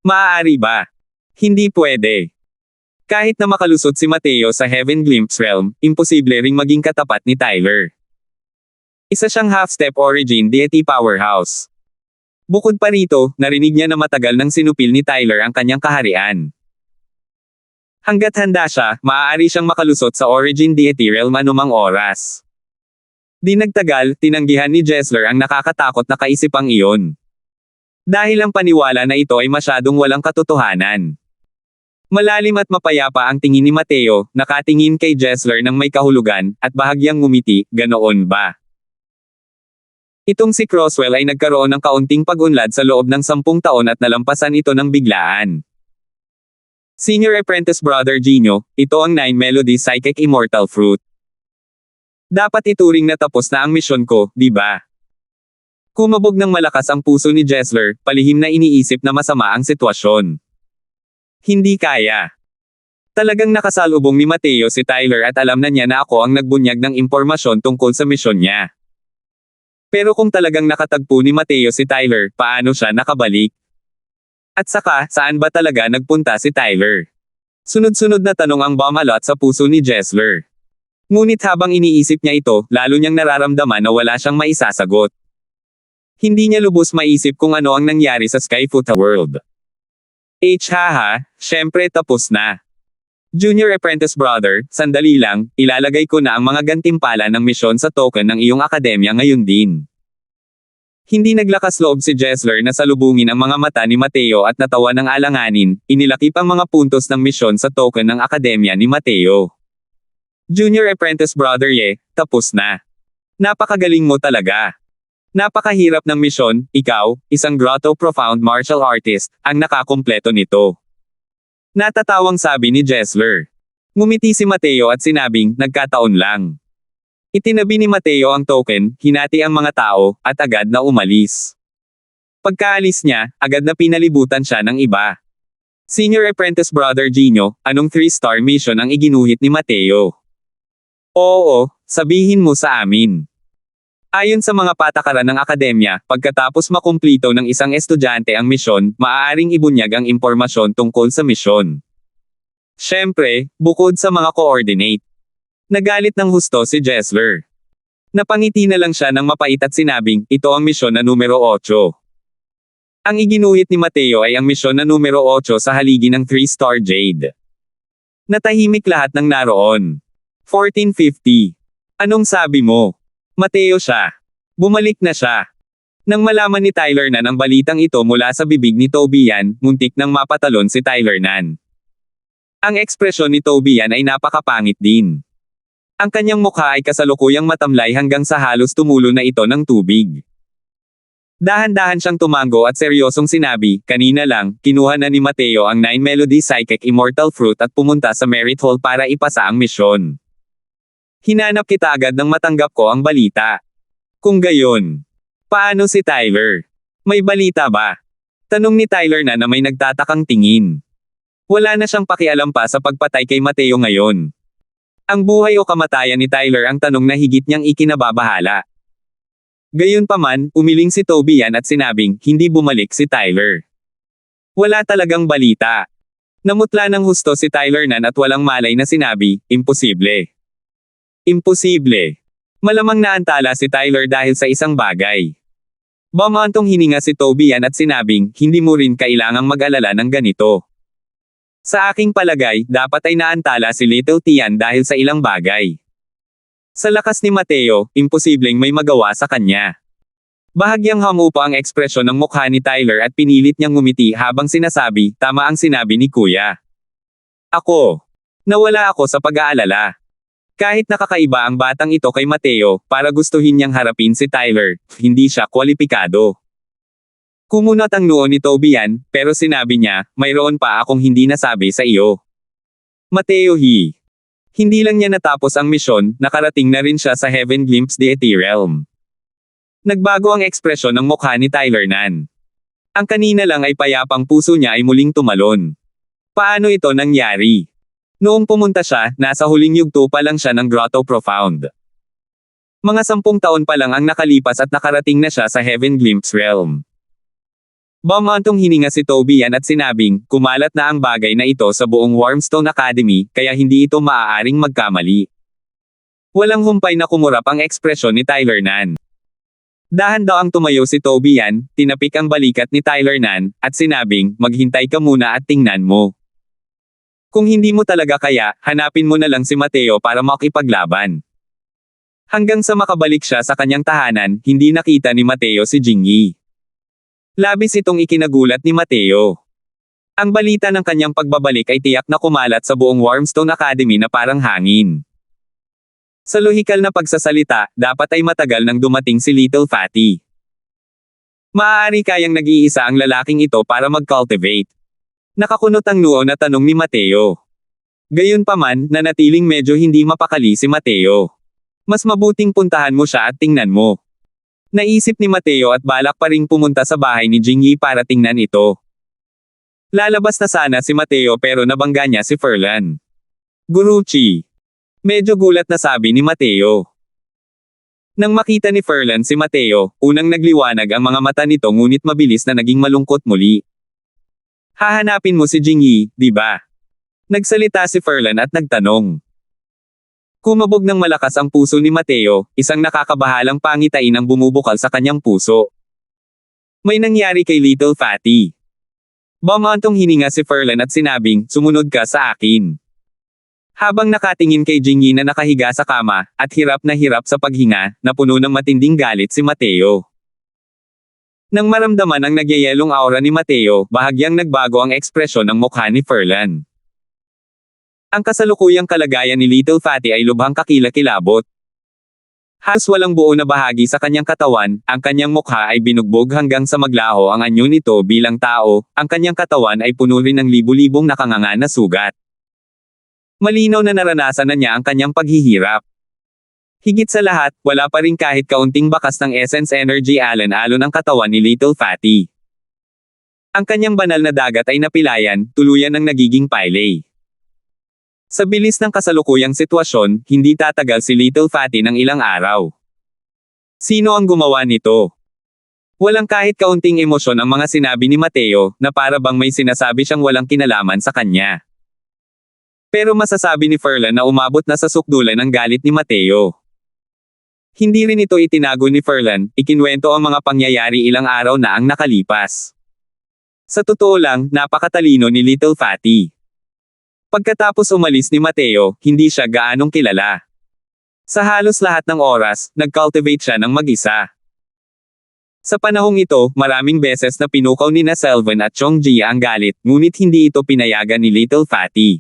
Maaari ba? Hindi pwede. Kahit na makalusot si Mateo sa Heaven Glimpse Realm, imposible ring maging katapat ni Tyler. Isa siyang half-step origin deity powerhouse. Bukod pa rito, narinig niya na matagal nang sinupil ni Tyler ang kanyang kaharian. Hanggat handa siya, maaari siyang makalusot sa origin deity realm anumang oras. Di nagtagal, tinanggihan ni Jessler ang nakakatakot na kaisipang iyon. Dahil ang paniwala na ito ay masyadong walang katotohanan. Malalim at mapayapa ang tingin ni Mateo, nakatingin kay Jessler ng may kahulugan, at bahagyang ngumiti, ganoon ba? Itong si Crosswell ay nagkaroon ng kaunting pag-unlad sa loob ng 10 taon at nalampasan ito ng biglaan. Senior Apprentice Brother Gino, ito ang 9 Melody Psychic Immortal Fruit. Dapat ituring na tapos na ang misyon ko, di ba? Kumabog ng malakas ang puso ni Jessler, palihim na iniisip na masama ang sitwasyon. Hindi kaya. Talagang nakasalubong ni Mateo si Tyler at alam na niya na ako ang nagbunyag ng impormasyon tungkol sa misyon niya. Pero kung talagang nakatagpo ni Mateo si Tyler, paano siya nakabalik? At saka, saan ba talaga nagpunta si Tyler? Sunod-sunod na tanong ang bumalot sa puso ni Jessler. Ngunit habang iniisip niya ito, lalo niyang nararamdaman na wala siyang maisasagot. Hindi niya lubos maisip kung ano ang nangyari sa Skyfootle World. Haha, syempre tapos na. Junior Apprentice Brother, sandali lang, ilalagay ko na ang mga gantimpala ng misyon sa token ng iyong akademya ngayon din. Hindi naglakas loob si Jessler na salubungin ang mga mata ni Mateo at natawa ng alanganin, inilakip ang mga puntos ng misyon sa token ng akademya ni Mateo. Junior Apprentice Brother tapos na. Napakagaling mo talaga. Napakahirap ng misyon, ikaw, isang Grotto Profound martial artist, ang nakakumpleto nito. Natatawang sabi ni Jessler. Ngumiti si Mateo at sinabing, nagkataon lang. Itinabi ni Mateo ang token, hinati ang mga tao, at agad na umalis. Pagkaalis niya, agad na pinalibutan siya ng iba. Senior Apprentice Brother Gino, anong 3-star mission ang iginuhit ni Mateo? Oo, sabihin mo sa amin. Ayon sa mga patakaran ng akademya, pagkatapos makumplito ng isang estudyante ang misyon, maaaring ibunyag ang impormasyon tungkol sa misyon. Siyempre, bukod sa mga coordinate. Nagalit ng husto si Jessler. Napangiti na lang siya ng mapait at sinabing, ito ang misyon na numero 8. Ang iginuhit ni Mateo ay ang misyon na numero 8 sa haligi ng 3-star Jade. Natahimik lahat ng naroon. 1450. Anong sabi mo? Mateo siya. Bumalik na siya. Nang malaman ni Tyler Nan ang balitang ito mula sa bibig ni Tobian, muntik nang mapatalon si Tyler Nan. Ang ekspresyon ni Tobian ay napakapangit din. Ang kanyang mukha ay kasalukuyang matamlay hanggang sa halos tumulo na ito ng tubig. Dahan-dahan siyang tumango at seryosong sinabi, kanina lang, kinuha na ni Mateo ang 9 Melody Psychic Immortal Fruit at pumunta sa Merit Hall para ipasa ang misyon. Hinanap kita agad nang matanggap ko ang balita. Kung gayon, paano si Tyler? May balita ba? Tanong ni Tyler na may nagtatakang tingin. Wala na siyang pakialam pa sa pagpatay kay Mateo ngayon. Ang buhay o kamatayan ni Tyler ang tanong na higit niyang ikinababahala. Gayunpaman, umiling si Tobian at sinabing, hindi bumalik si Tyler. Wala talagang balita. Namutla ng husto si Tyler Nan at walang malay na sinabi, imposible. Imposible. Malamang naantala si Tyler dahil sa isang bagay. Bumantong hininga si Tobian at sinabing, hindi mo rin kailangang mag-alala ng ganito. Sa aking palagay, dapat ay naantala si Little Tian dahil sa ilang bagay. Sa lakas ni Mateo, imposibleng may magawa sa kanya. Bahagyang hamupa ang ekspresyon ng mukha ni Tyler at pinilit niyang ngumiti habang sinasabi, tama ang sinabi ni Kuya. Ako. Nawala ako sa pag-aalala. Kahit nakakaiba ang batang ito kay Mateo, para gustuhin niyang harapin si Tyler, hindi siya kwalipikado. Kumunot ang noo ni Toby yan, pero sinabi niya, mayroon pa akong hindi nasabi sa iyo. Mateo Hindi lang niya natapos ang misyon, nakarating na rin siya sa Heaven Glimpse Deity Realm. Nagbago ang ekspresyon ng mukha ni Tyler Nan. Ang kanina lang ay payapang puso niya ay muling tumalon. Paano ito nangyari? Noong pumunta siya, nasa huling yugto pa lang siya ng Grotto Profound. Mga 10 taon pa lang ang nakalipas at nakarating na siya sa Heaven Glimpse Realm. Bumantong hininga si Toby yan at sinabing, kumalat na ang bagay na ito sa buong Wormstone Academy, kaya hindi ito maaaring magkamali. Walang humpay na kumurap ang ekspresyon ni Tyler Nan. Dahan-daang tumayo si Toby yan, tinapik ang balikat ni Tyler Nan, at sinabing, maghintay ka muna at tingnan mo. Kung hindi mo talaga kaya, hanapin mo na lang si Mateo para makipaglaban. Hanggang sa makabalik siya sa kanyang tahanan, hindi nakita ni Mateo si Jingyi. Labis itong ikinagulat ni Mateo. Ang balita ng kanyang pagbabalik ay tiyak na kumalat sa buong Wormstone Academy na parang hangin. Sa lohikal na pagsasalita, dapat ay matagal nang dumating si Little Fatty. Maaari kayang nag-iisa ang lalaking ito para mag-cultivate. Nakakunot ang noo na tanong ni Mateo. Gayunpaman, nanatiling medyo hindi mapakali si Mateo. Mas mabuting puntahan mo siya at tingnan mo. Naisip ni Mateo at balak pa ring pumunta sa bahay ni Jingyi para tingnan ito. Lalabas na sana si Mateo pero nabangga niya si Ferlan. Guruchi. Medyo gulat na sabi ni Mateo. Nang makita ni Ferlan si Mateo, unang nagliwanag ang mga mata nito ngunit mabilis na naging malungkot muli. Hahanapin mo si Jingyi, di ba? Nagsalita si Ferlan at nagtanong. Kumabog ng malakas ang puso ni Mateo, isang nakakabahalang pangitain ang bumubukal sa kanyang puso. May nangyari kay Little Fatty. Bumantong hininga si Ferlan at sinabing, sumunod ka sa akin. Habang nakatingin kay Jingyi na nakahiga sa kama, at hirap sa paghinga, napuno ng matinding galit si Mateo. Nang maramdaman ang nagyayelong aura ni Mateo, bahagyang nagbago ang ekspresyon ng mukha ni Ferlan. Ang kasalukuyang kalagayan ni Little Fatty ay lubhang kakilakilabot. Halos walang buo na bahagi sa kanyang katawan, ang kanyang mukha ay binugbog hanggang sa maglaho ang anyo nito bilang tao, ang kanyang katawan ay puno rin ng libu-libong nakanganga na sugat. Malinaw na naranasan na niya ang kanyang paghihirap. Higit sa lahat, wala pa rin kahit kaunting bakas ng essence energy alon-alon ang katawan ni Little Fatty. Ang kanyang banal na dagat ay napilayan, tuluyan ng nagiging pile. Sa bilis ng kasalukuyang sitwasyon, hindi tatagal si Little Fatty ng ilang araw. Sino ang gumawa nito? Walang kahit kaunting emosyon ang mga sinabi ni Mateo, na para bang may sinasabi siyang walang kinalaman sa kanya. Pero masasabi ni Ferlan na umabot na sa sukdulan ang galit ni Mateo. Hindi rin ito itinago ni Ferlan, ikinwento ang mga pangyayari ilang araw na ang nakalipas. Sa totoo lang, napakatalino ni Little Fatty. Pagkatapos umalis ni Mateo, hindi siya gaanong kilala. Sa halos lahat ng oras, nag-cultivate siya ng mag-isa. Sa panahong ito, maraming beses na pinukaw ni na Selvan at Chongji ang galit, ngunit hindi ito pinayagan ni Little Fatty.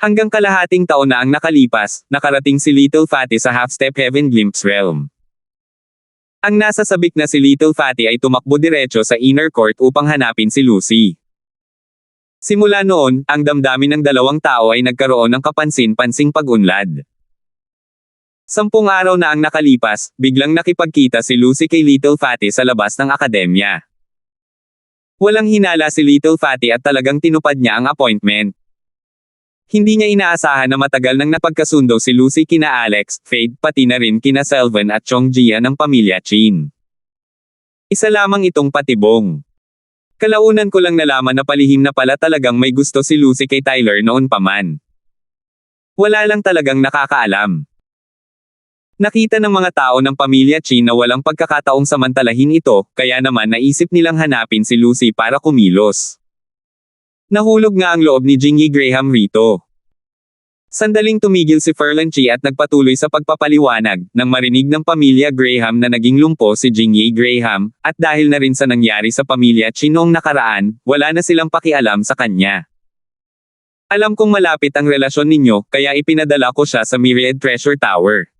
Hanggang kalahating taon na ang nakalipas, nakarating si Little Fatty sa Half-Step Heaven Glimpse Realm. Ang nasa sabik na si Little Fatty ay tumakbo diretso sa inner court upang hanapin si Lucy. Simula noon, ang damdamin ng dalawang tao ay nagkaroon ng kapansin-pansing pag-unlad. 10 araw na ang nakalipas, biglang nakipagkita si Lucy kay Little Fatty sa labas ng akademya. Walang hinala si Little Fatty at talagang tinupad niya ang appointment. Hindi niya inaasahan na matagal nang napagkasundo si Lucy kina Alex, Fade, pati na rin kina Selvan at Chongjia ng pamilya Chin. Isa lamang itong patibong. Kalaunan ko lang nalaman na palihim na pala talagang may gusto si Lucy kay Tyler noon pa man. Wala lang talagang nakakaalam. Nakita ng mga tao ng pamilya Chin na walang pagkakataong samantalahin ito, kaya naman naisip nilang hanapin si Lucy para kumilos. Nahulog nga ang loob ni Jingyi Graham rito. Sandaling tumigil si Ferlanchi at nagpatuloy sa pagpapaliwanag, nang marinig ng pamilya Graham na naging lumpo si Jingyi Graham, at dahil na rin sa nangyari sa pamilya Chi noong nakaraan, wala na silang pakialam sa kanya. Alam kong malapit ang relasyon ninyo, kaya ipinadala ko siya sa Myriad Treasure Tower.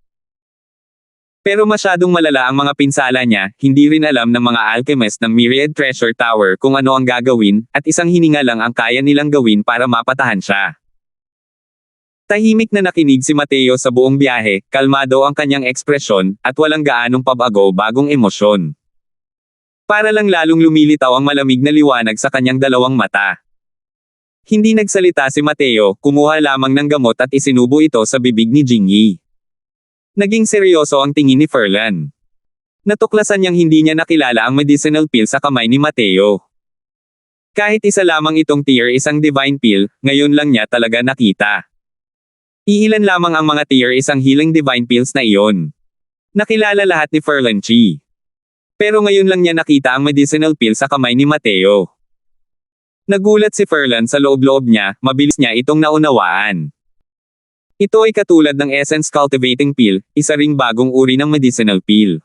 Pero masyadong malala ang mga pinsala niya, hindi rin alam ng mga alchemist ng Myriad Treasure Tower kung ano ang gagawin, at isang hininga lang ang kaya nilang gawin para mapatahan siya. Tahimik na nakinig si Mateo sa buong biyahe, kalmado ang kanyang ekspresyon, at walang gaanong pabago bagong emosyon. Para lang lalong lumilitaw ang malamig na liwanag sa kanyang dalawang mata. Hindi nagsalita si Mateo, kumuha lamang ng gamot at isinubo ito sa bibig ni Jingyi. Naging seryoso ang tingin ni Ferlan. Natuklasan niyang hindi niya nakilala ang medicinal pill sa kamay ni Mateo. Kahit isa lamang itong tier isang divine pill, ngayon lang niya talaga nakita. Iilan lamang ang mga tier isang healing divine pills na iyon. Nakilala lahat ni Ferlanchi. Pero ngayon lang niya nakita ang medicinal pill sa kamay ni Mateo. Nagulat si Ferlan sa loob-loob niya, mabilis niya itong naunawaan. Ito ay katulad ng Essence Cultivating Pill, isa ring bagong uri ng medicinal pill.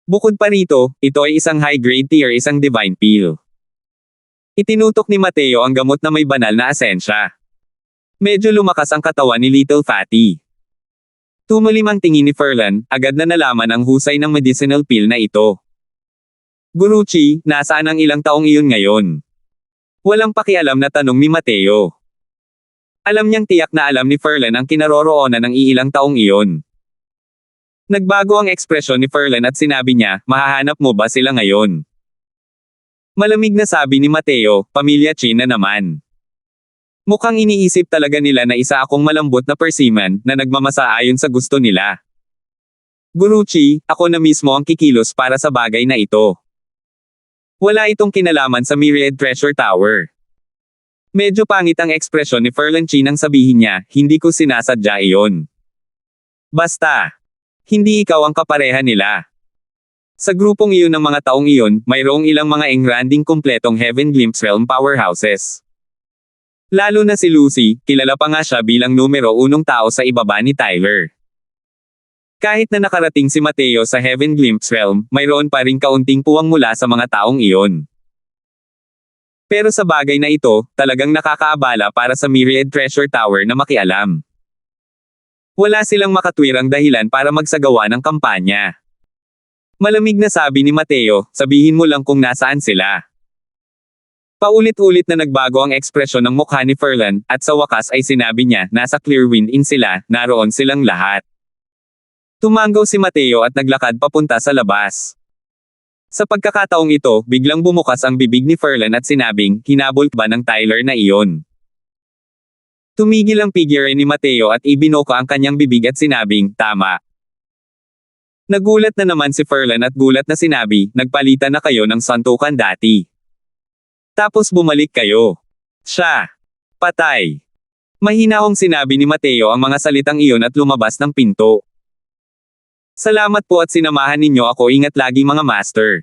Bukod pa rito, ito ay isang high-grade tier isang divine pill. Itinutok ni Mateo ang gamot na may banal na asensya. Medyo lumakas ang katawan ni Little Fatty. Tumalim ang tingin ni Ferlan, agad na nalaman ang husay ng medicinal pill na ito. Guruchi, nasaan ang ilang taong iyon ngayon? Walang pakialam na tanong ni Mateo. Alam niyang tiyak na alam ni Ferlan ang kinaroroonan ng iilang taong iyon. Nagbago ang ekspresyon ni Ferlan at sinabi niya, mahahanap mo ba sila ngayon? Malamig na sabi ni Mateo, pamilya Chi na naman. Mukhang iniisip talaga nila na isa akong malambot na persimmon na nagmamasa ayon sa gusto nila. Guruchi, ako na mismo ang kikilos para sa bagay na ito. Wala itong kinalaman sa Myriad Treasure Tower. Medyo pangit ang ekspresyon ni Ferlanchi nang sabihin niya, hindi ko sinasadya iyon. Basta, hindi ikaw ang kapareha nila. Sa grupong iyon ng mga taong iyon, mayroong ilang mga engranding kumpletong Heaven Glimpse Realm powerhouses. Lalo na si Lucy, kilala pa nga siya bilang numero 1 tao sa ibaba ni Tyler. Kahit na nakarating si Mateo sa Heaven Glimpse Realm, mayroon pa ring kaunting puwang mula sa mga taong iyon. Pero sa bagay na ito, talagang nakakaabala para sa Myriad Treasure Tower na makialam. Wala silang makatwirang dahilan para magsagawa ng kampanya. Malamig na sabi ni Mateo, sabihin mo lang kung nasaan sila. Paulit-ulit na nagbago ang ekspresyon ng mukha ni Ferlan, at sa wakas ay sinabi niya, nasa Clearwind Inn sila, naroon silang lahat. Tumango si Mateo at naglakad papunta sa labas. Sa pagkakataong ito, biglang bumukas ang bibig ni Ferlan at sinabing, hinabol ba ng Tyler na iyon? Tumigil ang figure ni Mateo at ibinoka ang kanyang bibig at sinabing, tama. Nagulat na naman si Ferlan at gulat na sinabi, nagpalitan na kayo ng santukan dati. Tapos bumalik kayo. Siya. Patay. Mahinahong sinabi ni Mateo ang mga salitang iyon at lumabas ng pinto. Salamat po at sinamahan ninyo ako, ingat lagi mga master.